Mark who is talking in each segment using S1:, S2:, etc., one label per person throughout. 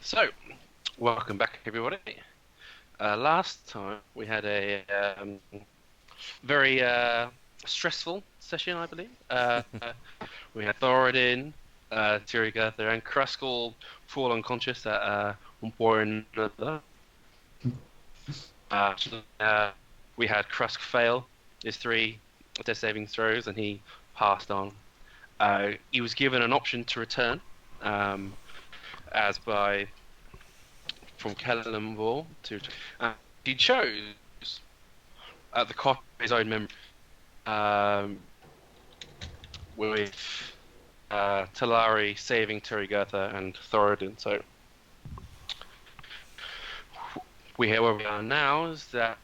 S1: So, welcome back, everybody. Last time we had a very stressful session, I believe. We had Thoradin, Turygurtha, and Krusk all fall unconscious at one point or another. We had Krusk fail his 3 death saving throws, and he passed on. He was given an option to return, as by from Kellenvor to. He chose at the cost of his own memory, with Talari saving Turygurtha and Thoradin. So where we are now is that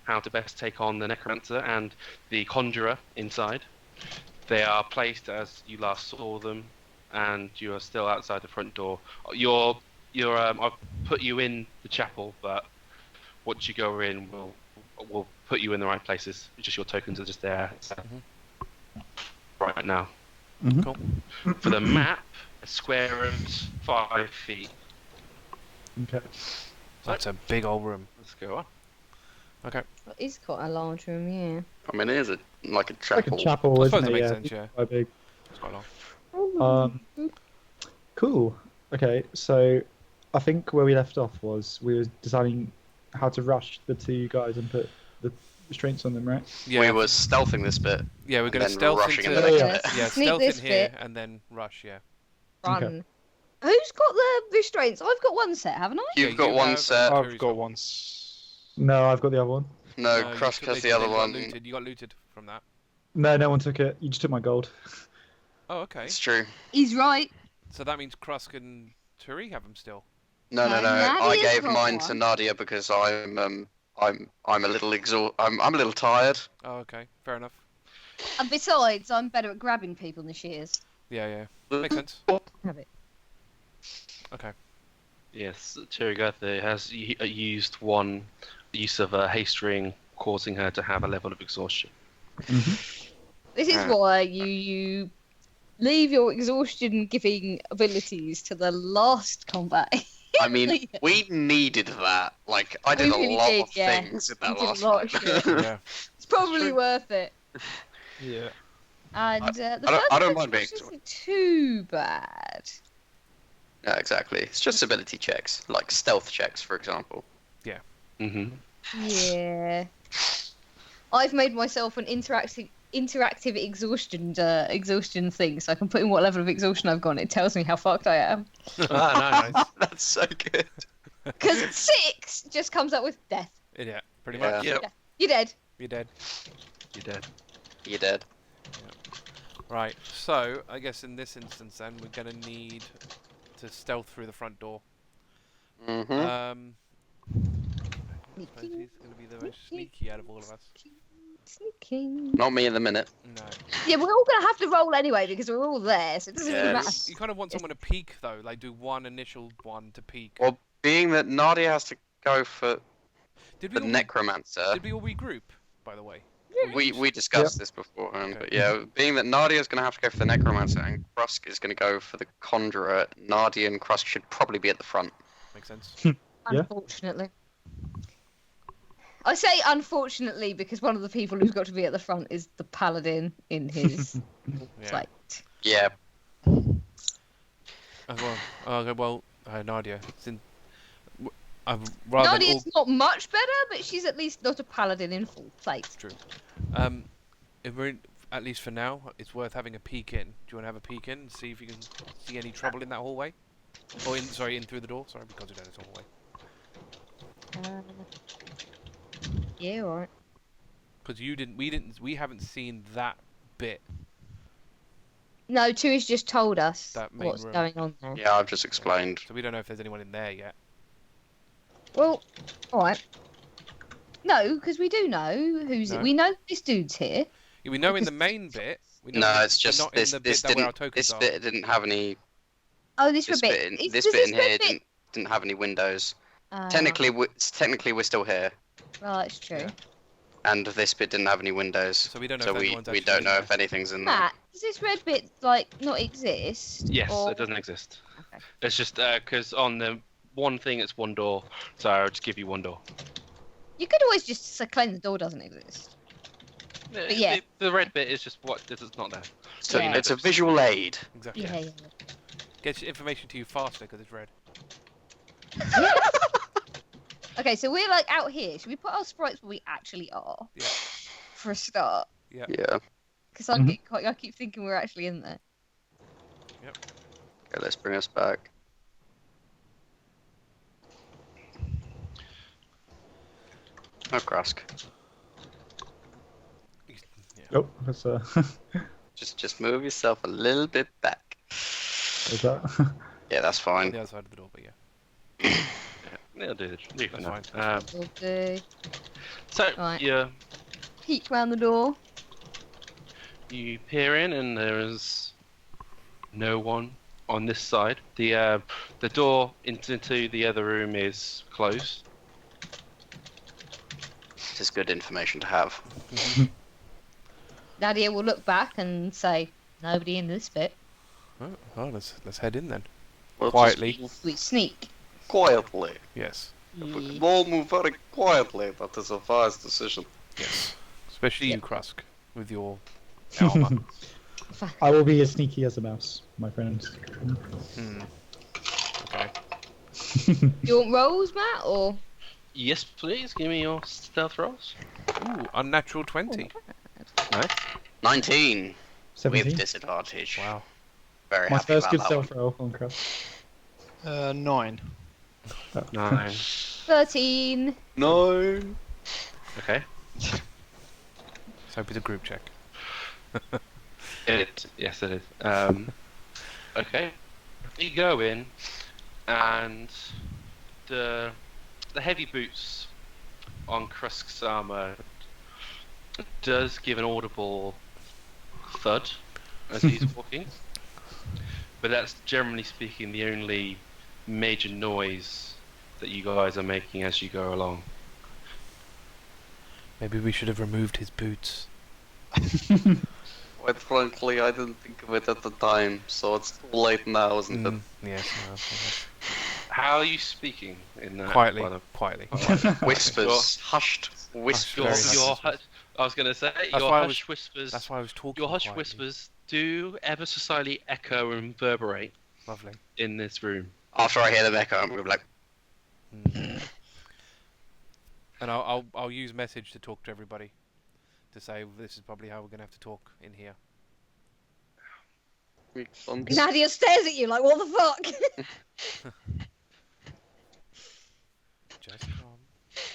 S1: how to best take on the Necromancer and the Conjurer inside. They are placed as you last saw them, and you are still outside the front door. I've put you in the chapel, but once you go in, we'll put you in the right places. It's just your tokens are just there right now.
S2: Mm-hmm.
S1: Cool. For the map, a square is 5 feet.
S2: Okay.
S3: That's a big old room.
S1: Let's go on.
S3: Okay.
S4: It is quite a large room, yeah.
S5: I mean, it is like a
S2: Like
S5: chapel.
S2: a chapel,
S3: I
S2: isn't
S3: suppose
S2: it?
S3: that makes
S2: Yeah,
S3: sense, yeah.
S2: quite big.
S3: It's quite long.
S2: Cool. Okay, so I think where we left off was we were deciding how to rush the 2 guys and put the restraints on them, right?
S3: Yeah,
S5: We were stealthing this bit.
S3: yeah, we're going to
S5: then
S3: stealth
S5: rushing
S3: into...
S5: in the
S2: next
S5: bit.
S3: Yeah,
S4: Sneak
S3: stealth
S4: this
S3: in here
S4: bit.
S3: and then rush, yeah.
S4: Run.
S2: Okay.
S4: Who's got the restraints? I've got one set, haven't I?
S5: You've
S3: Yeah,
S5: got
S3: you
S5: one
S3: have-
S5: set.
S3: Oh,
S6: I've got one.
S2: No, I've got the other one.
S5: No,
S3: you
S5: Krusk
S3: took-
S5: has
S3: they-
S5: the other
S3: they got
S5: one.
S3: Looted. You got looted from that.
S2: No, no one took it. You just took my gold.
S3: Oh, okay.
S5: It's true.
S4: He's right.
S3: So that means Krusk and Turi have them still.
S5: No. I
S4: Nadia's
S5: gave
S4: got
S5: mine to
S4: one.
S5: Nadia because I'm a little I'm a little tired.
S3: Oh, okay. Fair enough.
S4: And besides, I'm better at grabbing people than she is.
S3: Yeah. Makes sense.
S4: Have it.
S3: Okay.
S1: Yes, Turygurtha has used one use of a haste ring, causing her to have a level of exhaustion.
S4: This is why you leave your exhaustion-giving abilities to the last combat.
S5: I mean, we needed that. Like, I did
S4: We really
S5: a lot
S4: did,
S5: of
S4: yeah.
S5: things in
S4: We
S5: that
S4: did a
S5: last
S4: lot of
S5: fight.
S4: shit.
S3: Yeah.
S4: It's probably worth it.
S2: Yeah.
S4: And the
S5: I don't
S4: first
S5: mind being
S4: exhaustion isn't too bad.
S5: Yeah, exactly. It's just ability checks, like stealth checks, for example.
S1: Mm-hmm.
S4: Yeah. I've made myself an interactive exhaustion thing, so I can put in what level of exhaustion I've got. And it tells me how fucked I am.
S1: Nice.
S5: That's so good.
S4: Because 6 just comes up with death.
S3: Yeah, pretty
S5: Yeah.
S3: much.
S1: Yep.
S4: You're dead.
S3: You're dead.
S1: You're dead.
S5: You're dead.
S3: Right, so I guess in this instance then we're going to need to stealth through the front door.
S5: Mm-hmm.
S3: I suppose he's going to be the most sneaky out of all of us.
S4: Sneaking.
S5: Not me in the minute.
S3: No.
S4: Yeah, we're all going to have to roll anyway because we're all there, so it doesn't really matter.
S5: Yes.
S3: You kind of want someone to peek though, like do one initial one to peek.
S5: Well, being that Nadia has to go for
S3: Did
S5: the
S3: we all,
S5: necromancer,
S3: did we all regroup, by the way?
S5: we discussed this beforehand, but yeah, being that Nadia's going to have to go for the necromancer and Krusk is going to go for the conjurer, Nadia and Krusk should probably be at the front.
S3: Makes sense.
S2: Yeah.
S4: Unfortunately. I say unfortunately because one of the people who's got to be at the front is the paladin in his
S3: Yeah.
S4: plate.
S5: Yeah,
S3: As well. Okay, well, Nadia. I'd rather than
S4: Nadia's not much better, but she's at least not a paladin in full plate.
S3: True. If we're at least for now, it's worth having a peek in. Do you want to have a peek in and see if you can see any trouble in that hallway? Or in through the door. Sorry, because you know it's a hallway.
S4: Yeah, alright.
S3: Because we haven't seen that bit.
S4: No, Tui's just told us
S3: That main
S4: what's
S3: room.
S4: going on there.
S5: yeah, I've just explained.
S3: So we don't know if there's anyone in there yet.
S4: Well, alright. No, because we do know who's.
S3: No.
S4: We know this dude's here.
S3: Yeah, we know in the main bit. We know
S5: No,
S3: in-
S5: it's
S3: but
S5: just
S3: not
S5: this.
S3: in the
S5: This
S3: bit that where our
S5: didn't.
S3: tokens
S5: This
S3: are.
S5: bit didn't have any.
S4: Oh, this
S5: This
S4: bit.
S5: bit in,
S4: Is-
S5: this
S4: does
S5: bit in here
S4: bit-
S5: didn't have any windows.
S4: Ah,
S5: Technically, we're still here.
S4: Right, it's true.
S3: Yeah.
S5: And this bit didn't have any windows.
S3: So we don't know
S5: So
S3: if
S5: we
S3: anyone's
S5: we
S3: actually
S5: don't
S3: in
S5: know
S3: there.
S5: if anything's in there.
S4: Matt, does this red bit like not exist?
S1: Yes,
S4: or...
S1: it doesn't exist.
S4: Okay.
S1: It's just because on the one thing it's one door, so I'll just give you one door.
S4: You could always just claim the door doesn't exist. Yeah.
S1: The red bit is just what it's not there.
S5: So
S4: Yeah.
S5: it's a visual aid.
S3: Exactly.
S4: Yeah.
S3: Gets information to you faster because it's red.
S4: Okay, so we're like out here. Should we put our sprites where we actually are?
S3: Yeah.
S4: For a start,
S3: Yeah.
S5: Yeah.
S4: because
S2: Mhm.
S4: I keep thinking we're actually in there.
S5: Okay, let's bring us back. Oh, Krusk.
S3: Yeah.
S2: Oh, that's
S5: Just move yourself a little bit back.
S2: is that?
S5: Yeah, that's
S3: On
S5: fine.
S3: the other side of the door, but yeah.
S1: It'll do the for
S3: That's
S1: now.
S3: fine.
S4: We'll do.
S1: So
S4: Right.
S1: you
S4: Peek round the door.
S1: peer in, and there is no one on this side. The door into the other room is closed.
S5: This is good information to have.
S4: Nadia will look back and say, "Nobody in this bit."
S3: Oh, let's head in then.
S5: We'll
S3: Quietly.
S5: just
S4: We sneak.
S5: Quietly.
S3: Yes.
S5: If we can all move very quietly, that is a wise decision.
S3: Yes. Especially
S4: Yeah.
S3: you, Krusk, with your armor.
S2: I will be as sneaky as a mouse, my friend.
S3: Okay.
S4: You want rolls, Matt, or?
S1: Yes, please. Give me your stealth rolls.
S3: Ooh, unnatural 20.
S1: Nice.
S5: 19
S2: 17.
S5: with disadvantage.
S3: Wow.
S5: Very
S2: My
S5: happy
S2: first
S5: about
S2: good
S5: that
S2: stealth
S5: one.
S2: roll on Krusk.
S6: 9.
S1: 9.
S4: 13.
S5: No.
S1: Okay.
S3: Let's hope it's a group check.
S1: Yes, it is. Okay. You go in, and the heavy boots on Krusk's armor does give an audible thud as he's walking, but that's generally speaking the only major noise that you guys are making as you go along.
S3: Maybe we should have removed his boots.
S5: Quite frankly, I didn't think of it at the time, so it's too late now, isn't it?
S3: Yes. Yes.
S1: How are you speaking in that?
S3: Quietly.
S1: by the-
S3: Quietly.
S5: Whispers, hushed
S1: Your,
S5: whispers.
S3: Very
S1: your
S3: hush
S1: hush, I was going to say,
S3: That's
S1: your
S3: why I
S1: hush whispers.
S3: That's why I was talking.
S1: Your hush
S3: quietly.
S1: whispers do ever so slightly echo and reverberate
S3: Lovely.
S1: in this room.
S5: After I hear them echo, I'm gonna be like,
S3: And I'll use message to talk to everybody, to say this is probably how we're gonna have to talk in here.
S4: Nadia stares at you like, what the fuck?
S3: Just calm.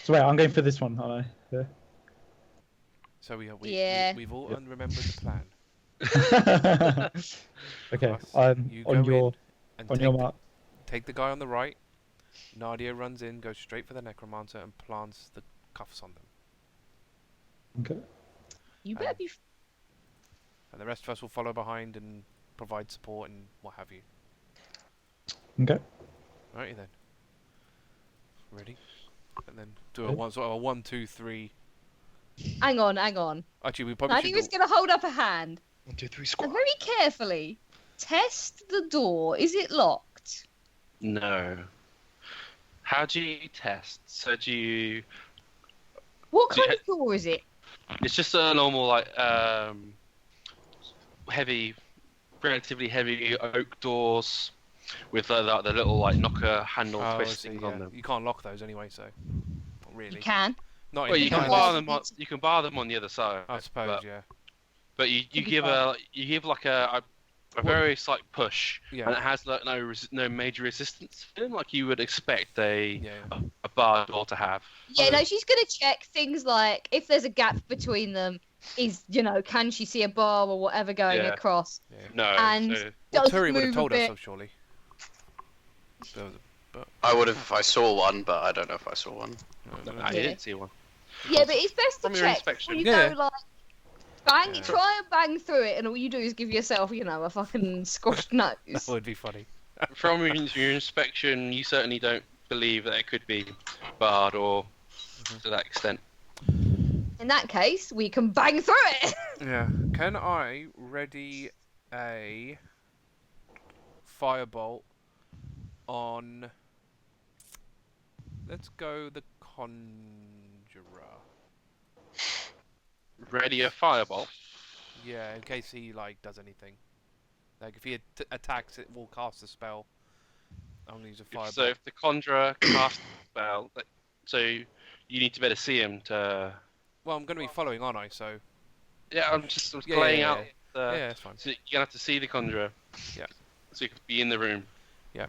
S2: So wait, I'm going for this one, aren't I? Yeah.
S3: So
S4: Yeah.
S3: we've all
S2: Yep.
S3: remembered the plan.
S2: Okay,
S3: Krusk, you
S2: on
S3: go
S2: your
S3: in and
S2: on
S3: take
S2: your
S3: the-
S2: mark.
S3: Take the guy on the right. Nadia runs in, goes straight for the necromancer, and plants the cuffs on them.
S2: Okay.
S4: You better be.
S3: And the rest of us will follow behind and provide support and what have you.
S2: Okay.
S3: Alrighty then. Ready? And then do a
S2: Good.
S3: one, sort of a 1, 2, 3.
S4: Hang on.
S3: Actually, we probably
S4: Nadia
S3: should.
S4: was going to hold up a hand
S6: 1, 2, 3,
S4: and
S6: squad.
S4: very carefully test the door. Is it locked?
S1: No. How do you test? So do you?
S4: What
S1: Do you
S4: kind of door is it?
S1: It's just a normal like heavy, relatively heavy oak doors with the little like knocker handle
S3: Oh, I
S1: twistings
S3: see,
S1: on
S3: yeah.
S1: them.
S3: You can't lock those anyway, so not really.
S4: You can.
S3: Not
S1: Well,
S3: in
S1: you
S3: not
S1: can
S3: in
S1: bar
S3: this-
S1: them. You can bar them on the other side.
S3: I suppose,
S1: but,
S3: yeah.
S1: But you
S4: Could be
S1: give
S4: fine.
S1: you give like a very slight push,
S3: Yeah.
S1: and it has like no major resistance to them, like you would expect a
S3: Yeah.
S1: a bar door to have.
S4: Yeah, no, she's going to check things like if there's a gap between them, can she see a bar or whatever going
S1: Yeah.
S4: across?
S3: Yeah.
S1: No,
S4: And-
S1: so,
S3: Well,
S4: Does
S3: Turi would have
S4: move a
S3: told us
S4: bit.
S3: so, surely. There was
S5: I would have if I saw one, but I don't know if I saw one.
S3: no,
S1: I
S4: Yeah.
S1: didn't see one.
S4: Yeah, but it's best to
S1: From your
S4: check
S1: inspection.
S4: before you
S3: Yeah.
S4: go like bang,
S3: Yeah.
S4: try and bang through it, and all you do is give yourself, a fucking squashed nose.
S3: That would be funny.
S1: From your inspection, you certainly don't believe that it could be barred or to that extent.
S4: In that case, we can bang through it.
S3: Yeah. Can I ready a firebolt on? Let's go the conjurer.
S1: Ready a fireball.
S3: Yeah, in case he like does anything. Like if he attacks, it will cast a spell. I'm gonna use a firebolt.
S1: So if the conjurer casts a spell, so you need to better see him to.
S3: Well, I'm gonna be following, aren't I? So.
S1: Yeah, I'm just
S3: Yeah,
S1: laying
S3: yeah,
S1: out.
S3: Yeah, it's fine.
S1: So you're gonna have to see the conjurer.
S3: Yeah.
S1: So you can be in the room.
S3: Yeah.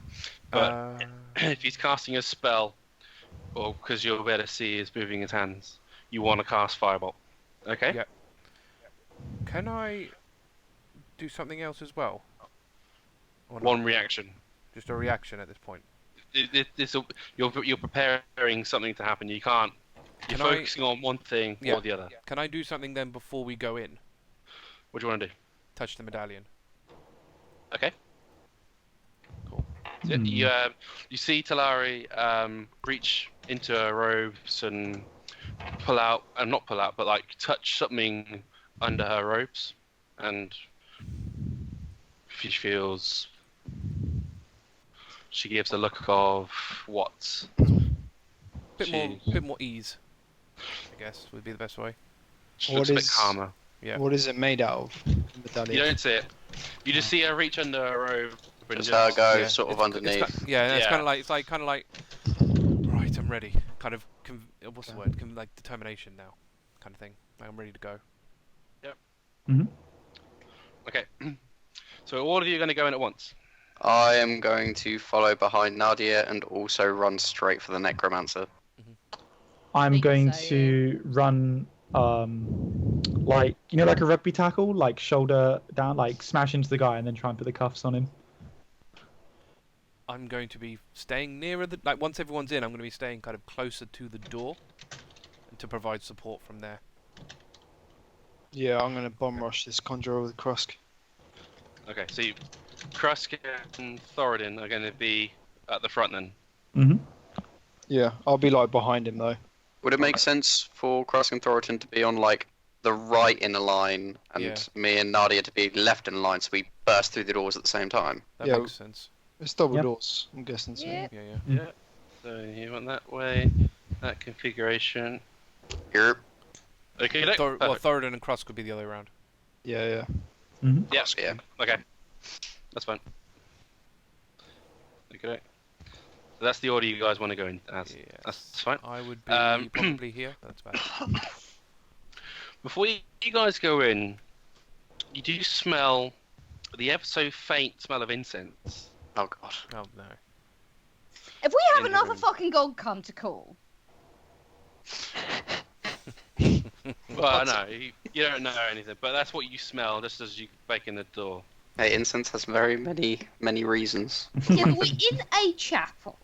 S1: But if he's casting a spell, or because you'll better see his moving his hands, you want to cast firebolt. Okay.
S3: Yeah. Can I do something else as well? Or not?
S1: One reaction.
S3: Just a reaction at this point.
S1: You're preparing something to happen. You can't. You're
S3: Can I-
S1: focusing on one thing
S3: Yeah.
S1: or the other.
S3: Can I do something then before we go in?
S1: What do you want to do?
S3: Touch the medallion.
S1: Okay.
S3: Cool.
S1: So you see Talari reach into her robes and pull out, and not pull out, but like touch something under her robes, and she feels. She gives a look of what?
S3: Bit more ease. I guess would be the best way.
S1: She
S6: What
S1: looks a bit
S6: is-
S1: calmer.
S3: Yeah.
S6: What is it made out of? The medallion?
S1: You don't see it. You just see her reach under her robe. And
S5: Just her go
S3: Yeah,
S5: sort of
S3: it's
S5: underneath.
S3: Yeah, it's
S1: Yeah.
S3: kind of like right, I'm ready. Kind of what's the word? Like determination now, kind of thing. Like I'm ready to go.
S2: Mm-hmm.
S1: Okay. So all of you are going to go in at once.
S5: I am going to follow behind Nadia and also run straight for the necromancer.
S2: I'm
S4: think
S2: going
S4: so,
S2: to run, like like a rugby tackle, like shoulder down, like smash into the guy and then try and put the cuffs on him.
S3: I'm going to be staying nearer the once everyone's in, I'm going to be staying kind of closer to the door, and to provide support from there.
S6: Yeah, I'm gonna bomb rush this conjurer with Krusk.
S1: Okay, so Krusk and Thoradin are going to be at the front then.
S2: Mm-hmm.
S6: Yeah, I'll be like behind him though.
S5: Would it make sense for Krusk and Thoradin to be on like the right inner line and
S3: Yeah.
S5: me and Nadia to be left in line so we burst through the doors at the same time?
S3: That
S6: Yeah.
S3: makes sense.
S6: It's double
S2: Yep.
S6: doors, I'm guessing. So.
S4: Yeah.
S3: Yeah.
S1: Yeah. So you want that way, that configuration.
S5: Here.
S1: Okay, look.
S3: Well,
S1: Perfect.
S3: Thoradin and Krusk would be the other way around.
S6: Yeah, yeah.
S2: Mm-hmm.
S1: Yeah.
S5: Yeah.
S1: Okay. That's fine. Okay. So that's the order you guys want to go in as.
S3: Yes.
S1: That's fine.
S3: I would be
S1: Um,
S3: probably here. That's bad.
S1: Before you guys go in, you do smell the ever so faint smell of incense.
S5: Oh god.
S3: Oh no.
S4: If we have
S1: In the
S4: another
S1: room.
S4: fucking god come to call,
S1: Well, no, you don't know anything, but that's what you smell just as you break in the door.
S5: Hey, incense has very many reasons.
S4: yeah, but we're in a chapel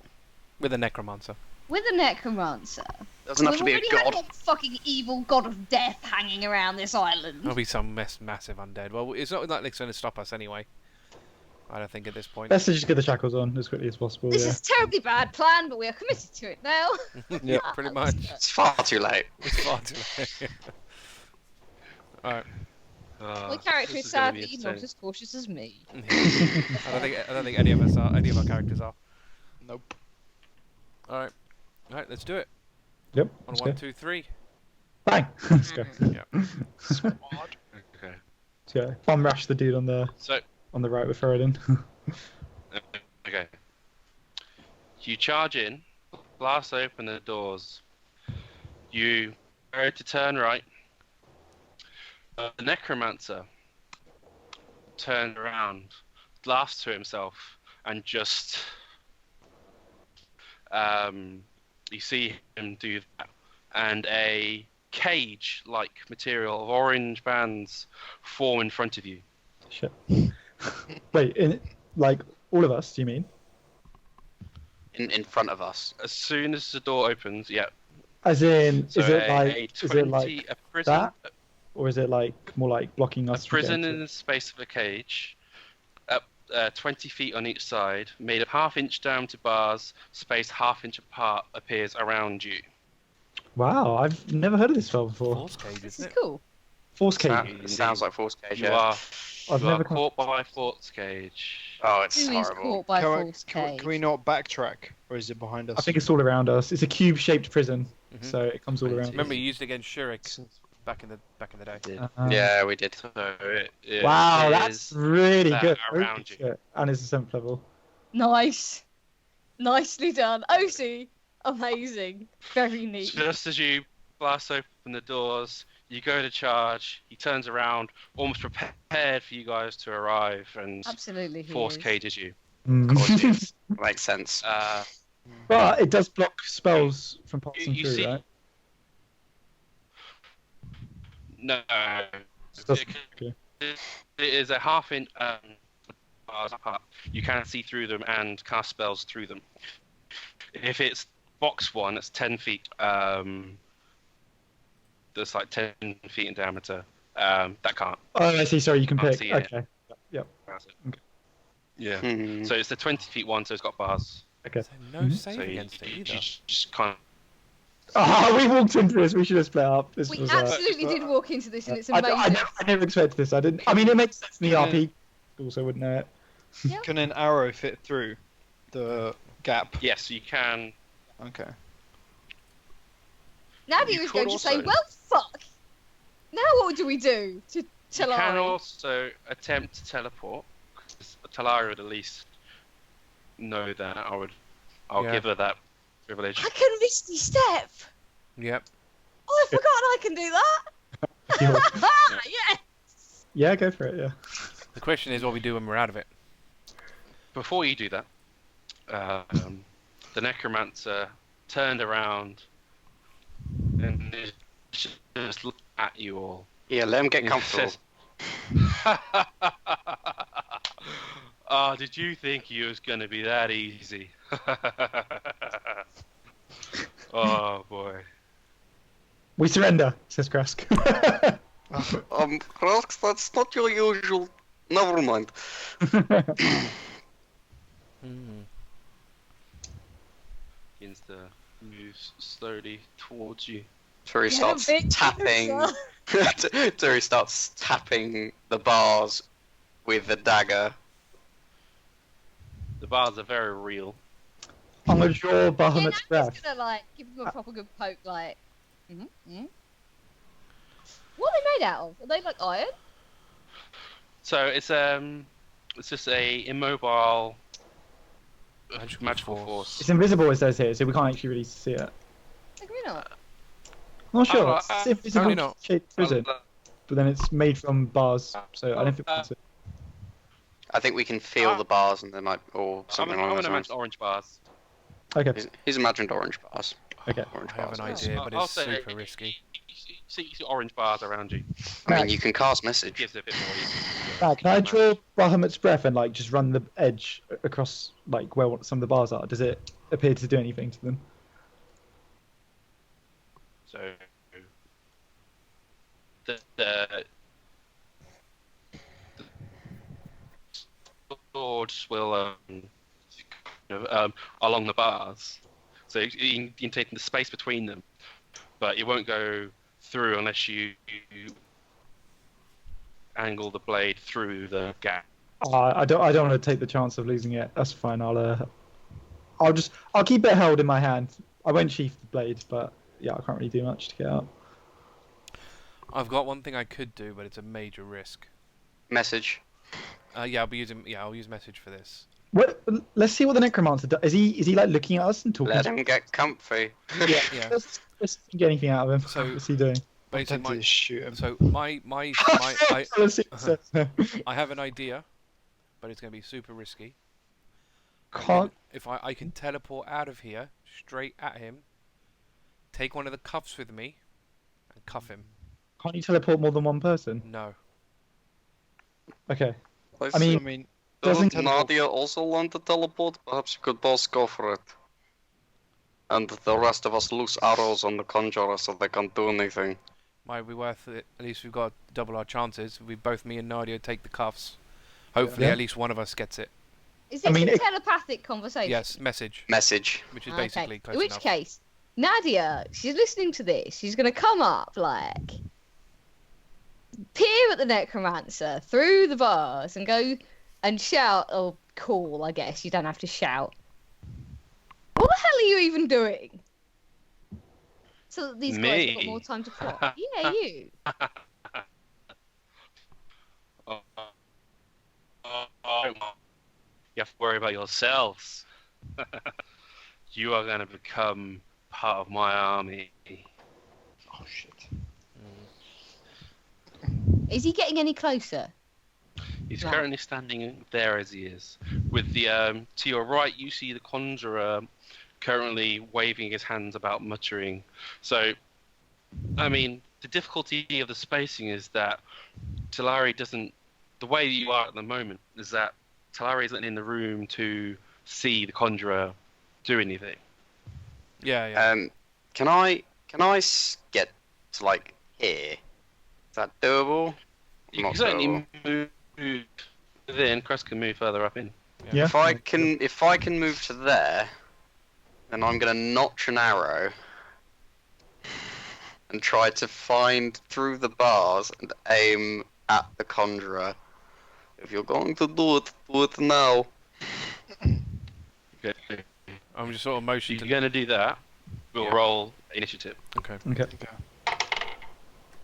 S3: With a necromancer.
S4: with a necromancer.
S5: Doesn't have
S4: We've
S5: to be a
S4: already had
S5: god.
S4: a fucking evil god of death hanging around this island.
S3: There'll be some massive undead. Well, it's not like it's going to stop us anyway. I don't think at this point.
S2: Let's just get the shackles on as quickly as possible.
S4: This
S2: Yeah.
S4: is a terribly bad plan, but we are committed to it now.
S3: Yeah, pretty much.
S5: It's far too late.
S3: It's far too late. Alright.
S4: My character is sadly not as cautious as me.
S3: I don't think any of us are. Any of our characters are.
S6: Nope.
S3: Alright. Alright, let's do it.
S2: Yep.
S3: On
S2: Let's
S3: 1,
S2: go.
S3: 2, 3.
S2: Bang. Let's go.
S3: Yeah.
S1: Okay.
S2: So, yeah, bomb rush the dude on the
S1: So,
S2: right with Thoradin.
S1: okay. You charge in, blast open the doors. You go to turn right. The necromancer turned around, laughs to himself, and just you see him do that, and a cage-like material of orange bands form in front of you.
S2: Shit. Wait, like all of us? Do you mean?
S5: In front of us.
S1: As soon as the door opens, yeah.
S2: As in,
S1: So
S2: is it
S1: a
S2: like
S1: prison,
S2: that? Or is it like more like blocking
S1: a
S2: us? from
S1: prison
S2: getting
S1: in
S2: to
S1: the space of a cage, up 20 feet on each side, made of half-inch diameter bars, spaced half-inch apart, appears around you.
S2: Wow, I've never heard of this spell before.
S3: Force cage,
S4: This
S3: isn't
S4: is
S3: it?
S4: cool.
S2: Force cage.
S5: Sounds like Force Cage,
S1: You
S5: yeah.
S1: are,
S2: I've
S1: you
S2: never
S1: are
S2: come.
S1: caught by Force Cage.
S5: Oh, it's
S4: Who is
S5: horrible.
S4: caught by false
S6: Can
S4: cage?
S6: we not backtrack, or is it behind us?
S2: I think it's all around us. It's a cube-shaped prison,
S3: Mhm.
S2: so it comes all around.
S3: Remember,
S2: us.
S3: you used it against Shurik back in the day.
S5: Yeah, we did.
S1: So it
S2: Wow,
S1: is
S2: that's really
S1: that
S2: good.
S1: around
S2: Holy
S1: you.
S2: shit. And it's a 7th level.
S4: Nice. Nicely done. OC, amazing. Very neat.
S1: Just as you blast open the doors, you go to charge. He turns around, almost prepared for you guys to arrive, and
S4: Absolutely, he
S1: Force
S4: is.
S1: cages you.
S5: Gorgeous. Makes sense.
S2: But it does block spells from passing
S1: you
S2: through,
S1: see-
S2: right?
S1: No,
S2: It doesn't- okay.
S1: it is a half-inch bars apart. You can see through them and cast spells through them. If it's box one, it's 10 feet. That's like 10 feet in diameter. That can't.
S2: Oh, I see. Sorry, you can
S1: Can't
S2: pick.
S1: see it.
S2: Okay. Yep.
S1: That's it.
S2: Okay.
S1: Yeah.
S5: Hmm.
S1: So it's the 20 feet one, so it's got bars.
S2: Okay.
S3: So no
S2: Mhm.
S3: save
S1: So you,
S3: against it
S1: you
S3: either.
S1: just can't.
S2: Oh, we walked into this. We should have split up. This
S4: We
S2: was.
S4: absolutely did walk into this, and it's
S2: I
S4: amazing.
S2: never expected this. I didn't. I mean, it makes sense in the RP. Also, wouldn't know it.
S6: Can an arrow fit through the gap?
S1: Yes, you can.
S6: Okay.
S4: Nadia
S1: You
S4: was going
S1: could
S4: to say,
S1: also-
S4: well, fuck. Now what do we do to
S1: You can
S4: Talari?
S1: also attempt to teleport. 'Cause Talari would at least know that. I'll
S3: Yeah.
S1: give her that privilege.
S4: I can misty step.
S3: Yep.
S4: Oh, I forgot I can do that. Yes.
S2: Yeah, go for it. Yeah.
S3: The question is what we do when we're out of it.
S1: Before you do that, the necromancer turned around and just looked at you all.
S5: Yeah, let him get
S1: and
S5: comfortable.
S1: says, "Oh, did you think it was going to be that easy?" Oh boy.
S2: We surrender, says Krusk.
S5: Krusk, that's not your usual. Never mind.
S1: Begins to move slowly towards you.
S5: Turi
S4: Get a
S5: starts
S4: bit
S5: tapping.
S4: closer.
S5: Turi starts tapping the bars with the dagger.
S1: The bars are very real.
S2: I'm gonna draw
S4: Yeah,
S2: Bahamut's
S4: Nadia's
S2: breath.
S4: gonna like give him a proper good poke, like. What are they made out of? Are they like iron?
S1: So it's just a immobile magical
S3: force.
S1: force.
S2: It's invisible, it says here, so we can't actually really see it.
S4: Like, we not.
S2: I'm not sure.
S1: Oh,
S2: It's
S3: apparently
S2: invisible
S3: not.
S2: shaped prison, but then it's made from bars, so I don't think we can see it.
S5: I think we can feel the bars and they might, or
S1: I'm
S5: something
S1: gonna
S5: along those
S1: imagine
S5: lines.
S1: orange bars.
S2: Okay.
S5: He's imagined orange bars.
S2: Okay.
S5: Orange
S3: I have an
S5: bars.
S3: idea, but
S1: I'll
S3: it's
S1: say
S3: super risky.
S1: You see orange bars around you.
S5: I mean, you can cast message.
S1: Gives it a bit more.
S2: Matt, can I draw Bahamut's breath and like just run the edge across like where some of the bars are? Does it appear to do anything to them?
S1: So the swords will along the bars, so you can take the space between them, but it won't go through unless you angle the blade through the gap.
S2: I don't want to take the chance of losing it. That's fine. I'll keep it held in my hand. I won't sheath the blade, but yeah, I can't really do much to get out.
S3: I've got one thing I could do, but it's a major risk.
S5: Message.
S3: Yeah, I'll use message for this.
S2: What? Let's see what the necromancer does. Is he like looking at us and talking?
S5: Let him get comfy.
S2: Yeah.
S3: Yeah.
S2: Let's get anything out of him.
S3: So-
S2: What's he doing?
S6: I'm
S3: Basically,
S6: tempted to shoot him.
S3: so my
S2: Let's see what it says.
S3: I have an idea, but it's going to be super risky.
S2: Can't.
S3: If I can teleport out of here straight at him, take one of the cuffs with me, and cuff him.
S2: Can't you teleport more than one person?
S3: No.
S2: Okay.
S5: I
S2: mean,
S5: doesn't
S2: doesn't-
S5: Nadia also want to teleport? Perhaps you could both go for it. And the rest of us lose arrows on the conjurer so they can't do anything.
S3: Might be worth it. At least we've got double our chances. We both, me and Nadia, take the cuffs. Hopefully,
S2: Yeah.
S3: at least one of us gets it.
S4: Is this
S2: mean,
S4: a
S2: it-
S4: telepathic conversation?
S3: Yes, message,
S5: Message.
S3: which is
S4: Okay.
S3: basically close
S4: In which
S3: enough.
S4: case, Nadia, she's listening to this. She's gonna come up, like, peer at the necromancer through the bars and go and shout, or call, I guess. You don't have to shout. What the hell are you even doing? So that these guys have got
S1: Me?
S4: more time to plot. Yeah, you.
S1: You have to worry about yourselves. You are going to become part of my army.
S6: Oh shit.
S4: Is he getting any closer?
S1: He's
S4: Right.
S1: currently standing there as he is. With the to your right, you see the conjurer currently waving his hands about, muttering. So, I mean, the difficulty of the spacing is that Talari doesn't. The way you are at the moment is that Talari isn't in the room to see the conjurer do anything.
S3: Yeah.
S5: Can I get to like here? Is that doable?
S1: You
S5: Not
S1: can certainly
S5: doable.
S1: move within. Krusk can move further up in.
S2: Yeah.
S5: If I can move to there, then I'm gonna notch an arrow and try to find through the bars and aim at the conjurer. If you're going to do it now.
S1: Okay.
S3: I'm just sort of
S1: If
S3: motion
S1: you're
S3: to.
S1: going to do that, we'll
S3: Yeah.
S1: roll initiative.
S3: Okay.
S2: Okay.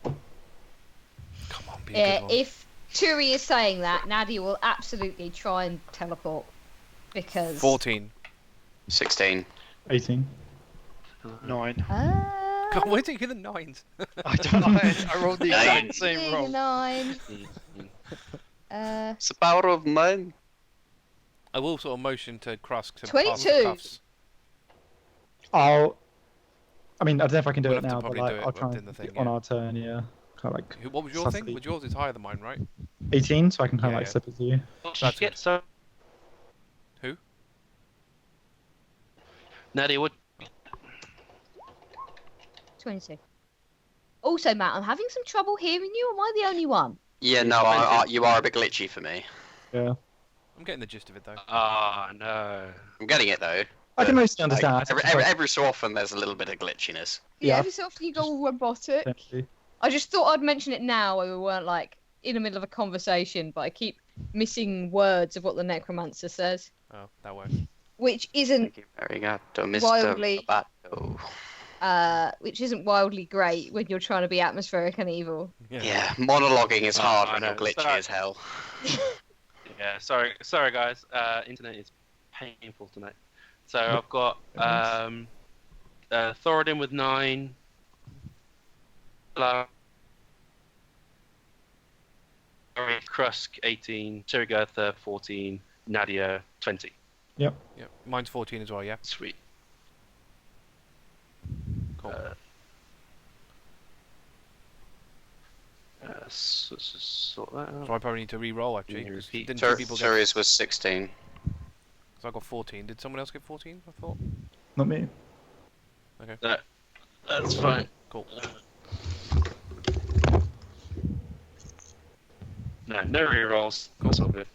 S3: Come on, be a
S4: Yeah,
S3: good one.
S4: if Turi is saying that, Nadia will absolutely try and teleport. Because...
S3: 14.
S5: 16.
S2: 18.
S6: 9.
S3: God, where did you get the 9s?
S6: I don't know. I rolled the exact same roll.
S4: 9.
S5: It's the power of 9.
S3: I will sort of motion to Krusk to pass
S4: 22.
S3: the cuffs.
S2: I mean, I don't know if I can do
S3: We'll
S2: it
S3: have to
S2: now, but
S3: probably
S2: like,
S3: do it
S2: I'll try
S3: within
S2: and
S3: the thing,
S2: on
S3: yeah.
S2: our turn, yeah. Kind of like
S3: What was your thing?
S2: subtly.
S3: But yours is higher than mine, right?
S2: 18, so I can kind
S3: Yeah,
S2: of like
S3: yeah.
S2: slip it to you.
S3: That's
S1: Shit,
S3: good.
S1: so...
S3: Who?
S1: Nadia, what...
S4: 22. Also, Matt, I'm having some trouble hearing you. Am I the only one?
S5: Yeah, no, you are a bit glitchy for me.
S2: Yeah.
S3: I'm getting the gist of it though.
S1: Ah, no.
S5: I'm getting it though.
S2: I can mostly
S5: Like,
S2: understand.
S5: every so often there's a little bit of glitchiness.
S4: Yeah,
S2: Yeah.
S4: every so often you go all robotic.
S2: Essentially.
S4: I just thought I'd mention it now when we weren't, like, in the middle of a conversation, but I keep missing words of what the necromancer says.
S3: Oh, that works.
S4: Which isn't
S5: Thank you very much, Mr.
S4: Wildly.
S5: Roboto.
S4: which isn't wildly great when you're trying to be atmospheric and evil.
S5: Yeah, monologuing is hard
S1: I
S5: when you're
S1: know.
S5: glitchy
S1: Sorry.
S5: as hell.
S1: Yeah, sorry guys. Internet is painful tonight. So I've got Thoradin with 9. Krusk 18. Turygurtha 14. Nadia 20.
S3: Yeah. Mine's 14 as well, yeah?
S1: Sweet.
S3: Cool.
S1: Sort that out.
S3: So I probably need to re-roll actually.
S1: Can you
S3: 'cause
S1: repeat?
S3: Didn't two people get...
S5: Turi's was 16.
S3: So I got 14. Did someone else get 14? I thought.
S2: Not me.
S1: That's fine.
S3: Cool.
S1: No rerolls. That's all good.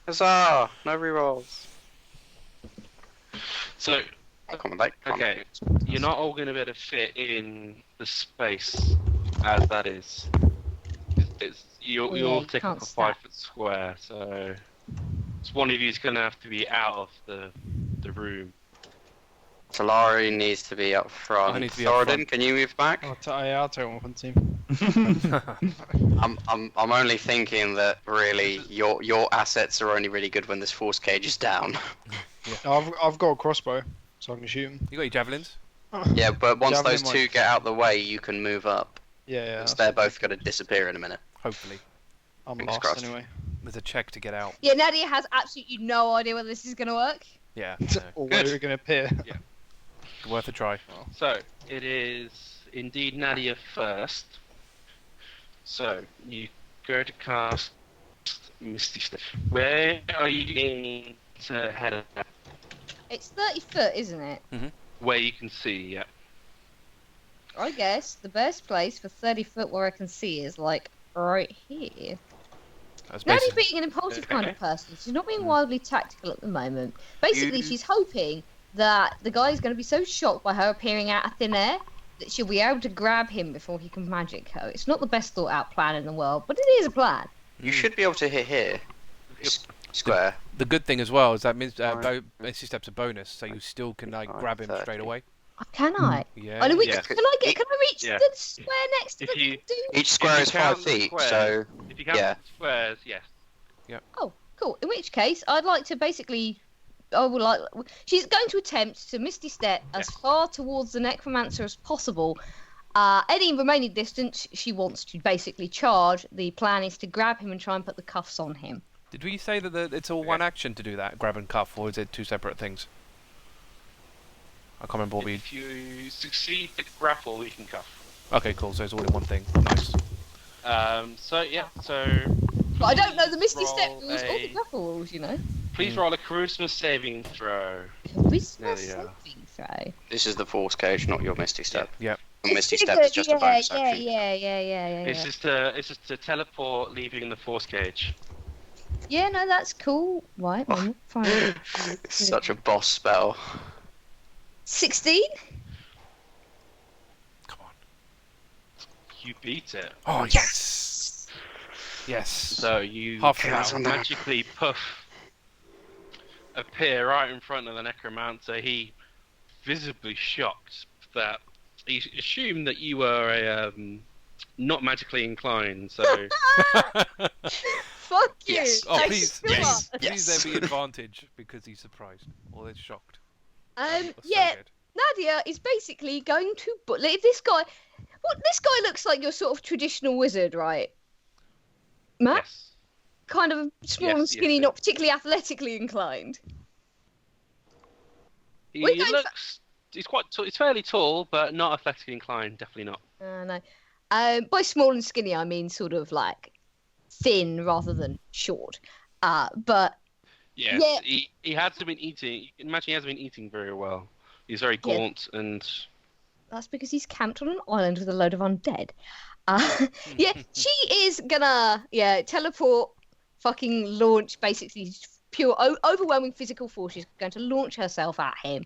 S5: Huzzah! No rerolls.
S1: So,
S5: Come on, mate. Come on.
S1: okay, you're not all going to be able to fit in the space as that is. You'll
S4: Yeah, you
S1: take up
S4: can't
S1: a
S4: stack.
S1: 5-foot square, so one of you is going to have to be out of the room.
S5: Talari needs to be up front.
S3: I need to be up
S5: Thoradin,
S3: front.
S5: can you move back?
S6: I'll take one from the team.
S5: I'm only thinking that really your assets are only really good when this force cage is down.
S6: No, I've got a crossbow, so I can shoot him.
S3: You got your javelins?
S5: Yeah, but once
S6: Javelin
S5: those two
S6: might-
S5: get out the way, you can move up.
S6: Yeah,
S5: 'Cause
S6: that's
S5: they're
S6: it.
S5: both going to disappear in a minute.
S3: Hopefully.
S6: I'm
S5: Fingers
S6: lost
S5: crossed.
S6: anyway.
S3: There's a check to get out.
S4: Yeah, Nadia has absolutely no idea whether this is going to work.
S3: Yeah.
S6: Or where we're going to appear.
S3: Worth a try.
S1: So, it is indeed Nadia first. So, you go to cast Misty Step. Where are you going to head at?
S4: It's 30 foot, isn't it?
S1: Where you can see, yeah.
S4: I guess the best place for 30 foot where I can see is, like, right here.
S3: That's
S4: Nadia
S3: basically...
S4: being an impulsive kind of
S1: Okay.
S4: person, she's not being wildly tactical at the moment. Basically,
S5: You-
S4: she's hoping that the guy is going to be so shocked by her appearing out of thin air that she'll be able to grab him before he can magic her. It's not the best thought out plan in the world, but it is a plan.
S5: You should be able to hit here. Square.
S3: The good thing as well is that means
S5: Right.
S3: Misty Step's a bonus, so you still can like grab him
S5: 30.
S3: straight away.
S4: Oh, can I?
S3: Yeah.
S4: Oh, no,
S1: Yeah.
S4: can I reach
S1: Yeah.
S4: the square next to
S1: If
S4: the
S1: you-
S4: dude?
S5: Each square
S1: you
S5: is 5
S1: count the
S5: feet,
S1: squares-
S5: so
S1: If you count
S5: yeah.
S1: the squares, yes.
S4: Oh, cool. In which case, I'd like to basically. She's going to attempt to Misty Step as far towards the Necromancer as possible. Any remaining distance she wants to basically charge. The plan is to grab him and try and put the cuffs on him.
S3: Did we say that it's all one action to do that, grab and cuff, or is it 2 separate things? I can't remember what we.
S1: If you succeed the grapple, you can cuff.
S3: Okay, cool. So it's all in one thing. Nice.
S1: So
S4: But I don't know the Misty Step
S1: roll
S4: rules or the
S1: a-
S4: grapple rules, you know.
S1: please roll a charisma saving throw.
S4: Charisma
S1: Nadia.
S4: saving throw.
S5: This is the Force Cage, not your Misty Step.
S3: Yep.
S5: Your Misty Step is just a bonus
S4: yeah,
S5: action.
S4: yeah.
S1: It's just to teleport, leaving the force cage.
S4: Yeah, no, that's cool. Right, well, fine.
S5: It's such a boss spell.
S4: 16?
S3: Come on.
S1: You beat it.
S3: Oh yes. Yes.
S1: So you
S3: Half an
S5: hour.
S1: magically appear right in front of the necromancer. He visibly shocked that he assumed that you were a not magically inclined. So
S4: Fuck you!
S5: Yes.
S3: Oh
S4: Thank
S3: please,
S4: you so
S3: please,
S4: much.
S3: please there be advantage because he's surprised or they're shocked. That's so
S4: Yeah,
S3: good.
S4: Nadia is basically going to. But if this guy, this guy looks like your sort of traditional wizard, right? Matt,
S1: yes,
S4: kind of small
S1: Yes,
S4: and skinny,
S1: yes.
S4: not particularly athletically inclined.
S1: he
S4: We're going
S1: looks. He's quite. He's fairly tall, but not athletically inclined. Definitely not.
S4: No. By small and skinny, I mean sort of like thin rather than short. But
S1: Yes,
S4: Yeah.
S1: he has been eating. You can imagine he has been eating very well. He's very gaunt and.
S4: that's because he's camped on an island with a load of undead. Yeah, she is gonna teleport, fucking launch, basically pure overwhelming physical force. She's going to launch herself at him,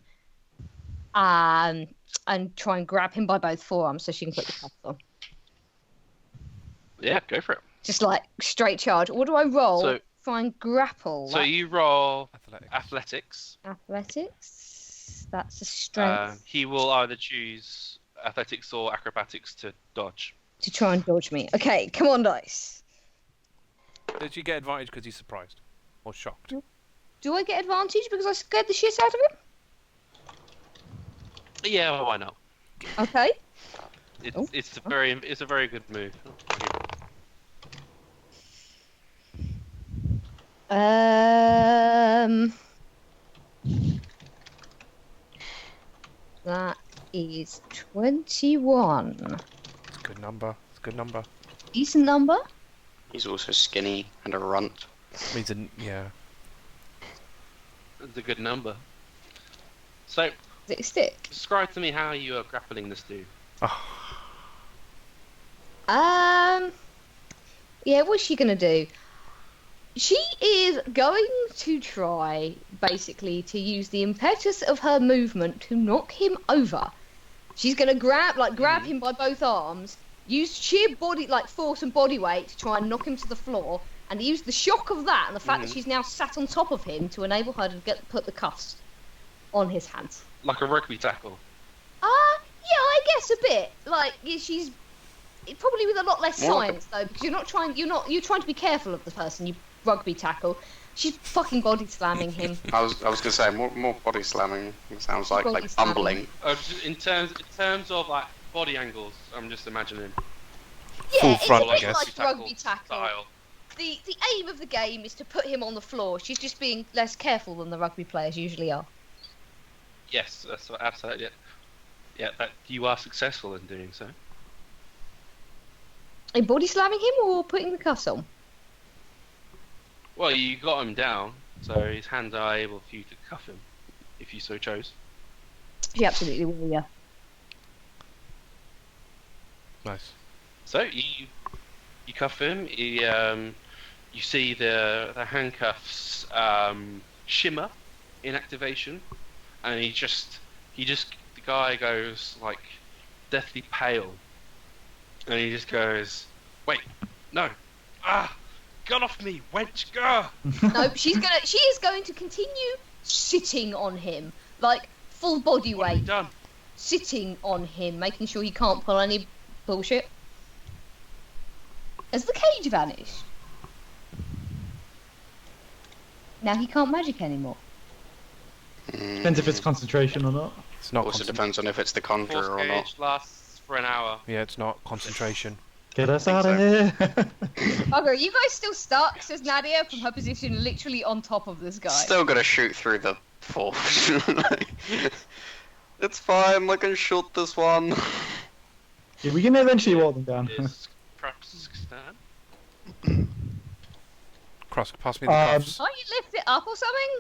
S4: and try and grab him by both forearms so she can put the cuffs on.
S1: Yeah, go for it.
S4: Just like straight charge. What do I roll?
S1: So-
S4: Find grapple.
S1: So you roll
S3: Athletics.
S1: athletics.
S4: Athletics. That's a strength
S1: He will either choose athletics or acrobatics to dodge.
S4: to try and dodge me. Okay, come on, dice.
S3: Did you get advantage because he's surprised or shocked?
S4: Do I get advantage because I scared the shit out of him?
S1: Yeah, well, why not?
S4: Okay.
S1: It's it's a very good move.
S4: That is 21.
S3: It's a good number. It's a good number.
S4: Decent number.
S5: He's also skinny and a runt.
S3: Means yeah.
S1: It's a good number. So,
S4: Does it stick?
S1: describe to me how you are grappling this dude.
S4: Yeah, what's she gonna do? She is going to try, basically, to use the impetus of her movement to knock him over. She's gonna grab him by both arms, use sheer body, force and body weight to try and knock him to the floor, and use the shock of that and the fact that she's now sat on top of him to enable her to put the cuffs on his hands.
S1: Like a rugby tackle.
S4: Yeah, I guess a bit. She's probably with a lot less
S5: More like
S4: science though, because you're trying to be careful of the person you rugby tackle. She's fucking body slamming him.
S5: I was gonna say more body slamming. It sounds like
S4: Body slamming.
S5: bumbling.
S1: In terms of like body angles, I'm just imagining.
S4: Yeah,
S3: front, I
S4: it's a bit
S3: guess.
S4: like rugby tackle.
S1: Style.
S4: The aim of the game is to put him on the floor. She's just being less careful than the rugby players usually are.
S1: Yes, that's absolutely. Yeah, that you are successful in doing so.
S4: In body slamming him or putting the cuffs on?
S1: Well, you got him down, so his hands are able for you to cuff him, if you so chose.
S4: She absolutely will, yeah.
S3: Nice.
S1: So you cuff him. You see the handcuffs shimmer in activation, and the guy goes like deathly pale, and he just goes, "Wait, no, get off me, wench, go!"
S4: No, she is going to continue sitting on him, like full body
S1: What have you
S4: weight,
S1: done?
S4: sitting on him, making sure he can't pull any bullshit. Has the cage vanished?
S2: Mm.
S4: Now he can't magic anymore.
S2: Depends if it's concentration or not.
S3: It's not.
S5: Also
S3: concent-
S5: depends on if it's the
S1: Force
S5: conjurer or not.
S1: gauge lasts for an hour.
S3: Yeah, it's not concentration.
S2: Get us
S5: think
S2: out of
S5: so.
S2: here.
S4: Bugger, are you guys still stuck? Says Nadia from her position literally on top of this guy.
S5: Still gotta shoot through the force. It's fine, I can shoot this one.
S2: Yeah, we can eventually walk them down.
S1: Is Krusk stand?
S3: Krusk, pass me the
S2: Um,
S3: cuffs.
S4: Can't you lift it up or something?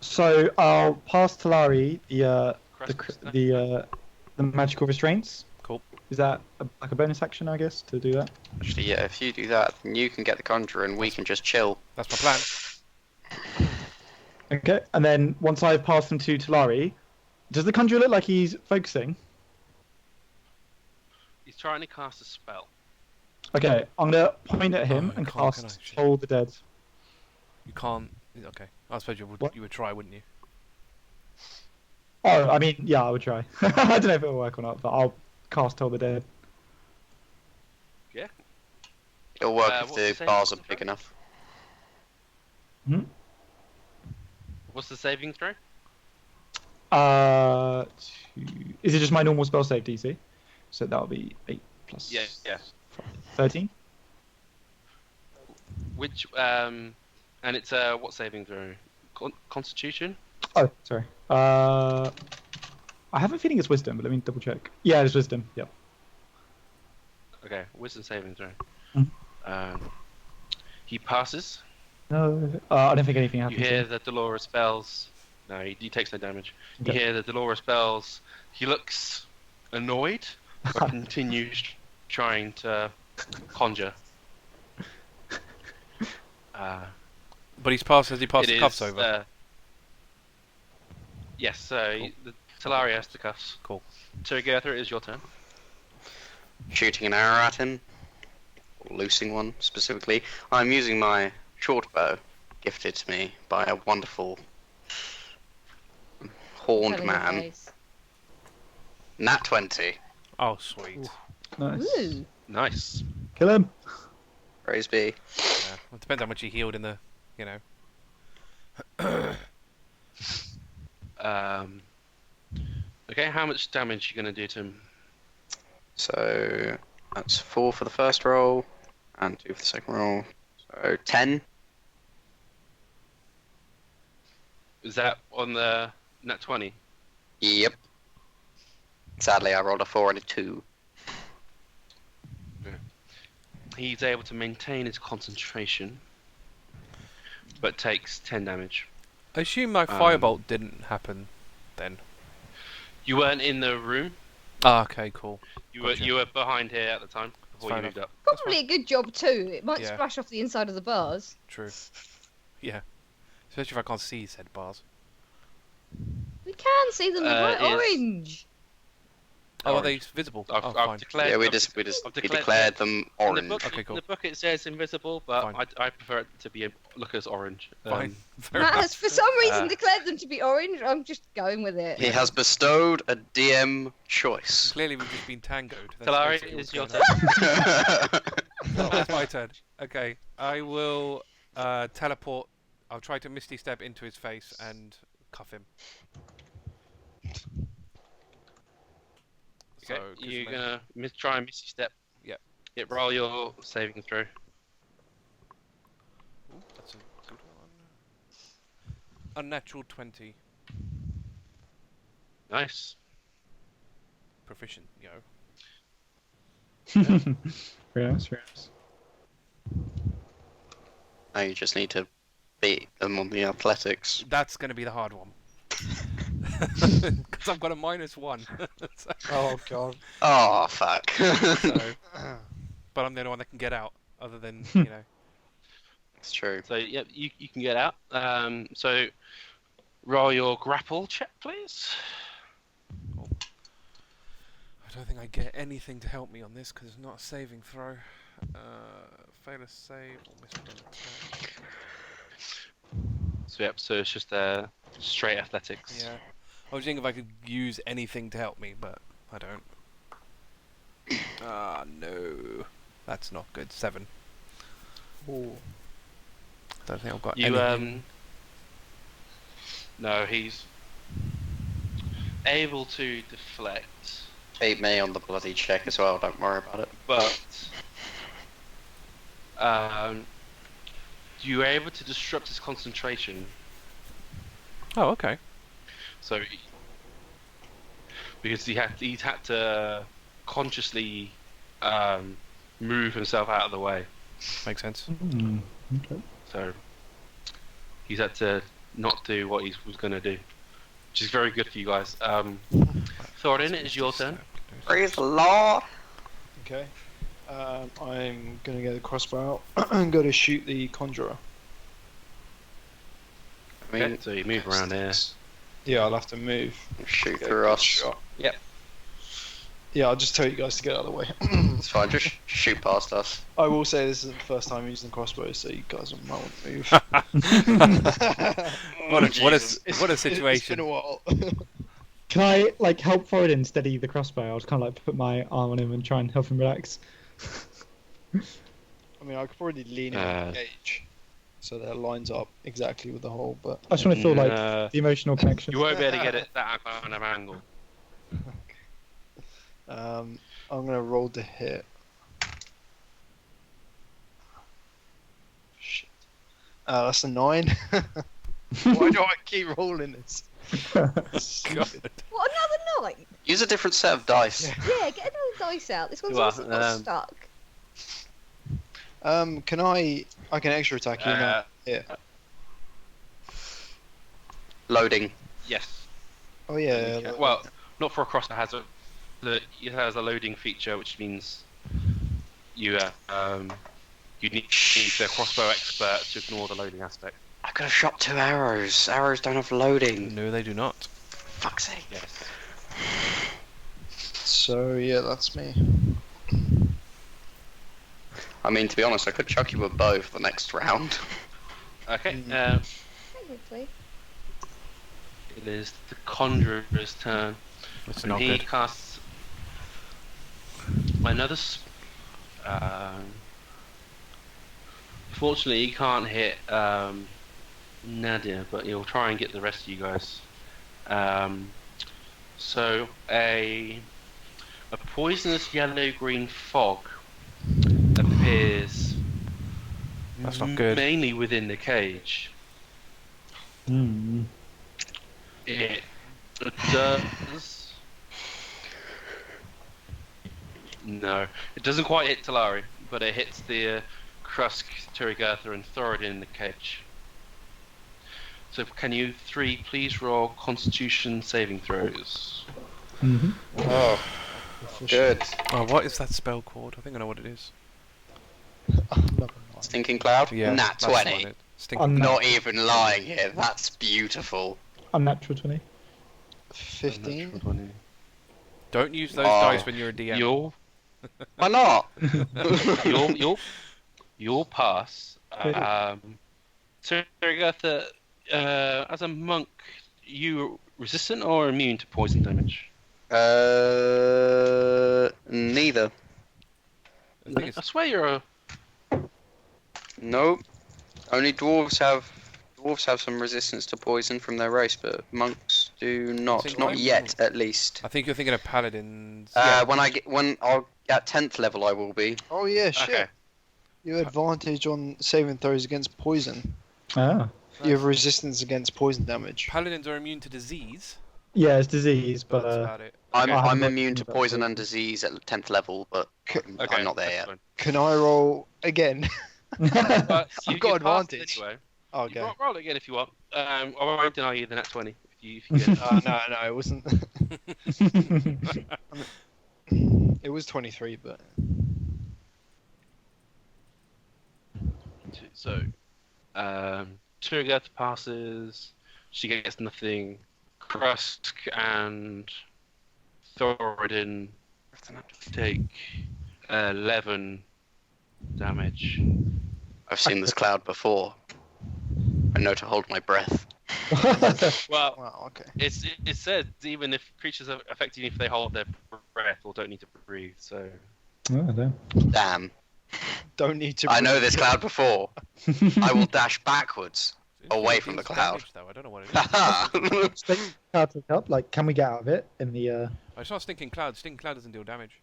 S2: So I'll pass Talari
S1: Krusk stand?
S2: the magical restraints.
S3: Cool.
S2: Is that like a bonus action, I guess, to do that?
S5: Actually, yeah, if you do that, then you can get the conjurer and we can just chill.
S3: That's my plan.
S2: Okay, and then once I've passed them to Talari, does the conjurer look like he's focusing?
S1: He's trying to cast a spell.
S2: Okay, I'm gonna point at him
S3: Oh,
S2: and
S3: can't, can
S2: cast
S3: I? Shit.
S2: Toll the Dead.
S3: You can't. Okay. I suppose
S2: What?
S3: you would try, wouldn't you?
S2: Oh, I mean, yeah, I would try. I don't know if it'll work or not, but I'll cast Toll the Dead.
S5: It'll work if
S1: what's
S5: the
S1: the saving
S5: bars are
S1: throw?
S5: big enough.
S1: What's the saving throw?
S2: Is it just my normal spell save DC? So that'll be 8 plus
S1: Yeah.
S2: 13.
S1: Which and it's what saving throw? Constitution?
S2: Oh, sorry. I have a feeling it's Wisdom, but let me double check. Yeah, it's Wisdom. Yep.
S1: Okay, wisdom saving throw.
S2: Mhm.
S1: He passes.
S2: No, I don't think anything
S1: You
S2: happens.
S1: hear
S2: here.
S1: the Dolores bells. No, he takes no damage. You
S2: Okay.
S1: hear the Dolores bells. He looks annoyed, but continues trying to conjure.
S3: But he's passed. Has he passed
S1: It
S3: the cuffs
S1: is,
S3: over?
S1: yes, so
S3: Cool.
S1: the Talari has the cuffs.
S3: Cool.
S1: Turygurtha, it is your turn.
S5: Shooting an arrow at him, or loosing one specifically. I'm using my short bow, gifted to me by a wonderful horned
S4: Tell her your
S5: man.
S4: face.
S5: Nat 20.
S3: Oh, sweet.
S2: Nice.
S4: Ooh.
S1: Nice.
S2: Kill him.
S5: Praise be.
S3: Yeah. Well, it depends how much he healed in the, you know.
S1: Okay, how much damage are you going to do to him?
S5: So that's 4 for the first roll, and 2 for the second roll. So 10.
S1: Is that on the nat 20?
S5: Yep. Sadly, I rolled a 4 and a 2.
S1: He's able to maintain his concentration, but takes 10 damage.
S3: I assume my firebolt didn't happen then.
S1: You weren't in the room.
S3: Ah, okay, cool. Gotcha.
S1: You were behind here at the time before
S3: Fair
S1: you moved up.
S3: That's
S4: Probably a good job too. It might
S3: Yeah.
S4: splash off the inside of the bars.
S3: True. Yeah. Especially if I can't see said bars.
S4: We can see them. They're bright
S1: is-
S4: orange.
S3: Oh, are
S1: Orange.
S3: they visible?
S1: I've,
S3: Oh,
S1: I've
S3: fine.
S1: declared.
S5: Yeah, we
S1: I've
S5: declared them
S1: in
S5: orange.
S1: the book.
S3: Okay, cool.
S1: In the book it says invisible, but
S3: Fine.
S1: I prefer it to be look as orange.
S3: Fine. Fair
S4: Matt
S3: enough.
S4: has for some reason
S1: Uh,
S4: declared them to be orange. I'm just going with it.
S5: He has bestowed a DM choice.
S3: Clearly, we've just been tangoed. That's
S1: Talari,
S3: basically
S1: it's
S3: what's
S1: your
S3: going
S1: turn.
S3: on. Oh, it's my turn. Okay, I will teleport. I'll try to Misty Step into his face and cuff him.
S1: Okay,
S3: So, gives
S1: you're
S3: me-
S1: gonna try and Misty Step.
S3: Yep.
S1: Yep. Roll your saving throw.
S3: Ooh, that's a good one. Unnatural 20.
S1: Nice.
S3: Proficient, yo.
S2: Very nice, very nice.
S5: Now you just need to beat them on the athletics.
S3: That's going to be the hard one. Because I've got a -1. so,
S6: Oh god.
S5: Oh, fuck.
S3: but I'm the only one that can get out, other than, you know.
S5: It's true.
S1: So yep, you can get out. So Roll your grapple check, please.
S3: I don't think I get anything to help me on this because it's not a saving throw. Fail a save or miss an attack.
S1: So yep, so it's just straight athletics.
S3: Yeah. I was thinking if I could use anything to help me, but I don't. Ah, no. That's not good. 7.
S6: Ooh.
S3: Don't think I've got
S1: You
S3: anything.
S1: No, he's able to deflect,
S5: Beat me on the bloody check as well, don't worry about it.
S1: but you're able to disrupt his concentration.
S3: Oh, okay.
S1: So because he's had to consciously move himself out of the way.
S3: Makes sense.
S2: Okay.
S1: So he's had to not do what he was going to do, which is very good for you guys. Thoradin, it is your turn.
S5: Praise the Lord!
S6: Okay. I'm gonna get the crossbow out and go to shoot the conjurer.
S5: I mean,
S1: Okay, so you move around here.
S6: Yeah, I'll have to move.
S5: shoot
S6: Okay,
S5: through
S6: good
S5: us.
S6: shot.
S1: Yep.
S6: Yeah, I'll just tell you guys to get out of the way.
S5: It's fine, just shoot past us.
S6: I will say this isn't the first time using the crossbow, so you guys might want to move.
S3: What a
S6: It's been
S3: situation.
S6: a while.
S2: Can I like help Thoradin steady the crossbow? I'll just kind of like put my arm on him and try and help him relax.
S6: I mean, I could probably lean him on the cage, so that it lines up exactly with the hole. But
S2: I just want to feel like
S1: Nah.
S2: the emotional connection.
S1: You won't be able to get it that kind of angle.
S6: I'm gonna roll to hit. Shit. That's a 9. Why do I keep rolling this? Stupid.
S4: What, another 9?
S5: Use a different set of dice.
S4: Yeah, get another dice out. This one's
S1: Well,
S4: also got stuck.
S6: Can I can extra attack you now? Yeah.
S5: Loading.
S1: Yes.
S6: Oh yeah.
S1: Okay. Well, not for a crossbow. It has a loading feature, which means you need the crossbow expert to ignore the loading aspect.
S5: I could have shot 2 arrows. Arrows don't have loading.
S3: No, they do not.
S5: Fuck's sake.
S1: Yes.
S6: So yeah, that's me.
S5: I mean, to be honest, I could chuck you a bow for the next round.
S1: Okay.
S4: Technically.
S1: It is the Conjurer's turn.
S3: That's
S1: And
S3: not
S1: he
S3: good.
S1: casts another. Fortunately, he can't hit Nadia, but he'll try and get the rest of you guys. So a poisonous yellow-green fog appears.
S3: That's not good.
S1: Mainly within the cage.
S2: Mm.
S1: It does. No, it doesn't quite hit Talari, but it hits the Krusk, Turygurtha, and Thoradin in the cage. So can you 3 please roll Constitution saving throws?
S2: Mm-hmm.
S5: Oh, good.
S3: Oh, what is that spell called? I think I know what it is.
S5: Stinking Cloud?
S3: Yeah,
S5: Nat
S3: that's what
S5: 20.
S3: it- Stinking
S2: I'm
S5: Not even lying here. That's beautiful.
S2: Unnatural 20.
S6: 15.
S3: Don't use those
S5: Oh.
S3: dice when you're a DM.
S5: Why not?
S1: You'll pass. Turygurtha, as a monk, you resistant or immune to poison damage?
S5: Neither.
S3: I think
S1: I
S3: it's
S1: swear you're a.
S5: Nope. Only dwarves have some resistance to poison from their race, but monks do not.
S3: think
S5: Not
S3: I'm-
S5: yet, at least.
S3: I think you're thinking of paladins.
S5: When I'll at 10th level, I will be.
S6: Oh yeah, shit.
S1: Okay.
S6: You have advantage on saving throws against poison.
S2: Ah.
S6: You have resistance against poison damage.
S3: Paladins are immune to disease,
S2: Yeah, it's disease,
S3: but
S2: but
S3: that's about it.
S5: I'm
S2: I haven't got
S5: immune to
S2: that
S5: poison
S2: poison.
S5: and disease at 10th level, but
S1: Okay,
S5: I'm not there
S1: that's
S5: yet.
S1: fine.
S6: Can I roll again?
S1: But
S6: I've
S1: you
S6: got
S1: passed
S6: advantage.
S1: Anyway.
S6: Okay.
S1: You roll it again if you want. I won't deny you the nat 20 if you get it.
S6: No, it wasn't. It was 23, but
S1: So, Turygurtha passes, she gets nothing. Krusk and Thoradin take 11 damage.
S5: I've seen this cloud before. I know to hold my breath.
S1: Well,
S6: Wow, okay.
S1: it says even if creatures are affected if they hold their breath or don't need to breathe. So
S2: Oh, damn.
S5: Damn.
S6: Don't need to.
S5: I know this cloud before. I will dash backwards.
S3: It's
S5: Away
S3: doing
S5: from the
S3: decent
S5: cloud.
S3: damage, though. I don't know what it is.
S2: Stinking cloud pick up. Like, can we get out of it in the?
S3: I saw Stinking Cloud. Stinking Cloud doesn't deal damage.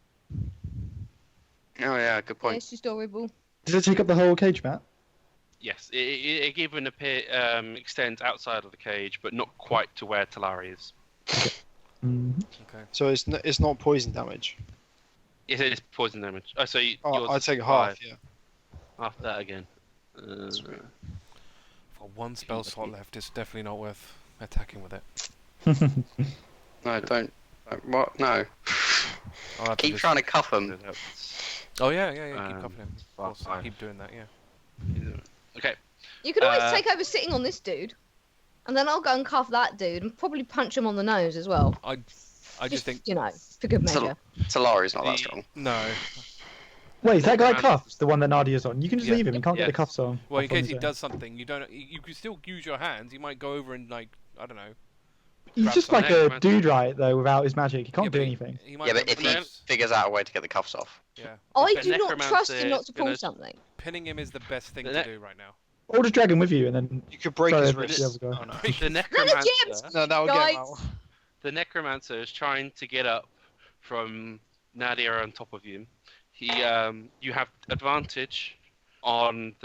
S5: Oh yeah, good
S4: Yeah,
S5: point.
S4: it's just horrible.
S2: Does it take up the whole cage, Matt?
S1: yes, it even extends outside of the cage, but not quite to where Talari is.
S3: Okay.
S6: So it's not poison damage.
S1: It is poison damage. Oh, so yours
S6: I'd
S1: is
S6: take
S1: 5.
S6: half. Yeah.
S1: Half that again.
S3: For one spell slot left, it's definitely not worth attacking with it.
S5: No, don't. What? No.
S3: I'll have to
S5: Keep
S3: just-
S5: trying to cuff him.
S3: Oh yeah, keep
S1: Um,
S3: cuffing him. Of course,
S1: fine.
S3: keep doing that. Yeah.
S1: Okay.
S4: You could always
S1: Uh,
S4: take over sitting on this dude, and then I'll go and cuff that dude and probably punch him on the nose as well.
S3: I just think
S4: you know, for good
S5: Tal-
S4: measure.
S5: Talari's not that
S1: The-
S5: strong.
S3: no.
S2: Wait, is that guy
S1: Around-
S2: cuffs? The one that Nadia's on? You can just
S3: Yeah.
S2: leave him. You can't get the
S1: Yes.
S2: cuffs on.
S3: Well, in
S2: off on
S3: case
S2: his
S3: he
S2: own.
S3: does something, you don't. You can still use your hands. You might go over and I don't know.
S2: He's
S3: grab
S2: just
S3: some
S2: like a
S1: necromancer.
S2: dude, right? Though without his magic, he can't
S3: Yeah,
S2: do
S3: but he-
S2: anything.
S3: He might
S5: Yeah,
S3: go
S5: but if
S3: over
S5: he
S3: and-
S5: figures out a way to get the cuffs off.
S3: yeah,
S4: I
S1: the
S4: do not trust him
S1: necromancer
S4: not to pull
S1: gonna-
S4: something.
S3: pinning him is the best thing
S1: The
S3: to
S1: ne-
S3: do right now.
S2: Or just drag him with you and then.
S6: You could break
S2: Sorry,
S6: his
S2: I missed
S6: wrist.
S2: the other guy.
S6: Oh, no.
S1: The necromancer.
S6: No, that would get
S4: Guys.
S6: him out.
S1: The necromancer is trying to get up from Nadia on top of you. You have advantage on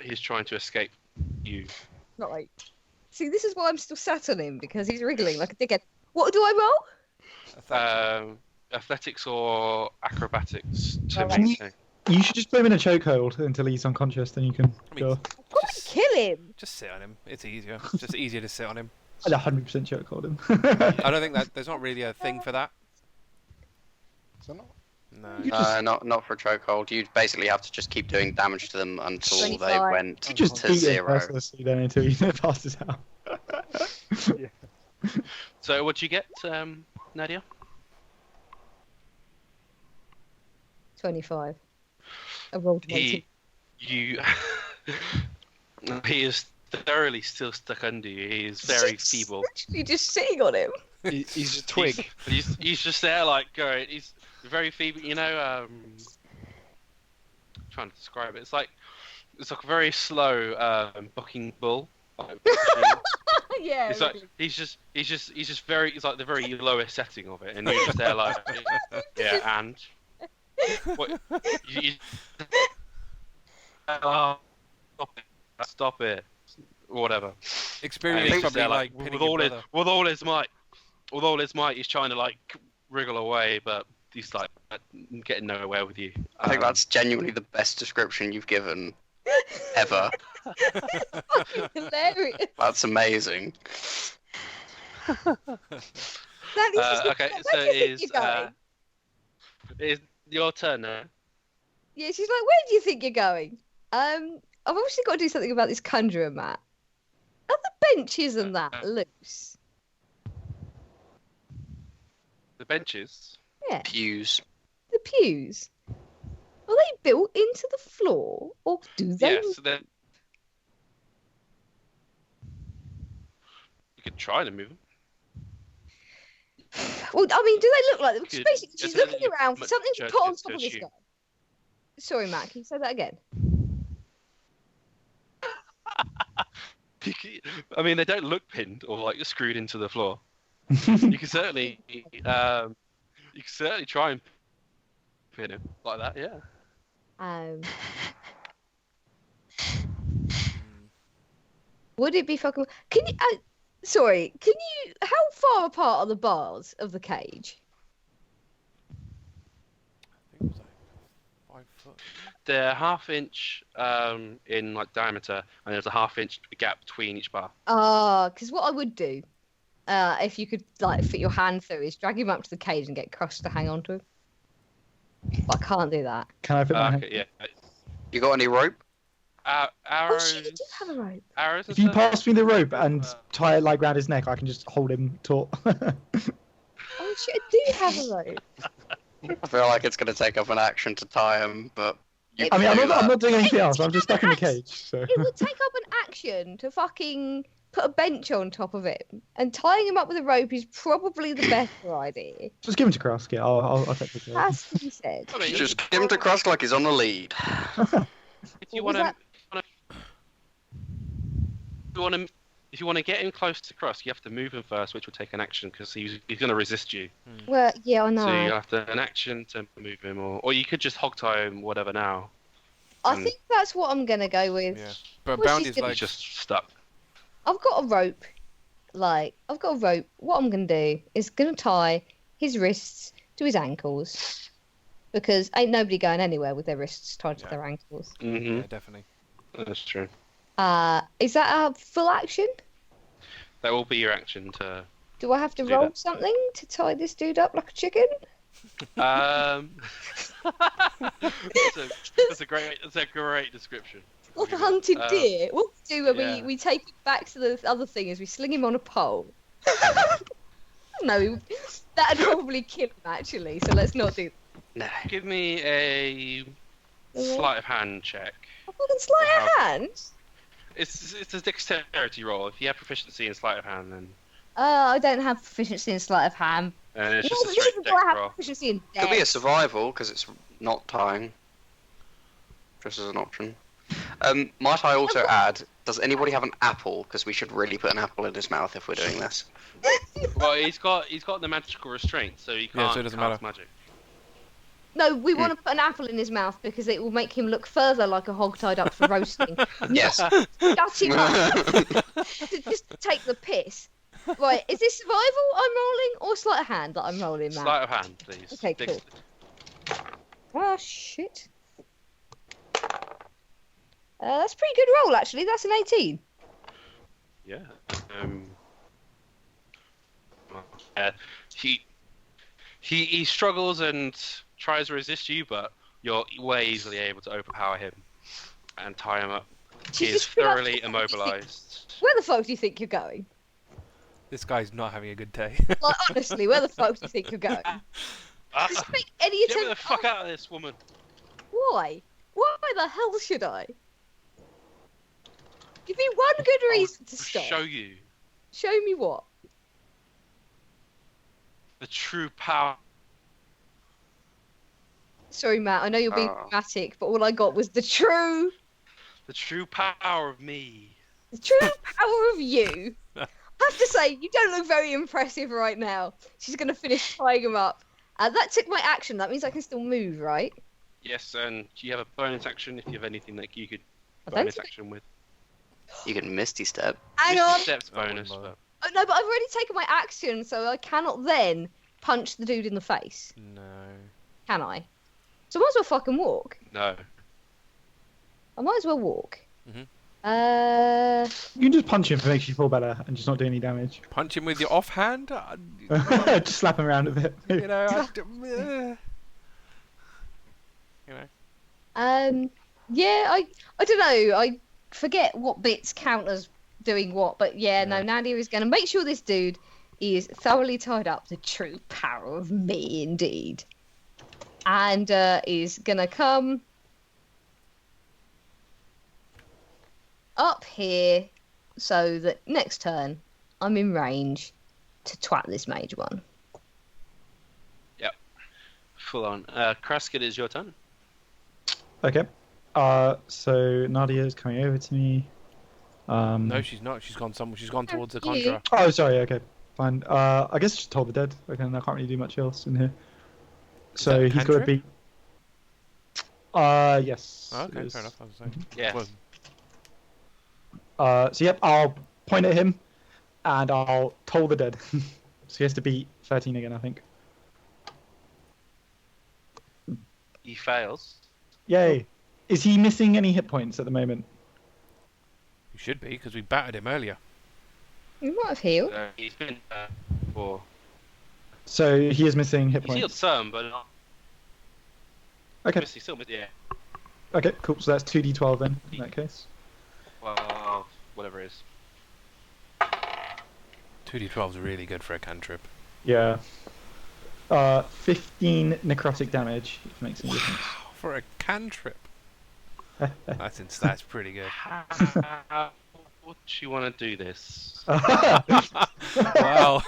S1: he's trying to escape you.
S4: Right. See, this is why I'm still sat on him, because he's wriggling like a dickhead. What do I roll?
S1: Athletics or acrobatics to
S4: Alright.
S1: make
S2: You should just put him in a chokehold until he's unconscious, then you can
S3: I mean,
S2: go.
S4: I've got to kill him.
S3: Just sit on him. It's easier. It's just easier to sit on him.
S2: I'd 100% chokehold him.
S3: I don't think that there's not really a thing for that.
S6: Is that not?
S3: No.
S2: You just-
S5: Not for a chokehold. You basically have to just keep doing damage to them until they
S4: 25.
S5: went
S2: You just
S5: to
S2: beat him
S5: 0.
S2: mercilessly then until he passes out.
S1: So what'd you get, Nadia?
S4: 25. I rolled an 18.
S1: He is thoroughly still stuck under you. He is very feeble.
S4: Literally just sitting on him.
S6: He's a twig.
S1: He's just there like going. He's very feeble. You know, trying to describe it. It's like a very slow bucking bull. Like,
S4: Yeah.
S1: it's like he's just very. It's like the very lowest setting of it, and you're just there like, yeah, and what? You, stop it, whatever.
S3: Experience
S1: He's
S3: probably
S1: there,
S3: like pinning
S1: with
S3: your
S1: all
S3: brother.
S1: his might, he's trying to like wriggle away, but he's like getting nowhere with you.
S5: I think that's genuinely the best description you've given ever.
S4: Hilarious.
S5: That's amazing.
S4: That is
S1: okay. So it's your turn now.
S4: Yeah, she's like, where do you think you're going? I've obviously got to do something about this conjurer, Matt. Are the benches and that loose?
S1: The benches.
S4: Yeah,
S5: Pews.
S4: the pews. Are they built into the floor, or do they?
S1: Yeah. So then you could try to move them.
S4: Well, I mean, do they look like them? 'Cause
S1: Could-
S4: basically, she's
S1: just
S4: looking
S1: a-
S4: around for
S1: much
S4: something to
S1: church
S4: put on
S1: is
S4: top
S1: to
S4: of this
S1: assume.
S4: guy. Sorry, Matt, can you say that again?
S1: I mean, they don't look pinned or like screwed into the floor. You can certainly try and pin him like that. Yeah.
S4: Would it be fucking? Can you? Sorry, can you? How far apart are the bars of the cage?
S3: I think it was like 5 foot.
S1: They're half-inch in like diameter, and there's a half-inch gap between each bar.
S4: Because what I would do, if you could like fit your hand through, is drag him up to the cage and get Krusk to hang on to him. But I can't do that.
S2: Can I fit my hand?
S1: Okay, yeah.
S5: You got any rope?
S4: Oh
S1: Arrows.
S4: shit, you do have a rope.
S1: Arrows.
S2: If you pass me the rope and tie it like round his neck, I can just hold him taut.
S4: Oh shit, I do have a rope.
S5: I feel like it's going to take up an action to tie him, but you
S4: I
S5: can
S2: I mean,
S5: do
S2: I'm
S5: that.
S2: not doing anything else. I'm just stuck in the
S4: Yes.
S2: cage. So.
S4: It would take up an action to fucking put a bench on top of him, and tying him up with a rope is probably the better idea.
S2: Just give him to Krusk. Yeah, I'll take the care.
S4: Has to be said.
S1: I mean,
S5: Just give him to Krusk like he's on the lead.
S1: if you
S4: What
S1: want
S4: was
S1: to, if you want to get him close to Krusk, you have to move him first, which will take an action because he's going to resist you.
S4: Well, yeah, I know.
S1: So you have to an action to move him, or you could just hog tie him, whatever. Now
S4: I think that's what I'm gonna go with.
S3: Yeah. But
S4: Well,
S3: Bounty's
S4: she's gonna-
S3: like,
S1: he's just stuck.
S4: I've got a rope. I've got a rope. What I'm gonna do is gonna tie his wrists to his ankles, because ain't nobody going anywhere with their wrists tied to
S3: Yeah.
S4: their ankles.
S1: Mm-hmm.
S3: yeah, definitely.
S1: That's true.
S4: Is that a full action?
S1: That will be your action to.
S4: Do I have to
S1: Do
S4: roll
S1: that.
S4: something to tie this dude up like a chicken?
S1: That's a great description.
S4: Like a hunted deer. What we do when
S1: yeah.
S4: we take him back to the other thing is we sling him on a pole. No, that'd probably kill him actually, so let's not do
S5: No.
S1: Give me a sleight of hand check.
S4: a fucking sleight of hand.
S1: It's a dexterity roll. If you have proficiency in sleight of hand, then
S4: I don't have proficiency in sleight of hand.
S1: it's
S4: No,
S1: just a straight
S4: neither do
S1: dex
S4: I have
S1: roll.
S4: proficiency in
S5: Could be a
S4: dex.
S5: survival because it's not tying. Just as an option. Might I also add? Does anybody have an apple? Because we should really put an apple in his mouth if we're doing this.
S1: Well, he's got the magical restraint, so he can't
S3: so it doesn't
S1: cast
S3: matter.
S1: magic.
S4: No, we want to put an apple in his mouth because it will make him look further like a hog tied up for roasting.
S5: Yes.
S4: Shut him up. Just to take the piss. Right, is this survival I'm rolling or sleight of hand that I'm rolling, Matt?
S1: Sleight of hand, please.
S4: Okay, cool. Oh, shit. That's a pretty good roll, actually. That's an 18.
S1: Yeah. He struggles and tries to resist you, but you're way easily able to overpower him and tie him up. He is
S4: Jesus Christ,
S1: thoroughly
S4: what the fuck do you think?
S1: immobilized.
S4: Where the fuck do you think you're going?
S3: This guy's not having a good day.
S4: Like, honestly, where the fuck do you think you're going?
S1: Ah,
S4: Just make any
S1: get me
S4: attempt.
S1: the fuck out of this, woman!
S4: Why? Why the hell should I? Give me one good reason to
S1: I'll
S4: stop.
S1: show you
S4: Show me what?
S1: the true power.
S4: Sorry, Matt. I know you're being
S5: Oh.
S4: dramatic, but all I got was the true
S1: power of me.
S4: power of you. I have to say, you don't look very impressive right now. She's gonna finish tying him up. That took my action. That means I can still move, right?
S1: Yes, and you have a bonus action if you have anything that you could
S4: I don't
S1: bonus
S4: think-
S1: action with.
S5: You can Misty Step.
S4: Hang
S1: Misty
S4: on.
S1: Step's
S3: Oh,
S1: bonus.
S3: no.
S1: But
S4: Oh, no, but I've already taken my action, so I cannot then punch the dude in the face.
S3: No.
S4: Can I? So I might as well fucking walk.
S1: no.
S4: I might as well walk.
S3: Mhm.
S2: You can just punch him if it makes you feel better and just not do any damage.
S3: Punch him with your offhand?
S2: Just slap him around a bit.
S3: You know, you know.
S4: Yeah, I don't know. I forget what bits count as doing what, but yeah, no, Nadia is going to make sure this dude is thoroughly tied up. The true power of me, indeed. And is going to come up here so that next turn I'm in range to twat this mage one.
S1: Full on. Krusk, it is your turn.
S2: Okay. So Nadia's coming over to me.
S3: No, she's not. She's gone towards the conjurer.
S2: Oh, sorry. Okay, fine. I guess just told the dead. Okay, I can't really do much else in here. So
S3: that a
S2: he's got to be. Yes.
S3: Oh,
S2: it
S3: okay,
S2: is.
S3: fair enough. I was saying.
S1: Yes.
S3: Well,
S2: So yep, I'll point at him, and I'll toll the dead. So he has to beat 13 again, I think.
S1: He fails.
S2: Yay! Is he missing any hit points at the moment?
S3: you should be, because we battered him earlier.
S4: You might have healed.
S1: He's been for.
S2: So he is missing hit
S1: He's healed
S2: points.
S1: some, but not.
S2: Okay.
S1: He's still, yeah.
S2: Okay, cool. So that's 2d12 then, in that case.
S1: Well, whatever it is.
S3: 2d12 is really good for a cantrip.
S2: Yeah. 15 necrotic damage, if it makes any difference.
S3: For a cantrip. That's pretty good.
S1: What do you want to do this?
S3: Wow.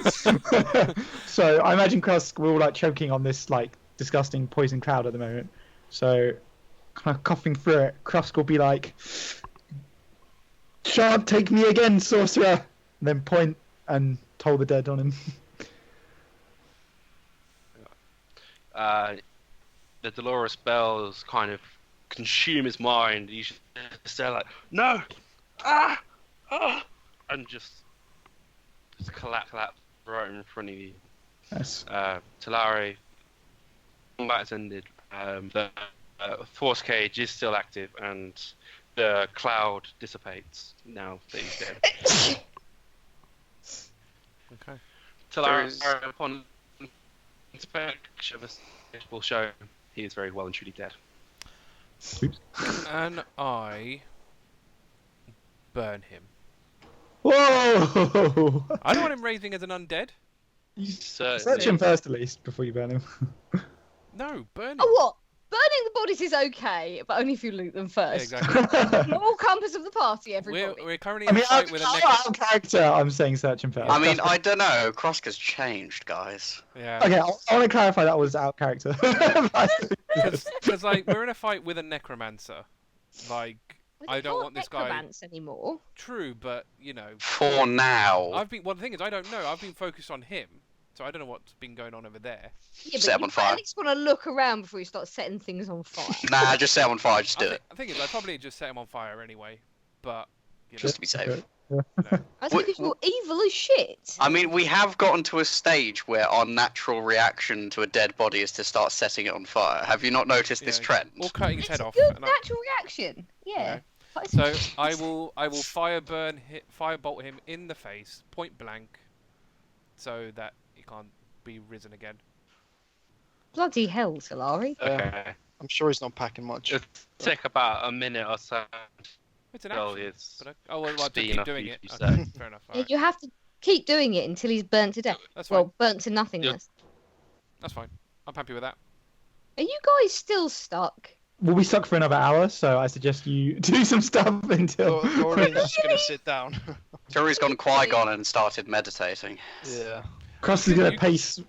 S2: So I imagine Krusk, we're all like choking on this like disgusting poison cloud at the moment. So kind of coughing through it, Krusk will be like, "Shan't take me again, sorcerer!" And then point and toll the dead on him.
S1: The Dolores spells kind of consume his mind. He's just there like, no, and just collapse right in front of you.
S2: Yes.
S1: Talari, combat's ended. The force cage is still active, and the cloud dissipates now that he's dead.
S3: Okay.
S1: Talari, upon inspection, will show he is very well and truly dead.
S3: And I burn him.
S2: Whoa!
S3: I don't want him raising as an undead.
S2: You
S1: So-
S2: search him first at least before you burn him.
S3: No, burn him.
S4: Oh, what? Burning the bodies is okay, but only if you loot them
S3: Yeah,
S4: first.
S3: exactly.
S4: Moral compass of the party, everybody.
S3: We're currently
S2: I
S3: in
S2: mean,
S3: a fight with a
S2: out of character, I'm saying search him first.
S5: I mean, I don't know. Krusk has changed, guys.
S3: Yeah.
S2: Okay, I want to clarify that was out of character.
S3: Because like we're in a fight with a necromancer. Like
S4: We
S3: I don't
S4: can't
S3: want this guy.
S4: necromance anymore.
S3: True, but you know.
S5: For now.
S3: Well, the thing is, I don't know. I've been focused on him, so I don't know what's been going on over there.
S4: Yeah,
S5: Set
S4: but
S5: him
S4: you
S5: on fire.
S4: at least want to look around before you start setting things on fire.
S5: Nah, just set him on fire. Just do it.
S3: The thing is, I'd probably just set him on fire anyway. But you know,
S5: Just to be safe.
S4: That's
S5: Wait,
S4: because you're evil as shit.
S5: I mean, we have gotten to a stage where our natural reaction to a dead body is to start setting it on fire. Have you not noticed this
S3: yeah,
S5: trend?
S3: or cutting his
S4: It's
S3: head
S4: a
S3: off.
S4: good
S3: and
S4: natural reaction. Yeah.
S3: Okay.
S4: But
S3: So
S4: it's-
S3: I will firebolt him in the face, point blank, so that he can't be risen again.
S4: Bloody hell, Talari.
S1: Okay.
S6: I'm sure he's not packing much.
S1: It'll take about a minute or so.
S3: It's an
S1: Well,
S3: action.
S1: it's
S3: But oh well, I'll just
S1: speed
S3: keep
S1: enough
S3: doing
S1: you-
S3: it.
S1: you
S3: Okay,
S1: say.
S3: fair enough.
S4: Yeah,
S3: Alright.
S4: you have to keep doing it until he's burnt to death.
S3: That's fine.
S4: Well, burnt to nothingness.
S3: That's fine. I'm happy with that.
S4: Are you guys still stuck?
S2: We'll be stuck for another hour, so I suggest you do some stuff until.
S6: Thoradin's just gonna sit down.
S5: Tori's gone Qui-Gon and started meditating.
S6: Yeah.
S2: Cross is going to pace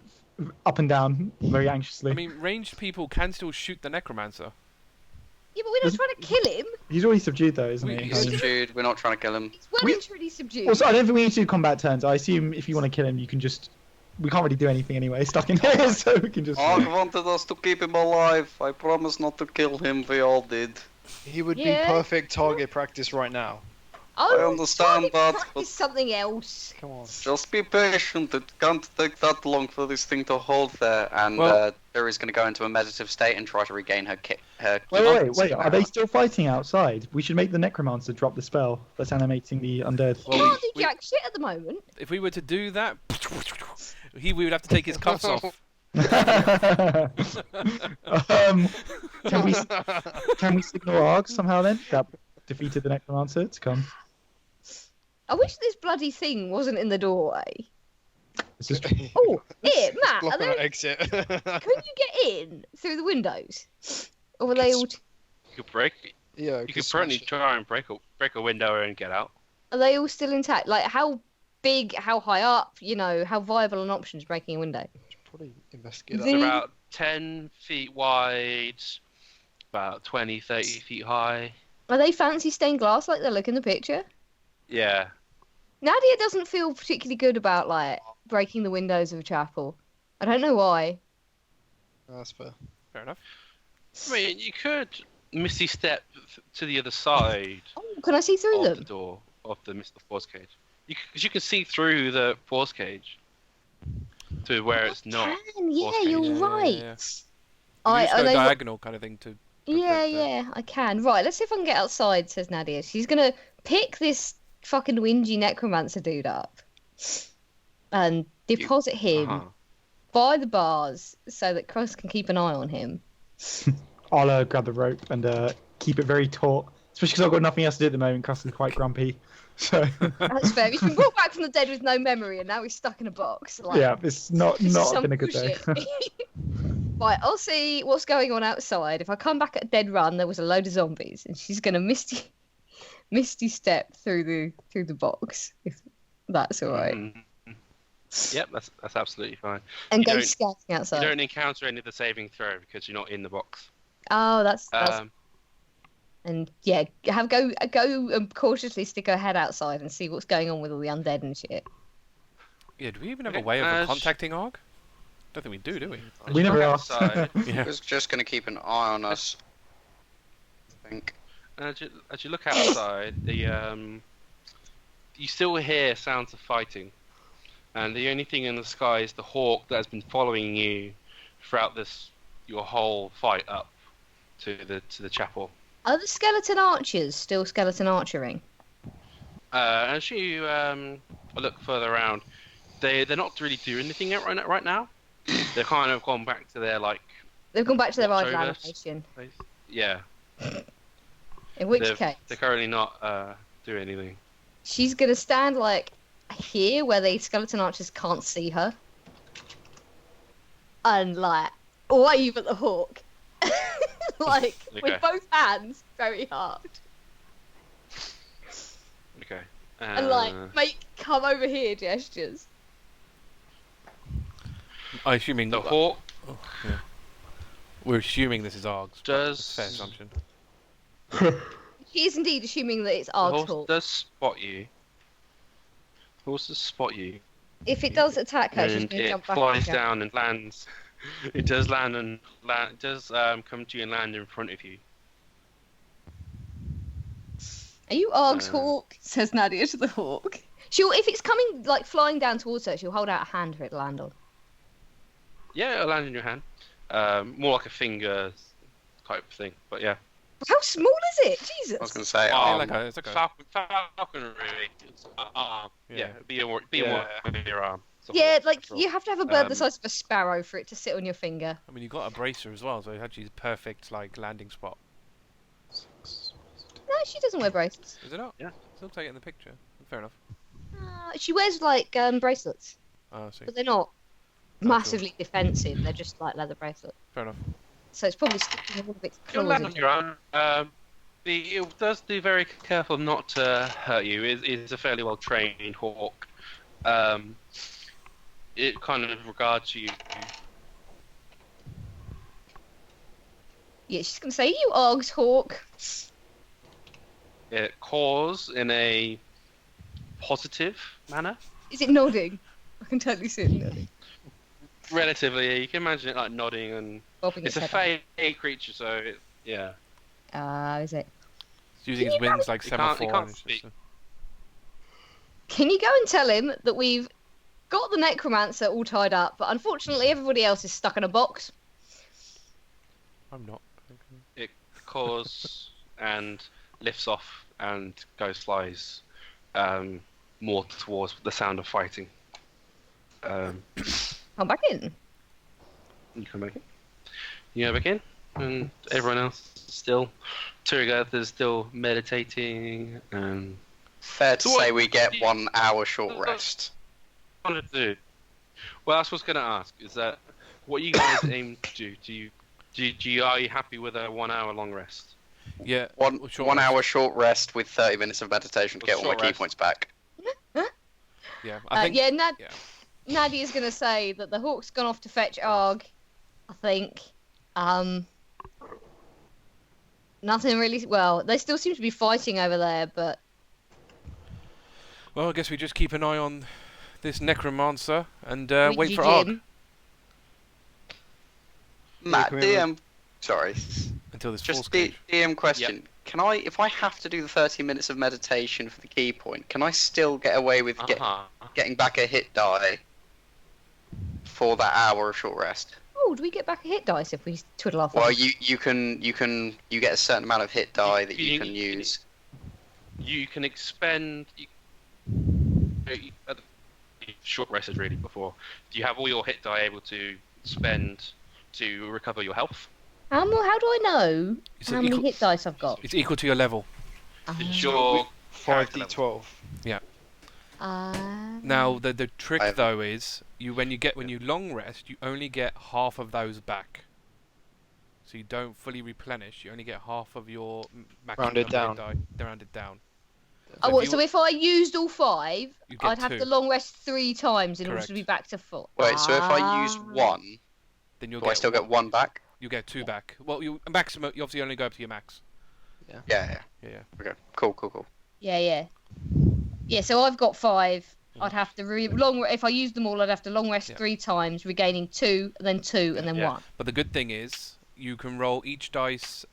S2: up and down very anxiously.
S3: I mean, ranged people can still shoot the necromancer.
S4: Yeah, but we're not trying to kill him.
S2: He's already subdued though, isn't he?
S5: He's subdued. We're not trying to kill him.
S4: He's well and truly subdued.
S2: Also, I don't think we need to do combat turns. I assume if you want to kill him, you can just. We can't really do anything anyway, stuck in here, so we can just.
S5: I wanted us to keep him alive. I promise not to kill him. We all did.
S6: He would
S4: Yeah.
S6: be perfect target practice right now.
S4: Oh,
S5: I understand
S4: target
S5: that,
S4: practice
S5: but-
S4: something else.
S6: Come on.
S5: Just be patient. It can't take that long for this thing to hold there. And
S3: Well-
S5: Tori's going to go into a meditative state and try to regain her ki.
S2: Wait. Are they still fighting outside? We should make the necromancer drop the spell that's animating the undead.
S4: You
S3: Well,
S4: can't do
S3: we-
S4: jack shit at the moment.
S3: If we were to do that, we would have to take his cuffs off.
S2: Can we signal Arg somehow then? That defeated the necromancer to come.
S4: I wish this bloody thing wasn't in the doorway.
S2: This is
S4: Oh, here, Matt,
S6: Block
S4: are there,
S6: our exit.
S4: can you get in through the windows? Or were they all...
S1: You could break.
S6: Yeah,
S1: You could certainly try and break a window and get out.
S4: Are they all still intact? Like, how big, how high up, you know, how viable an option is breaking a window?
S6: Probably investigate
S4: The-
S6: that.
S1: It's about 10 feet wide, about 20, 30 feet high.
S4: Are they fancy stained glass like they look in the picture?
S1: Yeah.
S4: Nadia doesn't feel particularly good about, like, breaking the windows of a chapel. I don't know why.
S6: That's fair.
S3: Fair enough.
S1: I mean, you could misty step to the other side
S4: Oh, can I see through
S1: of the
S4: them?
S1: door of the force cage. Because you can see through the force cage to where it's not.
S4: Can, yeah,
S1: force cage.
S4: you're
S3: Yeah, yeah,
S4: right.
S3: yeah.
S4: I,
S3: You just
S4: are
S3: go
S4: they...
S3: diagonal kind of thing to.
S4: Yeah,
S3: protect the-
S4: yeah, I can. Right, let's see if I can get outside, says Nadia. She's gonna pick this fucking whingy necromancer dude up and deposit him
S1: Uh-huh.
S4: by the bars so that Krusk can keep an eye on him.
S2: I'll grab the rope and keep it very taut, especially because I've got nothing else to do at the moment. Krusk is quite grumpy, so
S4: That's fair. He's been brought back from the dead with no memory, and now he's stuck in a box. Like,
S2: yeah, it's not
S4: this is some
S2: been a good day.
S4: bullshit. Right, I'll see what's going on outside. If I come back at a dead run, there was a load of zombies, and she's gonna misty step through the box, if that's all right,
S1: Yep, that's absolutely fine.
S4: and
S1: You
S4: go
S1: don't-
S4: scouting outside.
S1: You don't encounter any of the saving throw because you're not in the box.
S4: Oh, that's
S1: Um,
S4: and yeah, go and cautiously stick her head outside and see what's going on with all the undead and shit.
S3: Yeah, do we even have
S1: Okay,
S3: a way of
S1: sh-
S3: contacting Arg? Don't think we do we?
S1: as
S2: We
S1: you
S2: never
S1: look
S2: asked.
S1: outside,
S3: Yeah.
S5: I was just going to keep an eye on us. I think.
S1: as you look outside, you still hear sounds of fighting, and the only thing in the sky is the hawk that has been following you throughout your whole fight up to the chapel.
S4: Are the skeleton archers still skeleton archering?
S1: As you look further around, they're not really doing anything right now. They're kind of gone back to their
S4: They've gone back to their
S1: Watch
S4: idle
S1: over.
S4: animation.
S1: yeah.
S4: In which
S1: They're
S4: case,
S1: currently not doing anything.
S4: she's gonna stand like here where the skeleton archers can't see her, and like wave at the hawk, like
S1: Okay.
S4: with both hands, very hard,
S1: Okay.
S4: and like make come over here gestures.
S3: I'm assuming
S1: the hawk
S3: Oh, yeah. We're assuming this is Arg's. but
S1: Does-
S3: it's a fair assumption.
S4: He is indeed assuming that it's
S1: the
S4: Arg's
S1: horse
S4: hawk.
S1: does spot you. The horse does spot you,
S4: If it does attack her, she's
S1: and
S4: gonna
S1: it
S4: jump back.
S1: flies
S4: again.
S1: down and lands. It does land and land. It does come to you and land in front of you.
S4: Are you Arg's
S1: Uh,
S4: hawk? Says Nadia to the hawk. She'll, if it's coming like flying down towards her, she'll hold out a hand for it to land on.
S1: Yeah, it'll land in your hand. More like a finger type thing, but yeah.
S4: How small is it?
S5: I was
S4: Jesus.
S5: going to say,
S1: Um,
S3: it's like a
S1: Falconry. It's,
S3: Yeah.
S1: be more on your arm. something
S4: Yeah,
S1: like
S4: like
S1: that.
S4: you have to have a bird the
S1: Um,
S4: size of a sparrow for it to sit on your finger.
S3: I mean, you got a bracer as well, so it's actually the perfect like landing spot.
S4: No, she doesn't wear bracelets.
S3: Is it not?
S1: Yeah.
S3: Still take it in the picture. Fair enough.
S4: She wears like bracelets,
S3: Oh, I see.
S4: but they're not
S3: cool.
S4: massively defensive. They're just like leather bracelets.
S3: Fair enough.
S4: So it's probably sticking all of its
S1: You'll
S4: claws
S1: land on
S4: into
S1: your own. It does do very careful not to hurt you. It's a fairly well trained hawk. It kind of regards you.
S4: Yeah, she's gonna say, "You Arg's hawk."
S1: It caws in a positive manner.
S4: Is it nodding? I can totally see it nodding.
S1: Relatively, you can imagine it like nodding, and
S4: Bobbing
S1: it's
S4: its
S1: a
S4: head
S1: fey creature, so yeah.
S4: up. Is it?
S3: It's using its wings like
S1: You can't- you
S3: semaphore.
S1: can't
S3: and it's
S1: speak.
S3: just,
S4: Can you go and tell him that we've got the necromancer all tied up, but unfortunately everybody else is stuck in a box?
S3: I'm not.
S1: It caws and lifts off and flies more towards the sound of fighting.
S4: Come back in.
S1: You come back in. You go back in, and everyone else is still. Turygurtha is still meditating, and
S5: fair to
S1: So what-
S5: say we get 1 hour short rest.
S1: what to do? Well, that's what I was going to ask. Is that what you guys aim to do? Are you happy with a 1 hour long rest?
S3: Yeah.
S5: One,
S3: well, short
S5: 1
S3: rest.
S5: hour short rest with 30 minutes of meditation to
S1: Well,
S5: get all my
S1: short
S5: key
S1: rest.
S5: points back.
S3: Yeah. I think.
S4: Yeah,
S3: yeah.
S4: Nadia's gonna say that the hawk's gone off to fetch Arg. I think. Nothing really. Well, they still seem to be fighting over there, but
S3: Well, I guess we just keep an eye on this necromancer and
S4: Ouija
S3: wait for Arg
S4: Jim.
S5: Matt,
S6: can we have
S5: DM. Sorry.
S3: until this
S5: Just
S3: falls cage.
S5: DM question. Can I, if I have to do the 30 minutes of meditation for the key point, can I still get away with getting back a hit die for that hour of short rest?
S4: Oh, do we get back a hit dice if we twiddle our thumbs?
S5: Well, you get a certain amount of hit die that you can use.
S1: You can expend. Short rested really before. Do you have all your hit die able to spend to recover your health?
S4: How do I know
S3: It's
S4: how many
S3: equal,
S4: hit dice I've got?
S3: it's equal to your level.
S1: It's
S4: Ah.
S1: your character level.
S6: 5d12.
S3: Now the trick
S5: I've-
S3: though is when you long rest, you only get half of those back. So you don't fully replenish. You only get half of your maximum
S6: Rounded
S3: number of
S6: down.
S3: hit die. They're rounded down.
S4: Oh,
S3: if
S4: what,
S3: you-
S4: so if I used all 5,
S3: You get
S4: I'd have
S3: 2.
S4: to long rest 3 times in order
S3: Correct.
S4: to be back to 4.
S5: Wait, so if I use
S4: Ah.
S5: 1,
S3: Then you'll
S5: do I
S3: get
S5: still get 1 back?
S3: You get 2 back. Well, you maximum. You obviously only go up to your max.
S5: Yeah.
S3: Yeah.
S5: Okay. Cool.
S4: Yeah. Yeah, so I've got 5. I'd have to if I used them all, I'd have to long rest
S3: Yeah.
S4: 3 times, regaining 2, and then 2, and then
S1: Yeah.
S4: 1.
S3: But the good thing is, you can roll each dice.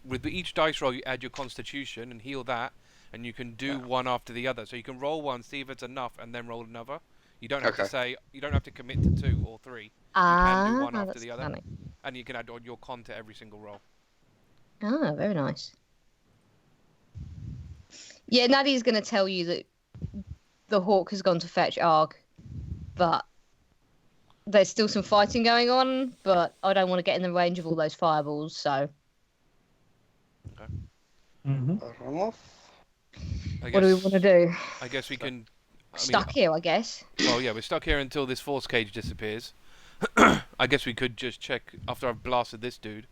S3: With each dice roll, you add your constitution and heal that, and you can do one after the other. So you can roll one, see if it's enough, and then roll another. You don't have to
S5: Okay.
S3: you don't have to commit to 2 or 3,
S4: Ah,
S3: do one after
S4: that's
S3: the other.
S4: funny.
S3: and you can add on your con to every single roll.
S4: Ah, very nice. Yeah, Nadia's going to tell you that the hawk has gone to fetch Arg, but there's still some fighting going on, but I don't want to get in the range of all those fireballs, so...
S2: Mm-hmm.
S4: What do we want to do?
S3: I guess we can...
S4: Stuck here, I guess.
S3: Well, yeah, we're stuck here until this force cage disappears. I guess we could just check, after I've blasted this dude,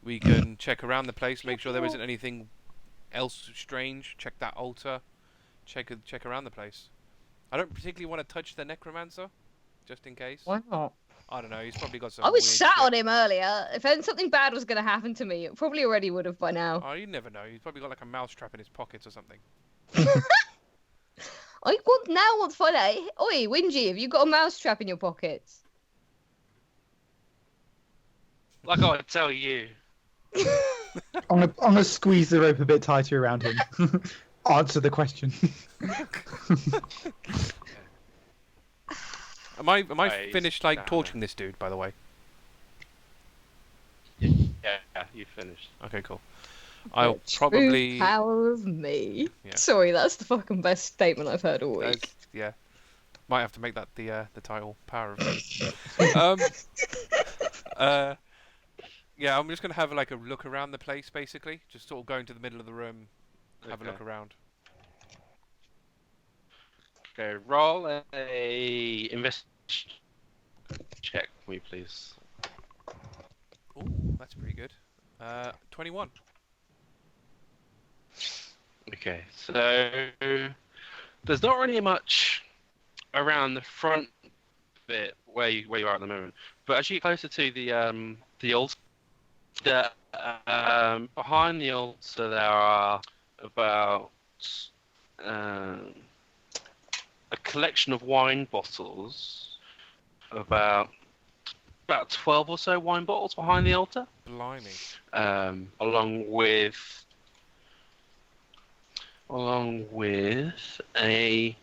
S3: we can check around the place, make sure there isn't anything else strange, check that altar, check around the place. I don't particularly want to touch the necromancer, just in case.
S4: Why not?
S3: I don't know, he's probably got some
S4: I was
S3: weird
S4: sat
S3: shit.
S4: on him earlier. If something bad was going to happen to me, it probably already would have by now.
S3: Oh, you never know, he's probably got like a mousetrap in his pockets or something.
S4: I want to find out. Oi, Wingy, have you got a mousetrap in your pockets?
S1: Like I would tell you.
S2: I'm gonna squeeze the rope a bit tighter around him. Answer the question.
S3: Am I
S1: Right,
S3: finished like
S1: nah.
S3: torching this dude, by the way?
S1: Yeah, you finished.
S3: Okay, cool. I'll
S4: The
S3: probably...
S4: true power of me.
S3: Yeah.
S4: Sorry, that's the fucking best statement I've heard all week.
S3: Yeah. Might have to make that the title, Power of Me. Yeah, I'm just gonna have like a look around the place, basically. Just sort of go into the middle of the room, have a look
S1: Okay.
S3: around.
S1: Okay, roll a invest check for me, please.
S3: Ooh, that's pretty good. 21.
S1: Okay, so there's not really much around the front bit where you are at the moment, but as you get closer to the altar, behind the altar there are about a collection of wine bottles, about 12 or so wine bottles behind the altar,
S3: Blimey.
S1: along with a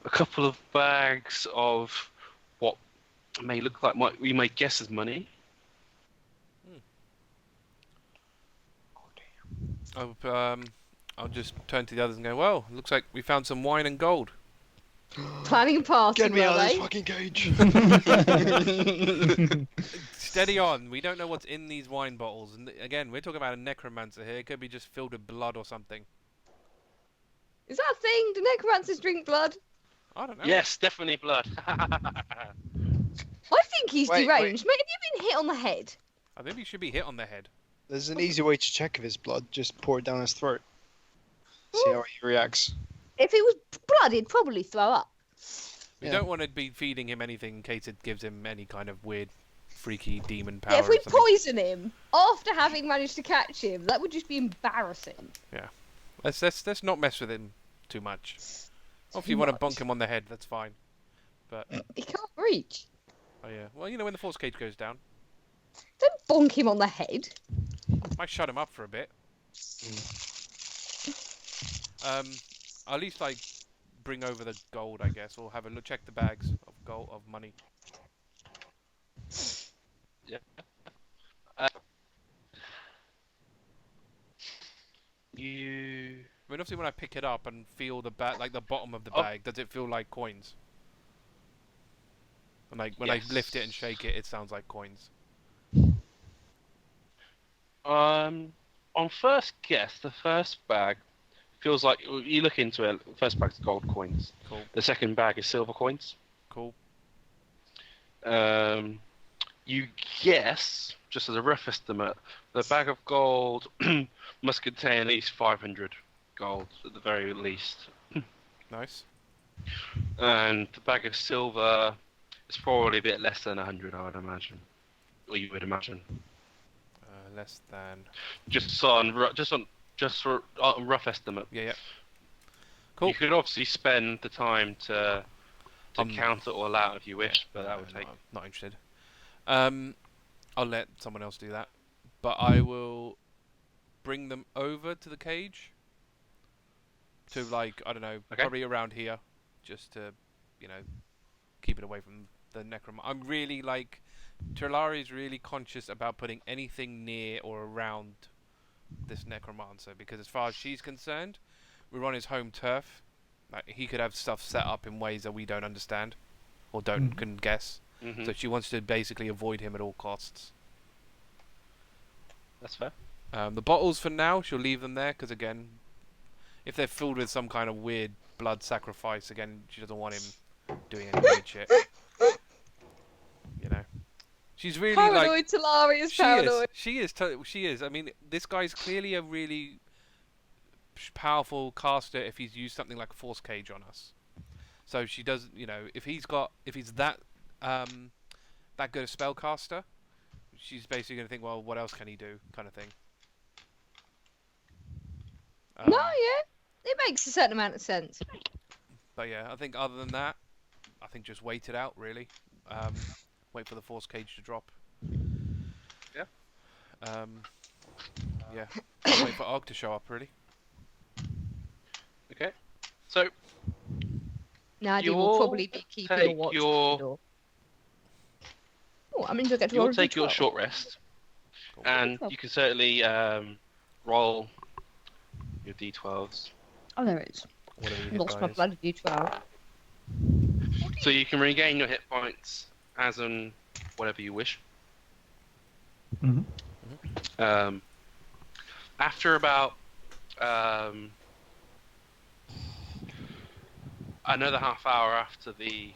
S1: couple of bags of what may look like we may guess as money.
S3: I'll just turn to the others and go, well, looks like we found some wine and gold.
S4: Planning a party,
S6: Get me out of this
S4: they?
S6: fucking cage!
S3: Steady on. We don't know what's in these wine bottles. And again, we're talking about a necromancer here. It could be just filled with blood or something.
S4: Is that a thing? Do necromancers drink blood?
S3: I don't know.
S1: Yes, definitely blood.
S4: I think he's
S6: Wait,
S4: deranged. Maybe you've been hit on the head.
S3: I think he should be hit on the head.
S6: There's an easy way to check if it's blood. Just pour it down his throat. See how he reacts.
S4: If it was blood, he'd probably throw up.
S3: We
S6: Yeah.
S3: don't want to be feeding him anything in case it gives him any kind of weird, freaky demon power.
S4: Yeah, if we
S3: or something.
S4: poison him after having managed to catch him, that would just be embarrassing.
S3: Let's not mess with him too much. If you want to bonk him on the head, that's fine. But
S4: He can't reach.
S3: oh yeah, well you know when the force cage goes down,
S4: Don't bonk him on the head.
S3: might shut him up for a bit. I'll at least like bring over the gold, I guess, or have a look, check the bags of gold of money.
S1: Yeah. You.
S3: I mean, obviously, when I pick it up and feel the like the bottom of the
S1: Oh.
S3: bag, does it feel like coins? And like when I lift it and shake it, it sounds like coins.
S1: On first guess, the first bag feels like you look into it. The first bag's gold coins.
S3: Cool.
S1: The second bag is silver coins.
S3: Cool.
S1: You guess, just as a rough estimate, the bag of gold must contain at least 500 gold at the very least,
S3: Nice.
S1: and the bag of silver is probably a bit less than 100, I would imagine, or you would imagine.
S3: Less than.
S1: Just on rough estimate.
S3: Yeah. Cool.
S1: You could obviously spend the time to count it all out if you wish, but that would take.
S3: No, not interested. I'll let someone else do that, but I will bring them over to the cage. To like, I don't know,
S1: Okay.
S3: probably around here, just to, keep it away from the necromancer. I'm really like, Talari is really conscious about putting anything near or around this necromancer, because as far as she's concerned, we're on his home turf. Like, he could have stuff set up in ways that we don't understand or can guess.
S1: Mhm.
S3: So she wants to basically avoid him at all costs.
S1: That's fair.
S3: The bottles for now, she'll leave them there, because again, if they're filled with some kind of weird blood sacrifice, again, she doesn't want him doing any weird shit. She's really
S4: Paranoid Talari is paranoid.
S3: She is. I mean, this guy's clearly a really powerful caster if he's used something like a force cage on us. So she does, if he's that good a spellcaster, she's basically going to think, well, what else can he do, kind of thing.
S4: No, yeah, it makes a certain amount of sense.
S3: But yeah, I think other than that, I think just wait it out, really. Wait for the force cage to drop.
S1: Yeah.
S3: Yeah. Wait for Og to show up, really.
S1: Okay. So
S4: Nadia will probably be keeping a watch at the door. Oh, I mean, you'll get to roll
S1: you'll
S4: a
S1: take your
S4: D12.
S1: short rest,
S3: Cool.
S1: and you can certainly roll your d12s.
S4: Oh, there it is.
S3: Whatever you
S4: Lost my
S3: guys.
S4: bloody D12.
S1: So you can regain your hit points as and whatever you wish.
S2: Mhm.
S1: After about another half hour after the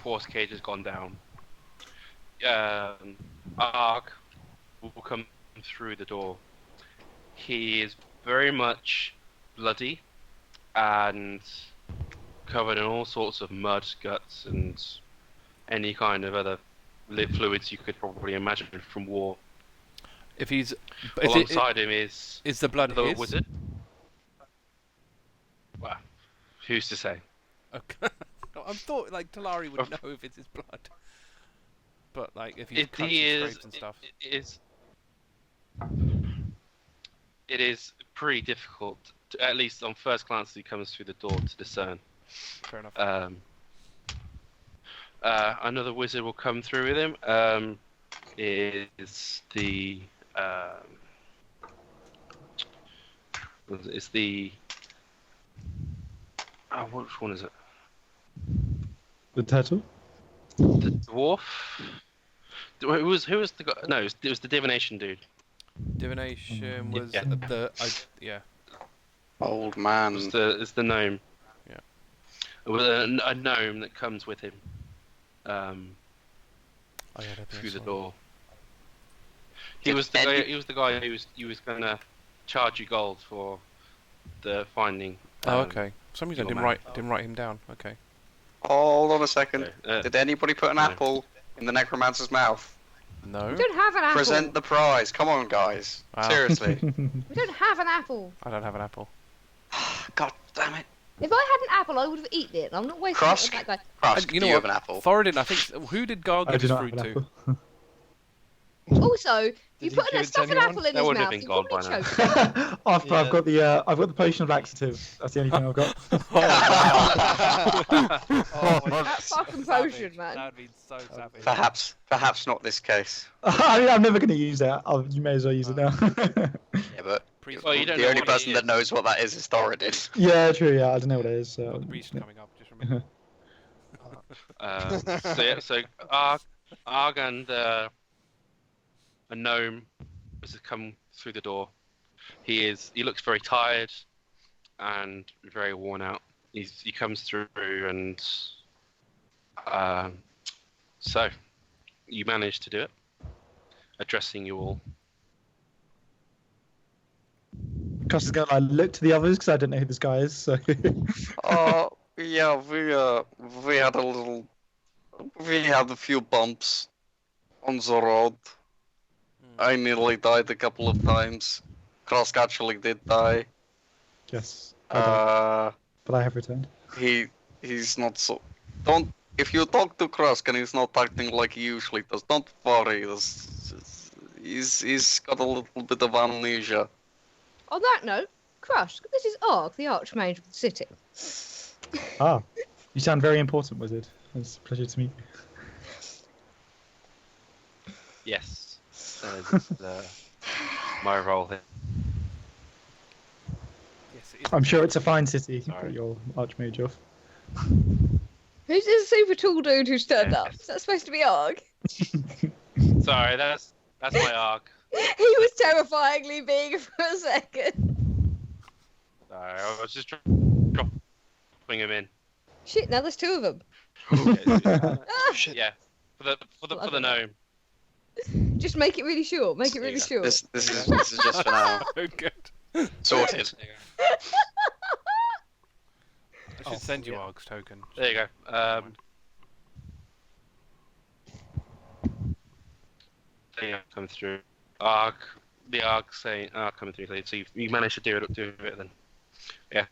S1: force cage has gone down, Arg will come through the door. He is very much bloody and covered in all sorts of mud, guts, and any kind of other fluids you could probably imagine from war. Alongside him is
S3: the blood
S1: the
S3: his?
S1: wizard. Well, who's to say?
S3: Okay. I thought like Talari would know if it's his blood, but like if he's cuts and scrapes and stuff.
S1: It is pretty difficult, at least on first glance, as he comes through the door, to discern.
S3: Fair enough.
S1: Another wizard will come through with him. Is the which one is it?
S2: The turtle?
S1: The dwarf. Who was the guy? No, it was the divination dude.
S3: Divination was
S1: Yeah.
S5: Old man.
S1: It's the gnome.
S3: Yeah.
S1: With a gnome that comes with him. Through the door. He was the guy who was gonna charge you gold for the finding.
S3: Oh, okay. For some reason I
S1: your
S3: didn't write him down. Okay.
S5: Hold on a second.
S1: Okay,
S5: Did anybody put an apple in the necromancer's mouth?
S3: No.
S4: We don't have an apple.
S5: Present the prize. Come on, guys.
S3: Wow.
S5: Seriously.
S4: We don't have an apple.
S3: I don't have an apple.
S5: God damn it.
S4: If I had an apple, I would have eaten it. I'm not wasting
S5: Krusk?
S4: it on that guy.
S5: Krusk,
S3: You
S5: do
S3: know
S5: you
S3: what?
S5: have an apple?
S3: Thoradin, I think. Who did Gar
S2: I
S3: give
S2: do
S3: his
S2: not
S3: fruit
S2: have an
S3: to?
S2: apple.
S4: Also, you
S6: he
S4: put
S6: give
S4: a
S6: it to
S4: stuff an
S6: anyone?
S4: apple in
S1: That
S4: his
S1: would have
S4: mouth,
S1: been
S4: you
S1: gone
S4: probably
S1: by now.
S4: choke.
S2: I've got the potion of laxative. That's the only thing I've got.
S6: Oh,
S4: That fucking potion, man.
S3: That would be so savage.
S5: Perhaps not this case.
S2: I mean, I'm never going to use that. You may as well use it now.
S5: Yeah, but
S3: Priest,
S1: Well, you don't
S5: the
S1: know
S5: only
S1: what it
S5: person that
S1: is.
S5: knows what that is Thoradin.
S2: Yeah, true. Yeah, I don't know what it is. So.
S3: got the priest coming up. Just remember.
S1: So Arg and a gnome to come through the door. He looks very tired and very worn out. He comes through and so you manage to do it, addressing you all.
S2: Krusk is going to look to the others because I don't know who this guy is. So
S5: Yeah, we had a few bumps on the road. I nearly died a couple of times. Krusk actually did die.
S2: yes, I died, but I have returned.
S5: He's not so. If you talk to Krusk and he's not acting like he usually does, don't worry. He's got a little bit of amnesia.
S4: On that note, Krusk, this is Ark, the Archmage of the city.
S2: Ah, you sound very important, wizard. It's a pleasure to meet you.
S1: Yes, my role here.
S3: Yes, it is.
S2: I'm sure it's a fine city
S1: Sorry.
S2: that you're Archmage of.
S4: Who's this super tall dude who's turned
S1: Yes.
S4: up? Is that supposed to be Ark?
S1: Sorry, that's my arc.
S4: He was terrifyingly big for a second.
S1: Sorry, I was just dropping him in.
S4: Shit, now there's two of them.
S6: Oh, shit.
S1: Yeah, for the gnome.
S4: Just make it really short. Make it really short.
S5: This is just for now.
S3: Oh, good.
S5: Sorted.
S3: I should send you Arg's token.
S1: There you go. Come through. The arc saying, coming through. So you managed to do it then. Yeah.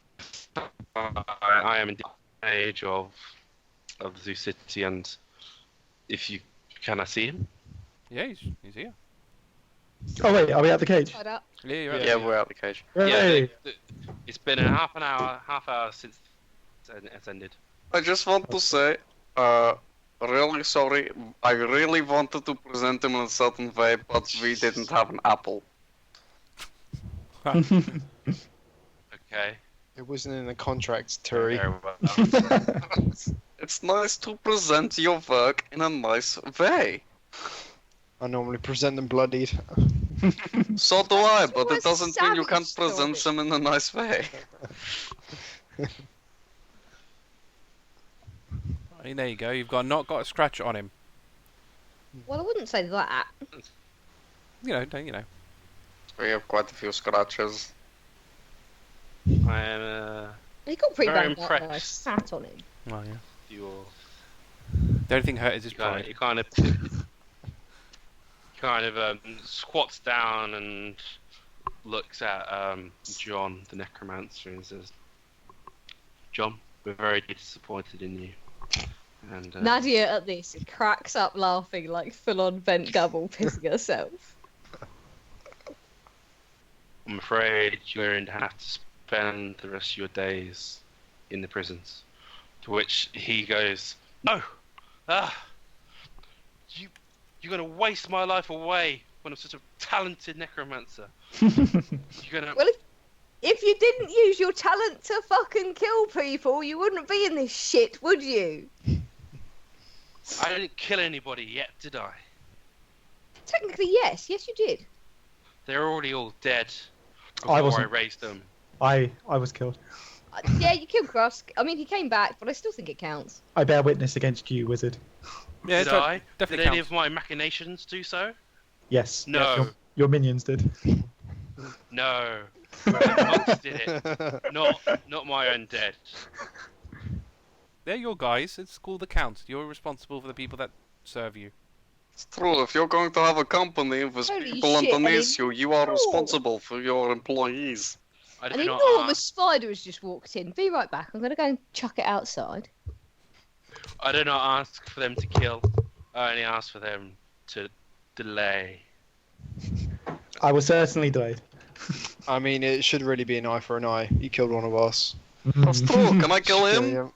S1: I am in the age of the Zoo City, and if you can I see him?
S3: Yeah, he's here.
S2: Oh wait, are we at the cage?
S4: Tied up.
S3: Yeah, you're
S5: Yeah, we're out the cage.
S2: Hooray!
S1: It's been a half hour since it's ended.
S5: I just want to say, really sorry. I really wanted to present him in a certain way, but we didn't have an apple.
S1: Okay.
S6: It wasn't in the contract, Turi.
S1: Very well.
S5: It's nice to present your work in a nice way.
S6: I normally present them bloodied.
S5: So do I, but
S4: You're
S5: it doesn't mean you can't
S4: savage,
S5: present them in a nice way.
S3: I mean, there you go. You've not got a scratch on him.
S4: Well, I wouldn't say that.
S3: You know.
S5: We have quite a few scratches.
S1: I am
S4: He got pretty
S1: Very
S4: bad when I
S1: impressed.
S4: sat on him.
S3: Oh yeah.
S1: your
S3: The only thing hurt is his pride.
S1: he kind of squats down and looks at John the necromancer and says, "John, we're very disappointed in you." And
S4: Nadia at this cracks up laughing like full-on bent double, pissing herself.
S1: I'm afraid you're going to have to spend the rest of your days in the prisons. To which he goes, "No! You're going to waste my life away when I'm such a talented necromancer. You're going to..."
S4: Well, if you didn't use your talent to fucking kill people, you wouldn't be in this shit, would you?
S1: I didn't kill anybody yet, did I?
S4: Technically, yes. Yes, you did.
S1: They're already all dead
S2: I
S1: before I
S2: wasn't.
S1: raised them.
S2: I was killed.
S4: Yeah, you killed Krusk. I mean, he came back, but I still think it counts.
S2: I bear witness against you, wizard.
S3: Yeah,
S1: Did I? Did
S3: definitely
S1: any
S3: counts.
S1: of my machinations do so?
S2: Yes.
S1: No.
S2: Your minions did.
S1: No. The monks did it. Not my undead.
S3: They're your guys. It's called the count. You're responsible for the people that serve you.
S5: It's true, if you're going to have a company with
S4: Holy
S5: people
S4: shit,
S5: underneath
S4: I
S5: you, you are
S4: No.
S5: responsible for your employees.
S1: I
S4: An
S1: did not
S4: enormous
S1: ask.
S4: spider has just walked in. Be right back. I'm going to go and chuck it outside.
S1: I did not ask for them to kill. I only asked for them to delay.
S2: I was certainly delayed.
S6: I mean, it should really be an eye for an eye. You killed one of us.
S5: That's true, can I kill him?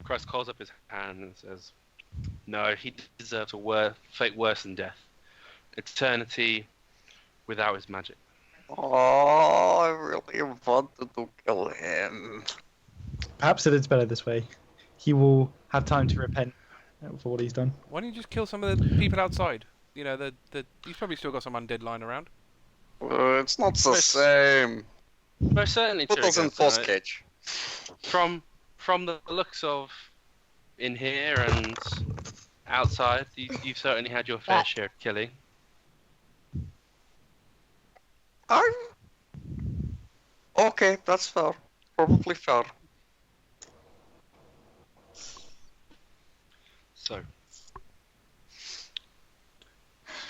S1: Christ calls up his hand and says, "No, he deserves a fate worse than death. Eternity without his magic."
S5: Oh, I really wanted to kill him.
S2: Perhaps it is better this way. He will have time to repent for what he's done.
S3: Why don't you just kill some of the people outside? You know, he's probably still got some undead lying around.
S5: It's not the
S1: Most-
S5: same.
S1: Most certainly,
S5: Put us in
S1: Turygurtha,
S5: force cage.
S1: From the looks of in here and outside, you've certainly had your fair share of killing.
S5: Okay, that's fair. Probably fair.
S1: So,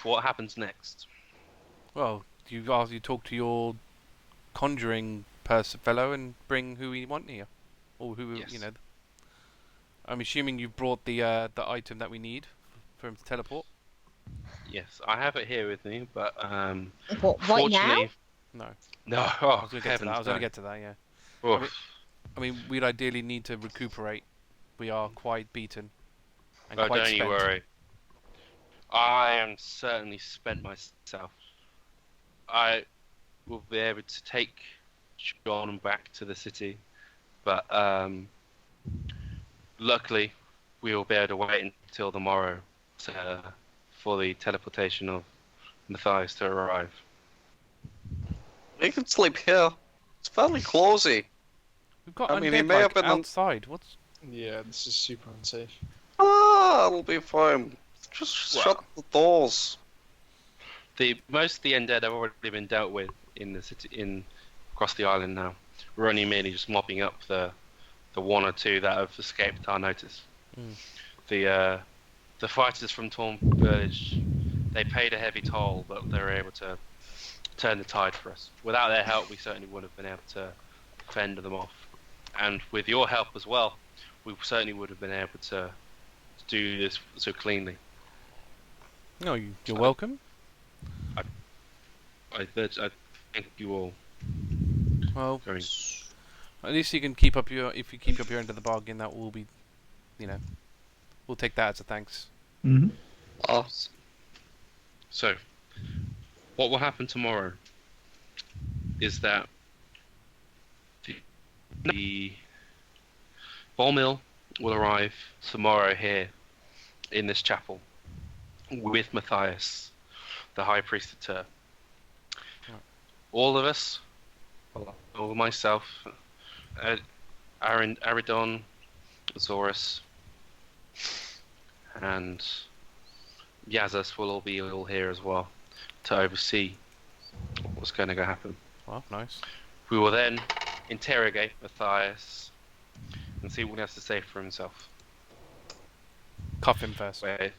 S1: what happens next?
S3: Well, you talk to your conjuring fellow and bring who we want here, or who
S1: Yes.
S3: you know. I'm assuming you've brought the item that we need for him to teleport.
S1: Yes, I have it here with me, but
S4: What, right now?
S1: fortunately,
S3: No,
S1: no.
S3: I
S1: Oh,
S3: was going to get to
S1: heavens,
S3: that. I was going
S1: no.
S3: to get to that. Yeah.
S1: Oof.
S3: I mean, we'd ideally need to recuperate. We are quite beaten. And
S1: Oh,
S3: quite
S1: don't
S3: spent.
S1: you worry. I am certainly spent myself. I will be able to take John back to the city, but luckily we will be able to wait until the morrow for the teleportation of Matthias to arrive.
S5: We can sleep here. It's fairly cozy.
S3: We've got
S5: I mean, he
S3: undead
S5: may have
S3: like
S5: been
S3: outside. What's
S6: Yeah, this is super unsafe.
S5: It'll be fine. Just
S1: Well-
S5: shut the doors.
S1: Most of the undead have already been dealt with in the city, across the island now. We're only merely just mopping up the one or two that have escaped our notice.
S3: Mm.
S1: The fighters from Torn Village, they paid a heavy toll, but they were able to turn the tide for us. Without their help, we certainly wouldn't have been able to fend them off. And with your help as well, we certainly would have been able to do this so cleanly.
S3: No, you're welcome.
S1: I thank you all
S3: Well,
S1: very
S3: at least you can keep up your. If you keep up your end of the bargain, that will be, you know, we'll take that as a thanks.
S2: Mm-hmm.
S1: So, what will happen tomorrow is that the ball mill will arrive tomorrow here in this chapel with Matthias, the High Priest of Tur. All of us, all myself, Aridon, Zorus, and Yazas will all be here as well to oversee what's going to happen.
S3: Well, nice.
S1: We will then interrogate Matthias and see what he has to say for himself.
S3: Cuff him first.
S1: That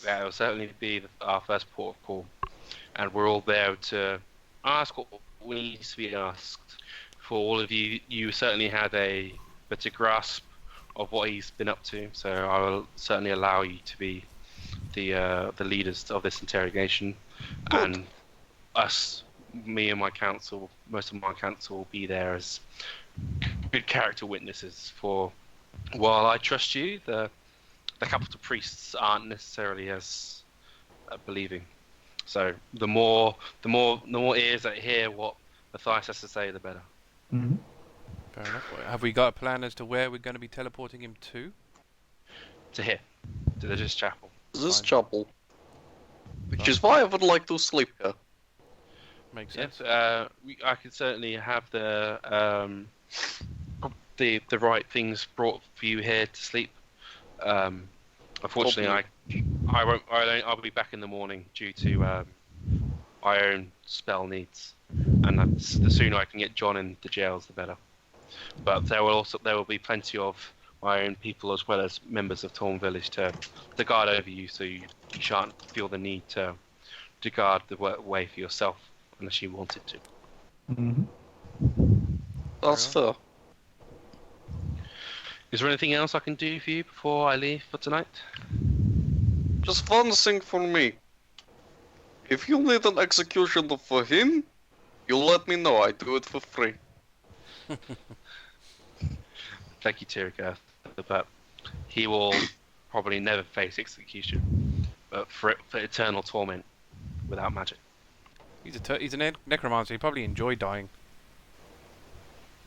S3: Yeah.
S1: will certainly be our first port of call, and we're all there to ask what needs to be asked. For all of you, you certainly had a better grasp of what he's been up to, so I will certainly allow you to be the leaders of this interrogation, and me and my council, most of my council will be there as good character witnesses. For while I trust you, the capital priests aren't necessarily as believing. So the more ears that hear what Matthias has to say, the better.
S2: Mm-hmm.
S3: Fair enough. Have we got a plan as to where we're going to be teleporting him to?
S1: To here, to this chapel.
S5: This
S3: Fine.
S5: chapel. Which is why I would like to sleep here.
S3: Makes sense.
S1: Yes, I could certainly have the right things brought for you here to sleep. Unfortunately, I'll be back in the morning due to my own spell needs, and the sooner I can get John in the jails, the better. But there will be plenty of my own people as well as members of Torn Village to guard over you, so you shan't feel the need to guard the way for yourself unless you wanted to.
S2: Mm-hmm.
S5: That's fair.
S1: Is there anything else I can do for you before I leave for tonight?
S5: Just one thing for me. If you need an executioner for him, you let me know. I do it for free.
S1: Thank you, Turygurtha, but he will probably never face execution, but for eternal torment without magic.
S3: He's a necromancer. He probably enjoy dying.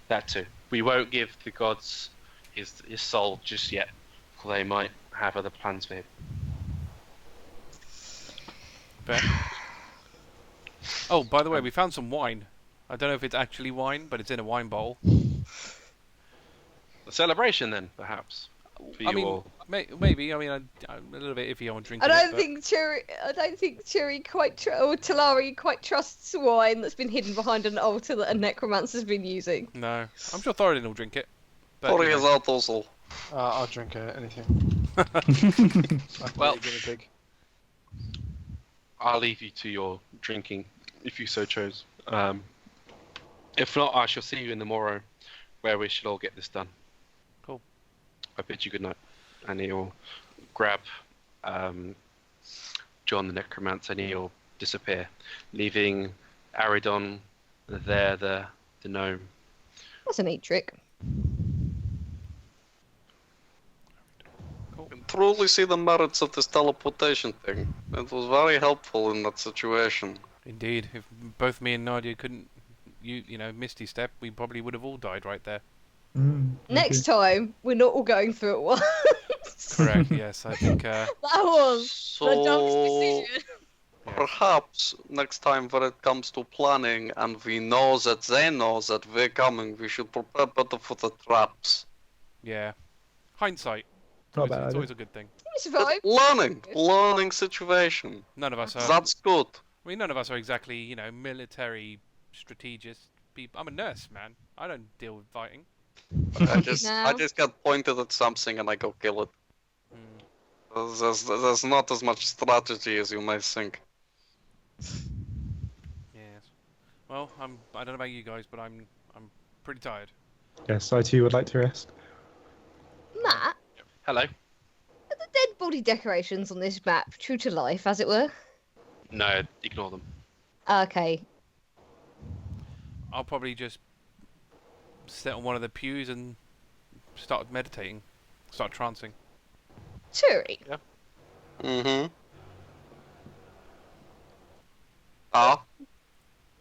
S1: That too. We won't give the gods his soul just yet. they might have other plans for him.
S3: Fair. Oh, by the way, we found some wine. I don't know if it's actually wine, but it's in a wine bowl.
S1: A celebration, then, perhaps. For you
S3: I mean,
S1: all.
S3: maybe. I mean, I'm a little bit iffy on drinking
S4: I don't
S3: it.
S4: think Chiri quite or Talari quite trusts wine that's been hidden behind an altar that a necromancer's been using.
S3: No, I'm sure Thoradin will drink it. But,
S5: Tori
S3: you
S5: is
S3: know.
S5: out also.
S6: I'll drink anything.
S1: Well,
S6: guinea pig.
S1: I'll leave you to your drinking, if you so chose. If not, I shall see you in the morrow, where we shall all get this done.
S3: Cool.
S1: I bid you good night. And he'll grab John the Necromancer and he'll disappear, leaving Aridon there, the gnome.
S4: That's a neat trick.
S3: Cool.
S5: You can truly see the merits of this teleportation thing. It was very helpful in that situation.
S3: Indeed, if both me and Nadia couldn't, you know, Misty Step, we probably would have all died right there.
S4: Next time, we're not all going through at once.
S3: Correct. Yes, I think.
S4: That was the dumbest
S5: So
S4: decision.
S5: perhaps next time when it comes to planning and we know that they know that we're coming, we should prepare better for the traps.
S3: Yeah. Hindsight.
S2: Not bad.
S3: It's always a good thing.
S4: We survived.
S5: Learning situation.
S3: None of us are.
S5: That's good.
S3: I mean, none of us are exactly, you know, military strategists. People. I'm a nurse, man. I don't deal with fighting.
S5: I
S4: No.
S5: just got pointed at something and I go kill it.
S3: Mm.
S5: There's not as much strategy as you might think.
S3: Yes. Well, I don't know about you guys, but I'm pretty tired.
S2: Yes, I too would like to rest.
S4: Matt,
S1: Hello.
S4: are the dead body decorations on this map true to life, as it were?
S1: No, ignore them.
S4: Okay.
S3: I'll probably just sit on one of the pews and start meditating, start trancing.
S4: Turi,
S5: Mm-hmm. Ah?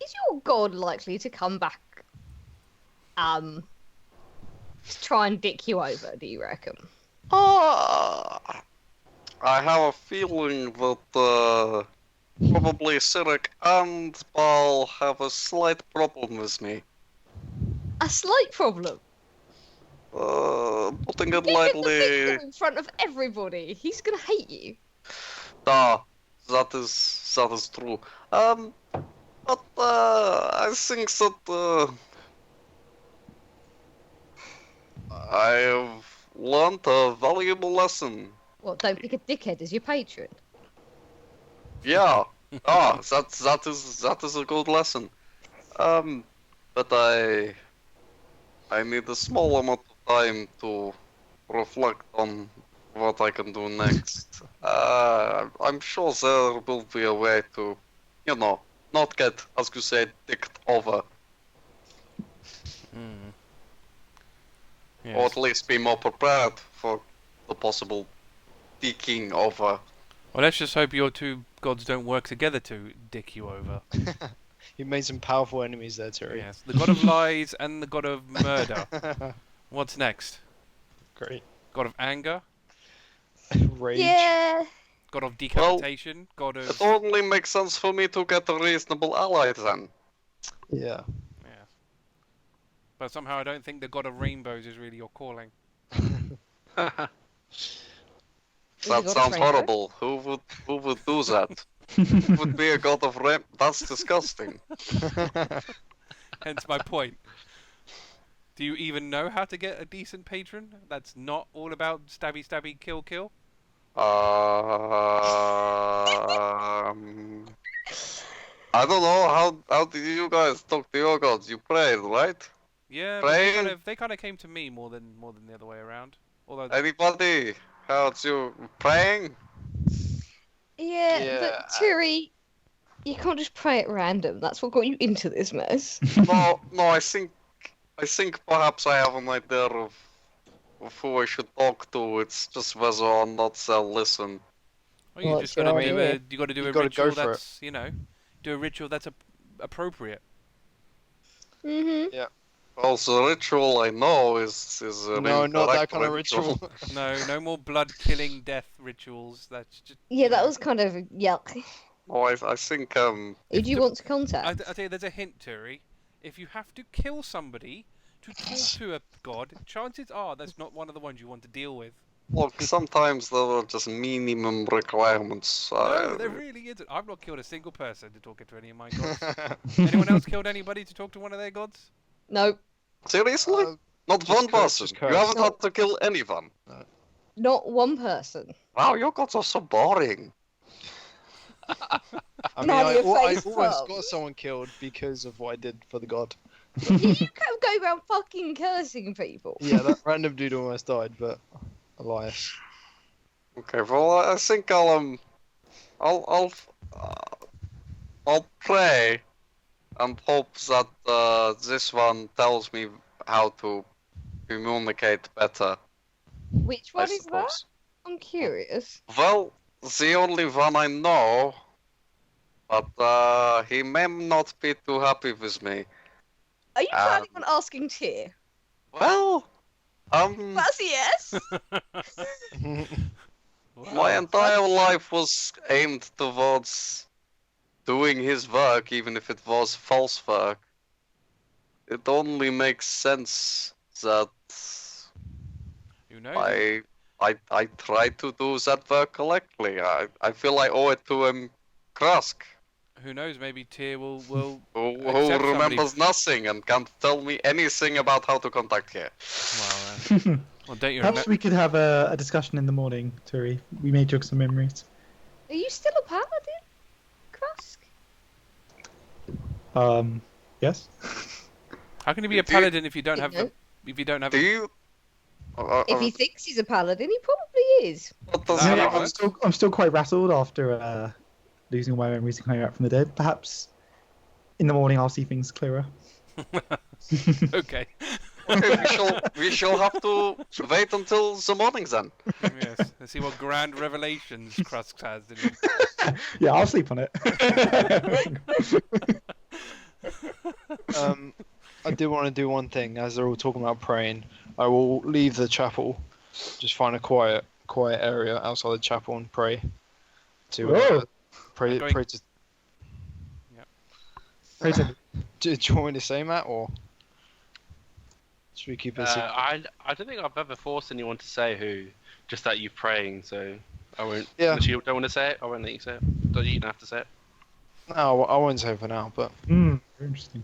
S4: is your god likely to come back? To try and dick you over, do you reckon?
S5: I have a feeling that probably Cyric and Baal have a slight problem with me.
S4: A slight problem.
S5: Putting it
S4: Give him the
S5: lightly,
S4: finger in front of everybody. He's gonna hate you.
S5: that is true. But I think that I have learned a valuable lesson.
S4: Well, don't pick a dickhead as your patron.
S5: Yeah. That is a good lesson. But I need a small amount of time to reflect on what I can do next. I'm sure there will be a way to, you know, not get, as you say, dicked over, or
S3: Yes.
S5: at least be more prepared for the possible dicking over.
S3: Well, let's just hope your two gods don't work together to dick you over.
S6: You made some powerful enemies there, Turi.
S3: Yes, the god of lies and the god of murder. What's next?
S6: Great.
S3: God of anger,
S6: Rage.
S4: Yeah.
S3: god of decapitation, god of
S5: It only makes sense for me to get a reasonable ally then.
S6: Yeah.
S3: yeah. But somehow I don't think the god of rainbows is really your calling.
S4: Is he
S5: That
S4: god of
S5: sounds
S4: rainbow?
S5: horrible. Who would do that? Who would be a god of rain? That's disgusting.
S3: Hence my point. Do you even know how to get a decent patron that's not all about stabby stabby kill kill?
S5: I don't know how did you guys talk to your gods? You prayed, right?
S3: Yeah, but
S5: Praying?
S3: they kind of came to me more than the other way around. Although
S5: Anybody? How's you praying?
S4: Yeah,
S6: Yeah.
S4: but Turi, you can't just pray at random. That's what got you into this mess.
S5: No, I think perhaps I have an idea of who I should talk to. It's just whether or not they'll listen.
S3: well, you
S4: What's
S3: just got to
S4: your
S3: do
S4: idea?
S3: a you got to do
S6: You
S3: a
S6: gotta
S3: ritual
S6: go for it.
S3: that's do a ritual that's appropriate.
S4: Mm-hmm.
S5: Well, the ritual I know is a
S6: No, not that
S5: incorrect
S6: kind of ritual.
S3: No more blood killing death rituals. That's just
S4: Yeah, that was kind of yuck.
S5: Oh, I think
S4: Who do you want to contact?
S3: I tell you, there's a hint, Turi. If you have to kill somebody to talk to a god, chances are that's not one of the ones you want to deal with.
S5: look. Sometimes there are just minimum requirements.
S3: No, there really isn't. I've not killed a single person to talk to any of my gods. Anyone else killed anybody to talk to one of their gods?
S4: Nope.
S5: Seriously? Not
S6: just
S5: one
S6: curse,
S5: person.
S6: just
S5: You
S6: curse.
S5: haven't had to kill anyone.
S4: Not one person.
S5: Wow, your gods are so boring.
S6: I mean,
S4: Nadia
S6: I
S4: face
S6: always
S4: palm.
S6: got someone killed because of what I did for the god.
S4: You can't go around fucking cursing people.
S6: Yeah, that random dude almost died, but Elias.
S5: Okay, well, I think I'll pray and hope that this one tells me how to communicate better.
S4: Which
S5: I
S4: one is that?
S5: suppose.
S4: I'm curious.
S5: Well, the only one I know, but he may not be too happy with me.
S4: Are you planning on asking Tyr?
S5: Well,
S4: That's a yes.
S5: my entire life was aimed towards doing his work, even if it was false work. It only makes sense that
S3: Who knows?
S5: I try to do that work correctly. I feel I owe it to Krusk,
S3: Who knows? Maybe Tyr will
S5: who
S3: accept somebody.
S5: remembers nothing and can't tell me anything about how to contact here.
S3: Well, don't you
S2: Perhaps
S3: remember?
S2: we could have a discussion in the morning, Turi. We may jog some memories.
S4: Are you still a paladin, Krusk?
S2: Yes.
S3: How can you be a
S5: Do you-
S3: paladin if you don't have
S4: No.
S3: if you don't have?
S5: Do you?
S4: If he thinks he's a paladin, he probably is.
S5: What does
S3: Yeah,
S5: that
S3: yeah,
S5: even-
S2: I'm still quite rattled after losing all my memories and coming back from the dead. Perhaps in the morning I'll see things clearer.
S3: Okay.
S5: Okay, we shall have to wait until the morning then.
S3: Yes. Let's see what grand revelations Krusk has. Didn't
S2: Yeah, I'll sleep on it.
S6: I do want to do one thing. As they're all talking about praying, I will leave the chapel, just find a quiet area outside the chapel and pray.
S2: Whoa.
S6: Pray
S3: I'm going-
S6: to.
S2: Praise him.
S6: Do you want me to say, Matt, or should we keep it? secret?
S1: I don't think I've ever forced anyone to say who, just that you're praying, so I won't.
S6: Yeah.
S1: Unless you don't want to say it, I won't let you say it. Don't you even have to say it.
S6: No, I won't say for now, but
S2: Very interesting.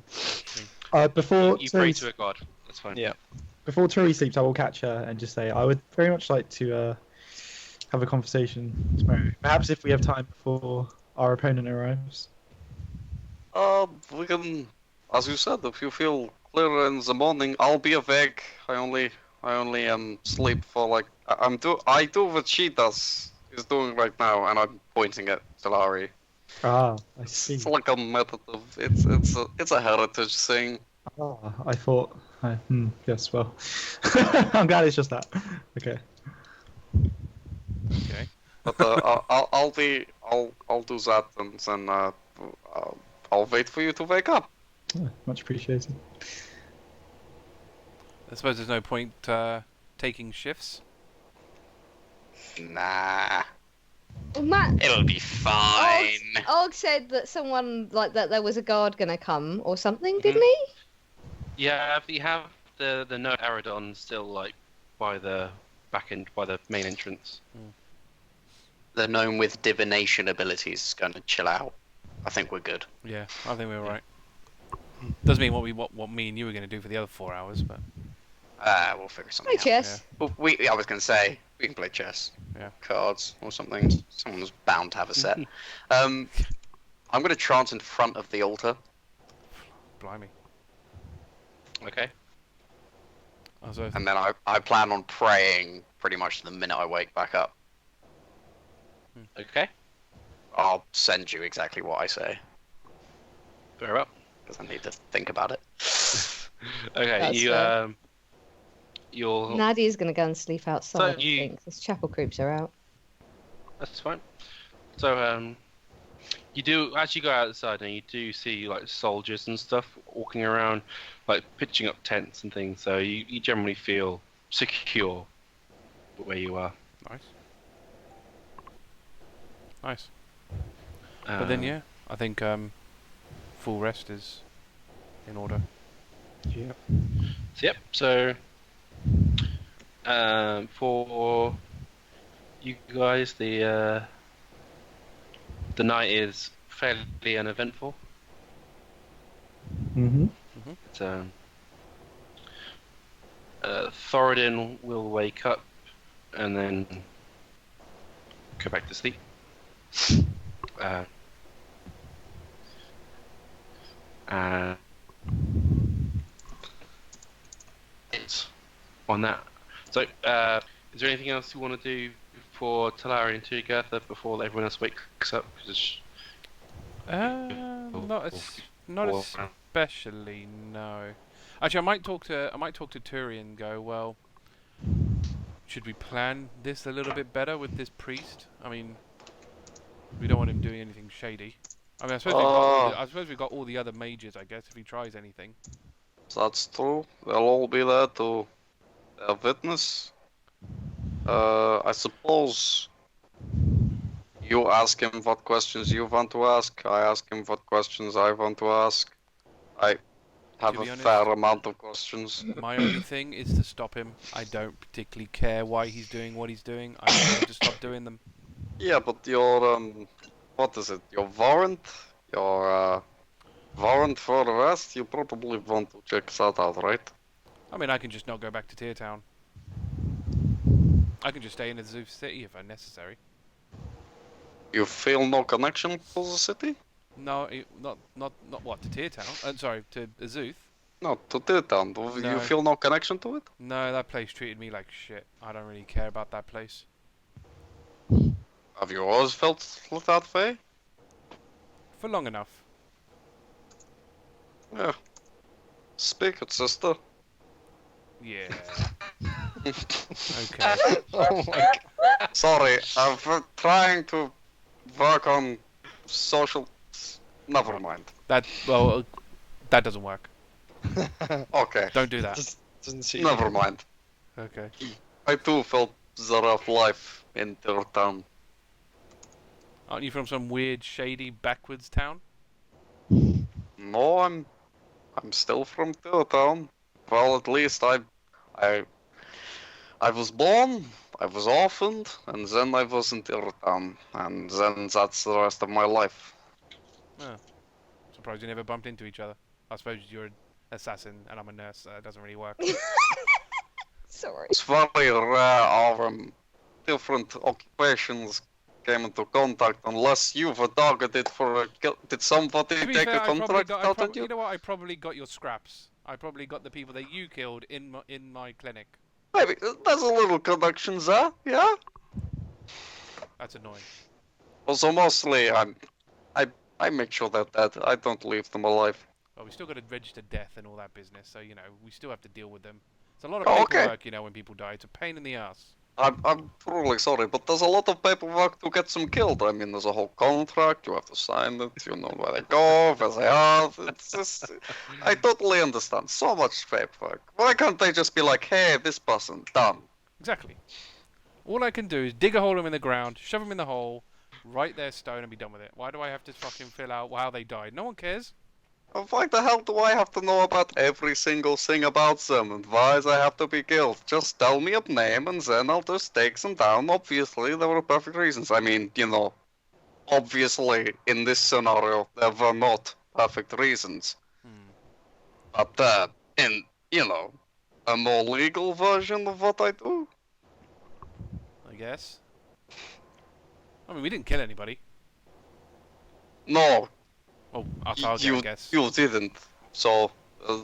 S2: Before
S1: You pray
S2: Turi,
S1: to a god. That's fine.
S6: yeah.
S2: before Turi sleeps, I will catch her and just say I would very much like to have a conversation tomorrow. Perhaps if we have time before our opponent arrives.
S5: We can, as you said, if you feel clearer in the morning, I'll be awake. I only sleep for like I do what she is doing right now, and I'm pointing at Talari.
S2: Ah, I see.
S5: It's like a meditative. It's a heritage thing.
S2: Ah, I thought. Yes, well, I'm glad it's just that. Okay.
S3: Okay.
S5: But I'll do that, and then I'll wait for you to wake up.
S2: Much appreciated.
S3: I suppose there's no point taking shifts.
S5: Nah,
S4: Well, Matt,
S5: it'll be fine.
S4: Og said that someone like that there was a guard gonna come or something, didn't he?
S1: Yeah, if you have the no Aradon still like by the back end, by the main entrance.
S5: The gnome with divination abilities is going to chill out. I think we're good.
S3: Yeah, I think we're right. Doesn't mean what me and you were going to do for the other 4 hours, but
S5: We'll figure
S4: Play
S5: something out.
S4: chess.
S5: Well, I was going to say, we can play chess.
S3: Yeah.
S5: Cards or something. Someone's bound to have a set. I'm going to trance in front of the altar.
S3: blimey.
S1: Okay.
S5: And then I plan on praying pretty much the minute I wake back up.
S1: Okay.
S5: I'll send you exactly what I say,
S1: Very well.
S5: because I need to think about it.
S1: Okay.
S4: That's
S1: You
S4: fair.
S1: you'll.
S4: Nadia's gonna go and sleep outside.
S1: So you-
S4: I think. 'Cause chapel creeps are out.
S1: That's fine. So you do, as you go outside, and you do see like soldiers and stuff walking around, like pitching up tents and things, so you generally feel secure where you are.
S3: Nice. Nice. But then, yeah, I think full rest is in order.
S2: Yeah.
S1: So for you guys, the night is fairly uneventful.
S2: Mm-hmm.
S1: So Thoradin will wake up and then go back to sleep. It's on that. So, is there anything else you want to do for Talari and Turygurtha before everyone else wakes up?
S3: Not especially, no. Actually, I might talk to Turi and go, well, should we plan this a little bit better with this priest? I mean, we don't want him doing anything shady. I mean, I suppose we've got all the other mages, I guess, if he tries anything.
S5: That's true. They'll all be there to witness. I suppose you ask him what questions you want to ask. I ask him what questions I want to ask. I have a fair amount of questions.
S3: My only thing is to stop him. I don't particularly care why he's doing what he's doing. I just want to stop doing them.
S5: Yeah, but your what is it? Your warrant? Your warrant for arrest? You probably want to check that out, right?
S3: I mean, I can just not go back to Tear Town. I can just stay in Azuth City if necessary.
S5: You feel no connection to the city?
S3: No, not what, to Tear Town? Sorry, to Azuth?
S5: No, to Tear Town. Do you feel no connection to it?
S3: No, that place treated me like shit. I don't really care about that place.
S5: Have you always felt that way?
S3: For long enough.
S5: Yeah. Speak it, sister.
S3: Yeah. Okay.
S6: Oh my god.
S5: Sorry, I'm trying to work on social... Never mind.
S3: That doesn't work.
S5: Okay,
S3: Don't do that.
S6: Doesn't see.
S5: never mind.
S3: Okay.
S5: I too felt the rough life in their town.
S3: Aren't you from some weird, shady, backwards town?
S5: No, I'm still from their town. Well, at least I was born, I was orphaned, and then I was in their town, and then that's the rest of my life.
S3: Oh. Surprised you never bumped into each other. I suppose you're an assassin and I'm a nurse, so it doesn't really work.
S4: Sorry.
S5: It's very rare our different occupations came into contact unless you were targeted for did somebody
S3: To be
S5: take
S3: fair,
S5: a contract out on you?
S3: you know what? I probably got your scraps. I probably got the people that you killed in my clinic.
S5: Maybe there's a little connection there, yeah?
S3: That's annoying.
S5: Also, mostly I make sure that I don't leave them alive.
S3: Well, we still got to register death and all that business, so you know we still have to deal with them. It's a lot of
S5: Oh, okay.
S3: paperwork, you know, when people die. It's a pain in the ass.
S5: I'm truly sorry, but there's a lot of paperwork to get them killed. I mean, there's a whole contract, you have to sign it, you know where they go, where they are. It's just, I totally understand. So much paperwork. Why can't they just be like, hey, this person, done?
S3: Exactly. All I can do is dig a hole in the ground, shove them in the hole, write their stone, and be done with it. Why do I have to fucking fill out how they died? No one cares.
S5: Why the hell do I have to know about every single thing about them and why they have to be killed? Just tell me a name and then I'll just take them down. Obviously, there were perfect reasons. I mean, you know, obviously, in this scenario, there were not perfect reasons. But, in, you know, a more legal version of what I do?
S3: I guess. I mean, we didn't kill anybody.
S5: No,
S3: Oh, our target, I guess.
S5: you didn't. So,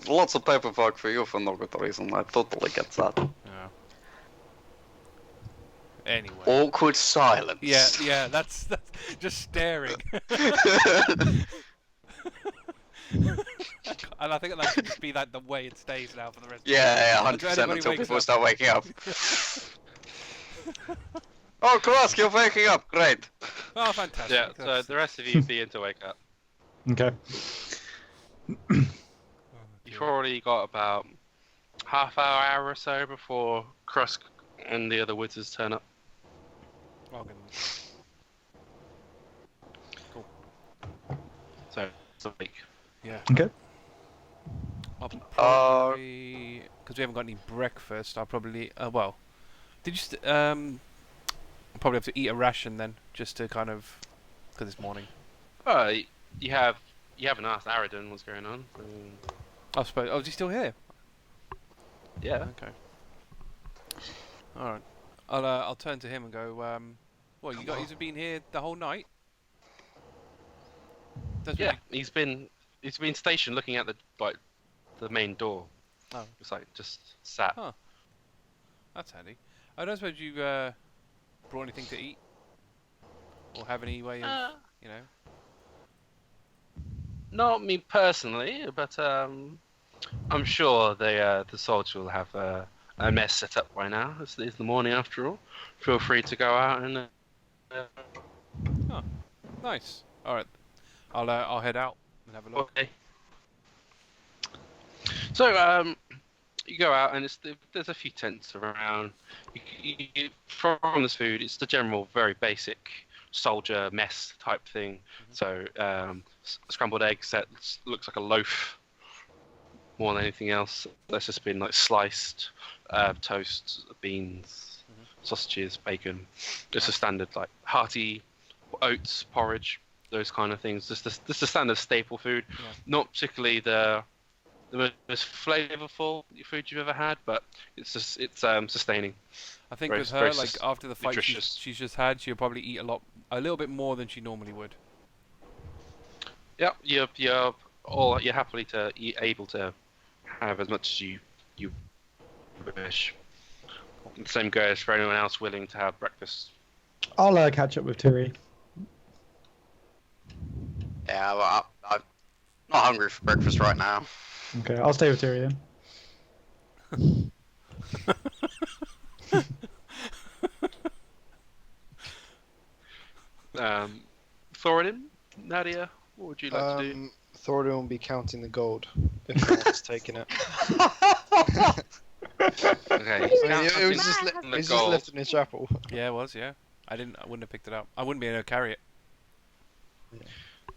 S5: lots of paperwork for you for no good reason. I totally get that.
S3: Yeah. Anyway.
S5: Awkward silence.
S3: Yeah, that's just staring. And I think that should just be like the way it stays now for the rest of the
S5: Yeah, 100%
S3: Anybody
S5: until
S3: wakes
S5: people
S3: up.
S5: start waking up. Oh, Krusk, you're waking up. Great.
S3: Oh, fantastic.
S1: Yeah, so
S3: That's-
S1: the rest of you begin to wake up.
S2: Okay.
S1: You probably got about hour or so before Krusk and the other wizards turn up.
S3: Okay. Cool.
S1: So it's a week.
S3: Yeah.
S2: Okay.
S3: I'll probably because we haven't got any breakfast. I'll probably well. Did you? I'll probably have to eat a ration then, just to kind of because it's morning.
S1: You haven't asked Aradin what's going on. So...
S3: I suppose. Oh, is he still here?
S1: Yeah.
S3: Okay. All right. I'll turn to him and go. Well, you guys have been here the whole night. That's
S1: Yeah,
S3: really...
S1: he's been stationed looking at the main door.
S3: Oh.
S1: It's like just sat.
S3: Huh. That's handy. I don't suppose you brought anything to eat, or have any way of, you know.
S1: Not me personally, but I'm sure the soldier will have a mess set up by now. It's the morning after all. Feel free to go out and.
S3: Oh, nice. All right, I'll head out and have a look.
S1: Okay. So you go out and there's a few tents around. From this food, it's the general, very basic soldier mess type thing. So scrambled eggs that looks like a loaf more than anything else. That's just been like sliced toast, beans, sausages, bacon. Just a standard like hearty oats, porridge, those kind of things. Just the standard staple food.
S3: Yeah.
S1: Not particularly the most flavorful food you've ever had, but it's sustaining.
S3: I think
S1: Very-
S3: with her,
S1: very
S3: like after the fight
S1: nutritious.
S3: she's just had, she'll probably eat a little bit more than she normally would.
S1: Yeah, you're happily able to have as much as you wish. The same goes for anyone else willing to have breakfast.
S2: I'll catch up with Turi.
S5: Yeah, well, I'm not hungry for breakfast right now.
S2: Okay, I'll stay with Turi then.
S1: Thoradin, Nadia, what would you like to do?
S6: Thoradin will be counting the gold if no one's taking it.
S1: Okay,
S6: It was just,
S1: counting the
S6: just
S1: gold.
S6: left in the chapel.
S3: Yeah, it was. Yeah, I wouldn't have picked it up. I wouldn't be able to carry it.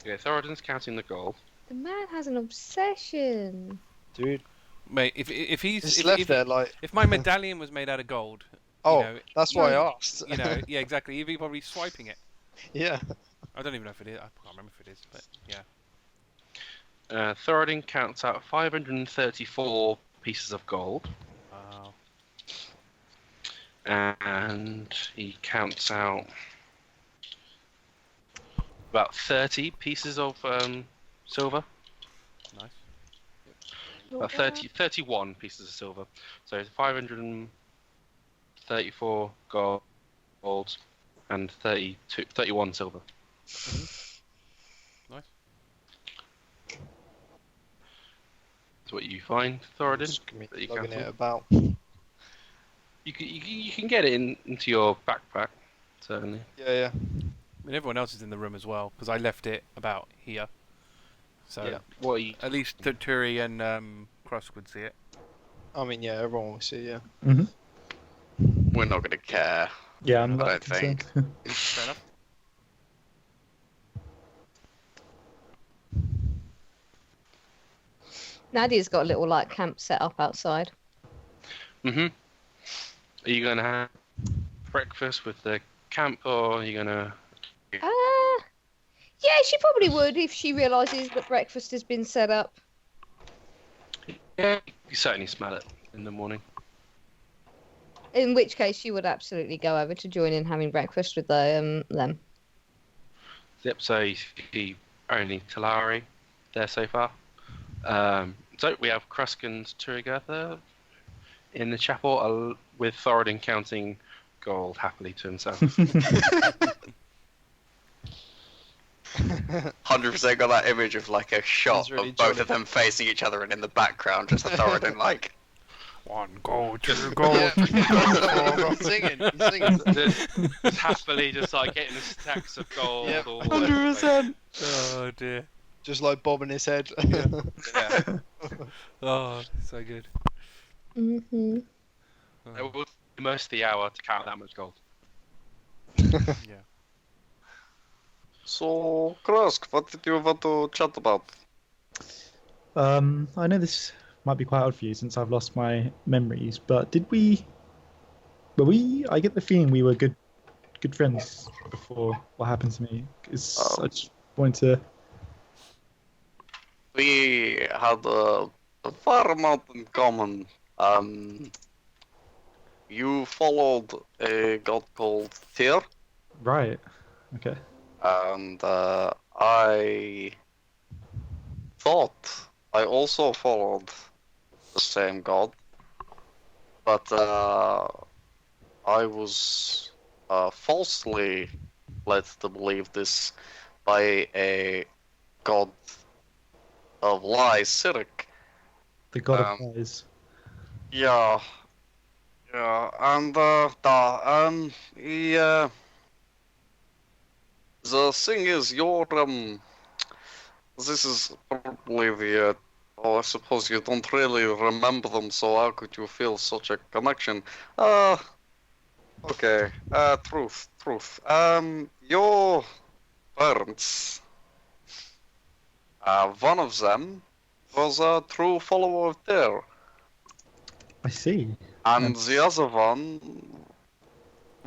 S1: Okay, Thoradin's counting the gold.
S4: The man has an obsession.
S6: Dude,
S3: Mate, if he's
S6: it's
S3: if,
S6: left
S3: if,
S6: there like...
S3: if my medallion was made out of gold,
S6: Oh,
S3: you know,
S6: that's why I asked.
S3: you know, yeah, exactly. He'd be probably swiping it.
S6: Yeah.
S3: I don't even know if it is. I can't remember if it is, but yeah.
S1: Thoradin counts out 534 pieces of gold,
S3: Wow.
S1: and he counts out about 30 pieces of silver.
S3: Nice.
S1: About 31 pieces of silver. So it's 534 gold and 31 silver.
S3: Nice.
S1: That's what you find, Thoradin.
S6: Just gonna be
S1: that you
S6: lugging
S1: counted?
S6: it about.
S1: You can get it into your backpack, certainly.
S6: Yeah.
S3: I mean, everyone else is in the room as well because I left it about here. So
S1: Yeah. What are you?
S3: at least Turi and Krusk would see it.
S6: I mean, yeah, everyone will see, yeah.
S2: Mm-hmm.
S5: We're not gonna care.
S2: Yeah, I'm
S5: I
S2: not
S5: don't think.
S2: concerned.
S3: Fair enough.
S4: Nadia's got a little like camp set up outside.
S1: Are you gonna have breakfast with the camp, or are you gonna?
S4: Yeah, she probably would if she realises that breakfast has been set up.
S1: Yeah, you certainly smell it in the morning.
S4: In which case, she would absolutely go over to join in having breakfast with them.
S1: Yep. So you see only Talari there so far. So we have Krusk and Turygurtha in the chapel with Thoradin counting gold happily to himself.
S5: 100% got that image of like a shot
S6: He's really
S5: of both
S6: jolly.
S5: of them facing each other, and in the background just a Thoradin like.
S3: One gold, two
S6: Yeah.
S3: gold.
S6: He's singing.
S1: just happily just like getting the stacks of gold.
S6: Yep.
S1: all
S6: 100%.
S3: Oh dear.
S6: Just like bobbing his head.
S1: Yeah.
S3: Oh, so good.
S4: Mm-hmm.
S3: Oh,
S1: It would be most of the hour to count that much gold.
S3: yeah.
S5: So, Krusk, what did you want to chat about?
S2: I know this might be quite odd for you since I've lost my memories, but did we? Were we? I get the feeling we were good friends before what happened to me. I just wanted to.
S5: We had a fair amount in common. You followed a god called Tyr,
S2: Right. Okay.
S5: and I thought I also followed the same god, but I was falsely led to believe this by a god of lies, Cyric.
S2: The God of
S5: Um,
S2: Lies.
S5: Yeah, yeah, and the thing is, this is probably the, I suppose you don't really remember them, so how could you feel such a connection? Okay, truth. Your parents, one of them was a true follower of Tyr,
S2: I see.
S5: and the other one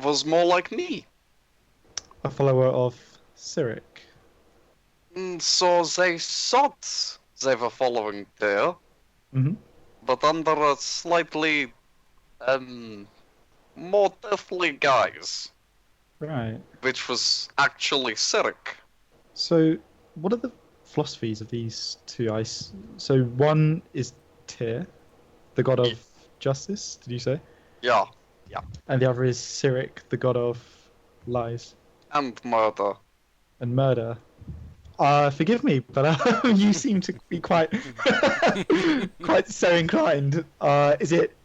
S5: was more like me.
S2: A follower of Cyric.
S5: So they thought they were following Tyr,
S2: Mm-hmm.
S5: but under a slightly more deathly guise,
S2: Right.
S5: which was actually Cyric.
S2: So, what are the philosophies of these two? So one is Tyr, the god of justice. Did you say?
S5: Yeah,
S2: And the other is Cyric, the god of lies
S5: and murder.
S2: and murder. Forgive me, but you seem to be quite quite so inclined. Is it?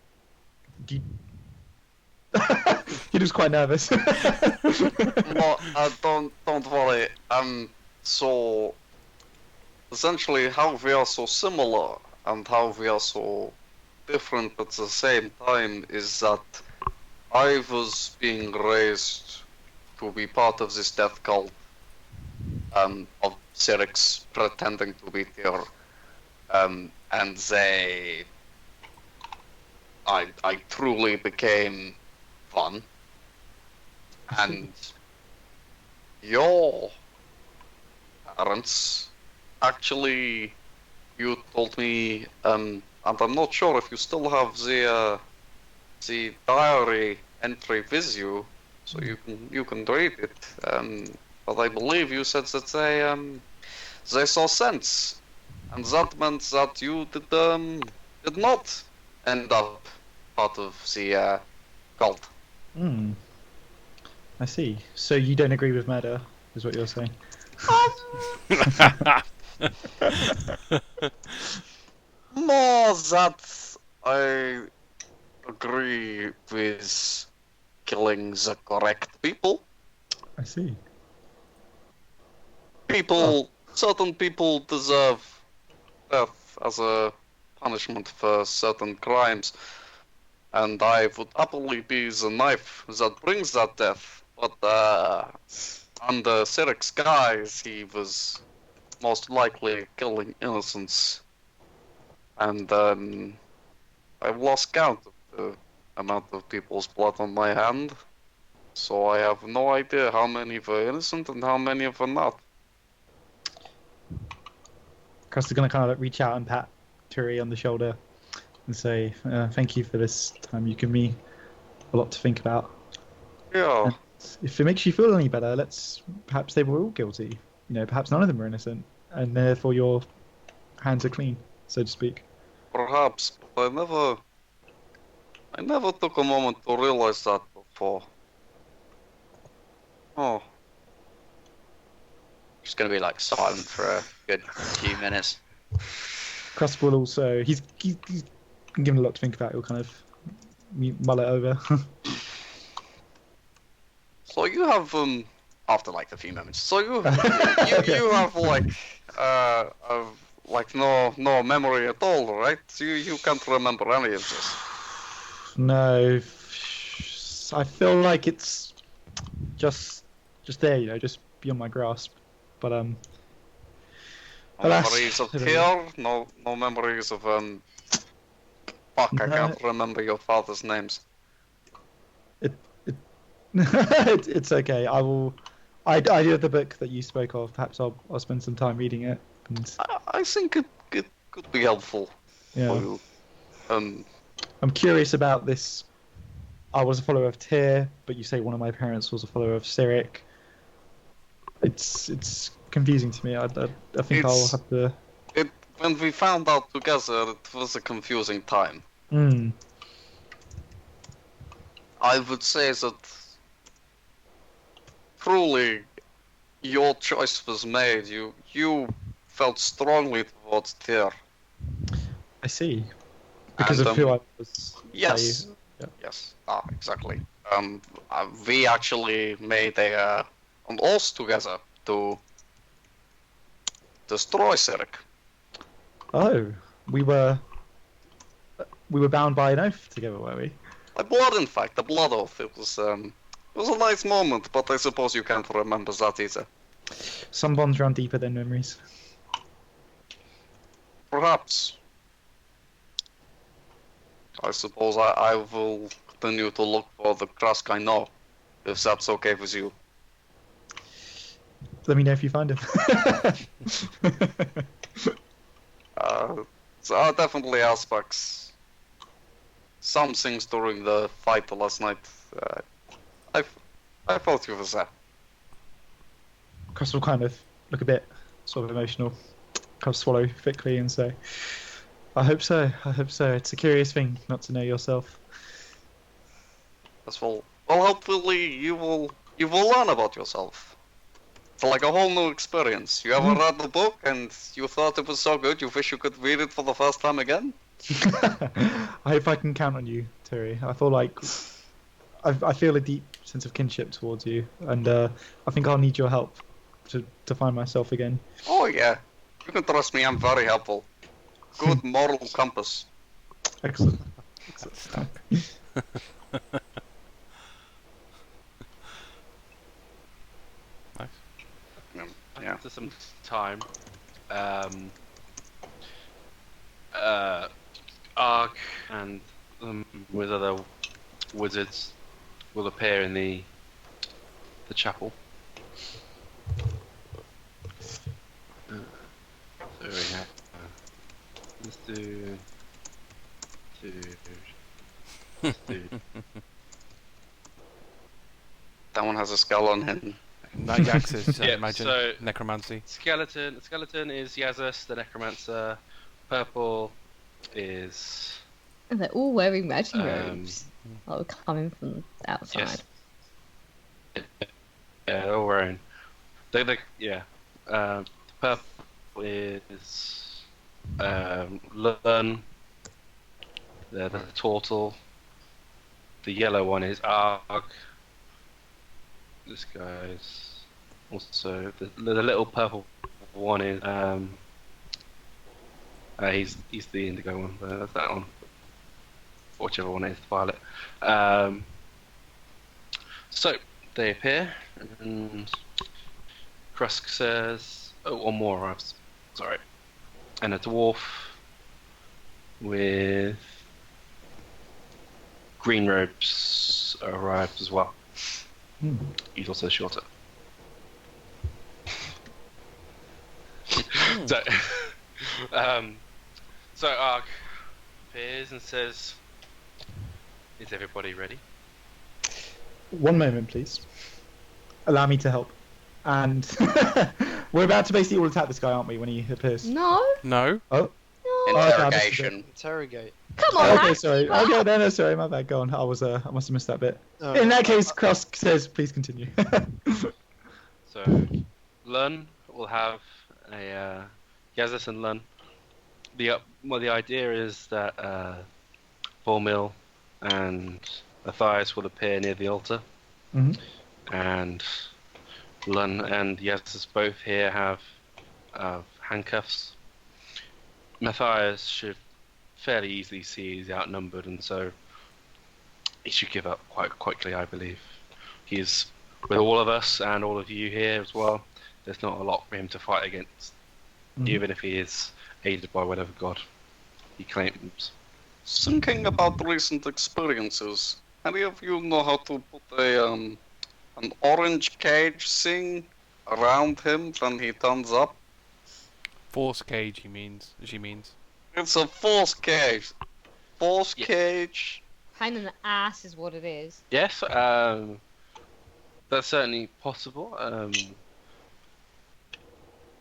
S2: You... He was quite nervous.
S5: No, don't worry. So essentially, how we are so similar and how we are so different at the same time is that I was being raised to be part of this death cult, of Cyrix pretending to be Tyr, and I truly became one, and your parents actually, you told me, and I'm not sure if you still have the diary entry with you, so you can read it. But I believe you said that they saw sense, and that meant that you did not end up part of the cult.
S2: Hmm. I see. So you don't agree with murder, is what you're saying?
S5: More that I agree with killing the correct people.
S2: I see.
S5: Certain people deserve death as a punishment for certain crimes, and I would happily be the knife that brings that death. But under Cyric's guise, he was most likely killing innocents, and I've lost count of the amount of people's blood on my hand, so I have no idea how many were innocent and how many were not.
S2: Krusk is gonna kind of like reach out and pat Turi on the shoulder and say, "Thank you for this time. You give me a lot to think about.
S5: Yeah,
S2: And if it makes you feel any better, perhaps they were all guilty. Perhaps none of them were innocent, and therefore your hands are clean, so to speak."
S5: perhaps, but I never took a moment to realize that before. Oh,
S7: Just gonna be like silent for a good few minutes.
S2: Krusk will also. He's been given a lot to think about. He'll kind of mull it over.
S5: so you have
S7: After like a few moments.
S5: so you have like like no memory at all, right? You can't remember any of this.
S2: No, I feel like it's just there, you know, just beyond my grasp. But
S5: No
S2: alas,
S5: memories of
S2: it is.
S5: Tyr, no memories of Fuck, I
S2: No.
S5: can't remember your father's names.
S2: It's okay. I will. I do have the book that you spoke of. Perhaps I'll spend some time reading it. And
S5: I think it could be helpful for
S2: yeah,
S5: you.
S2: I'm curious about this. I was a follower of Tyr, but you say one of my parents was a follower of Cyric. It's confusing to me. I think I'll
S5: It's-
S2: have to.
S5: When we found out together, it was a confusing time.
S2: Hmm.
S5: I would say that truly your choice was made. You felt strongly towards Tyr.
S2: I see. Because
S5: And,
S2: of who I was.
S5: Yes. Yes. Exactly. We actually made an oath together to destroy Cyric.
S2: Oh, we were bound by an oath together, were we?
S5: A blood, in fact, a blood oath. It was a nice moment, but I suppose you can't remember that either.
S2: Some bonds run deeper than memories.
S5: Perhaps. I suppose I will continue to look for the Krusk I know, if that's okay with you.
S2: Let me know if you find him.
S5: There are definitely aspects. Some things during the fight last night. I thought you were there.
S2: Crystal kind of look a bit sort of emotional, kind of swallow thickly and say, I hope so. I hope so. It's a curious thing not to know yourself.
S5: As well. Well, hopefully you will learn about yourself. It's like a whole new experience. You ever read the book and you thought it was so good you wish you could read it for the first time again?
S2: I hope I can count on you, Terry. I feel like I feel a deep sense of kinship towards you, and I think I'll need your help to find myself again.
S5: Oh yeah, you can trust me. I'm very helpful. Good moral compass.
S2: Excellent.
S5: Yeah.
S1: After some time, Ark and with other wizards will appear in the chapel. So we have let's do
S5: That one has a skull on him.
S3: Nightjax is, I
S1: Yeah,
S3: imagine,
S1: so-
S3: necromancy.
S1: skeleton. The skeleton is Yazzus, the necromancer. Purple is
S4: And they're all wearing magic
S1: Um,
S4: robes. Oh, coming from outside.
S1: yes. Yeah, they're all wearing. Yeah. Purple is Lurn. The turtle. The yellow one is Arg. This guy's also the little purple one is he's the indigo one. That's that one. Whichever one is the violet. So they appear, and Krusk says, "Oh, one more arrives. Sorry." And a dwarf with green robes arrives as well. He's also shorter. So, so Ark appears and says, "Is everybody ready?"
S2: One moment, please. Allow me to help. And we're about to basically all attack this guy, aren't we, when he appears?
S4: No,
S3: No?
S2: Oh,
S4: no.
S5: Interrogation.
S6: Interrogate.
S4: Come on,
S2: okay,
S4: Hack,
S2: sorry.
S4: keep up.
S2: Okay, no, sorry, my bad. Go on. I must have missed that bit.
S6: Oh,
S2: In that case, Krusk says, please continue.
S1: So, Lun will have a Yazzus and Lun. The idea is that Vormil and Matthias will appear near the altar,
S2: Mhm.
S1: and Lun and Yazzus both here have handcuffs. Matthias should fairly easily see he's outnumbered, and so he should give up quite quickly, I believe. He's with all of us and all of you here as well. There's not a lot for him to fight against, even if he is aided by whatever god he claims.
S5: Thinking about recent experiences, any of you know how to put an orange cage thing around him when he turns up?
S3: Force cage, he means. She means.
S5: It's a force cage. Force
S1: Yeah.
S5: cage.
S4: Pain in the ass is what it is.
S1: Yes, that's certainly possible.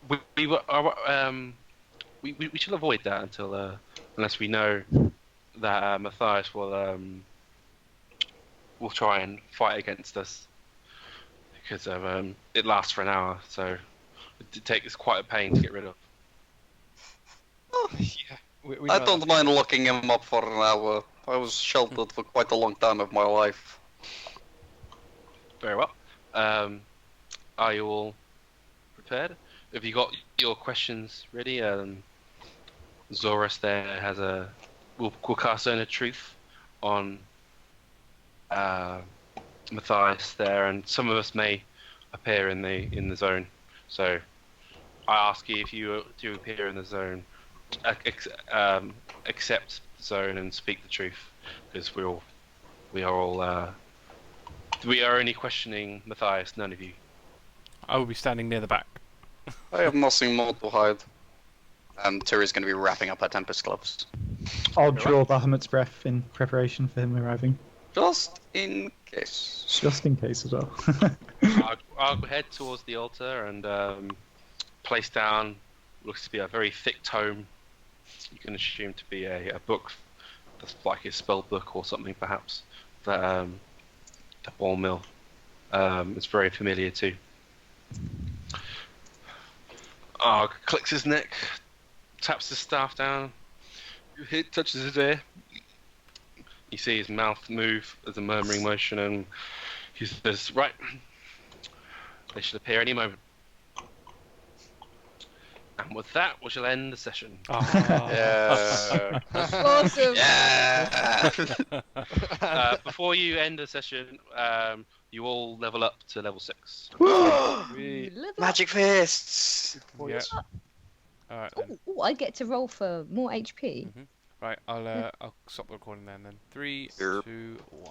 S1: We should avoid that until unless we know that Matthias will try and fight against us, because it lasts for an hour, so it takes quite a pain to get rid of.
S6: Yeah. We
S5: I
S6: know
S5: don't
S6: that.
S5: mind looking him up for an hour. I was sheltered for quite a long time of my life.
S1: Very well. Are you all prepared? Have you got your questions ready? Zorus there has will cast Zone of Truth on Matthias there, and some of us may appear in the zone. So I ask you, if you do appear in the zone, accept the zone and speak the truth, because we are only questioning Matthias, none of you.
S3: I will be standing near the back.
S5: I have nothing more to hide.
S7: Turi's going to be wrapping up her Tempest gloves.
S2: I'll draw Bahamut's breath in preparation for him arriving,
S5: Just in case.
S2: just in case as well.
S1: I'll head towards the altar and place down looks to be a very thick tome. You can assume to be a book that's like a spell book or something, perhaps, that the ball mill is very familiar to. Clicks his neck, taps his staff down, touches his ear. You see his mouth move as a murmuring motion, and he says, "Right, they should appear any moment." And with that, we shall end the session.
S5: Yeah.
S4: Awesome.
S5: Yeah.
S1: Before you end the session, you all level up to level 6.
S7: Magic fists.
S3: Yeah. Alright then.
S4: Oh, I get to roll for more HP.
S3: Right, I'll stop the recording then. 3,
S5: Sure.
S3: 2, 1.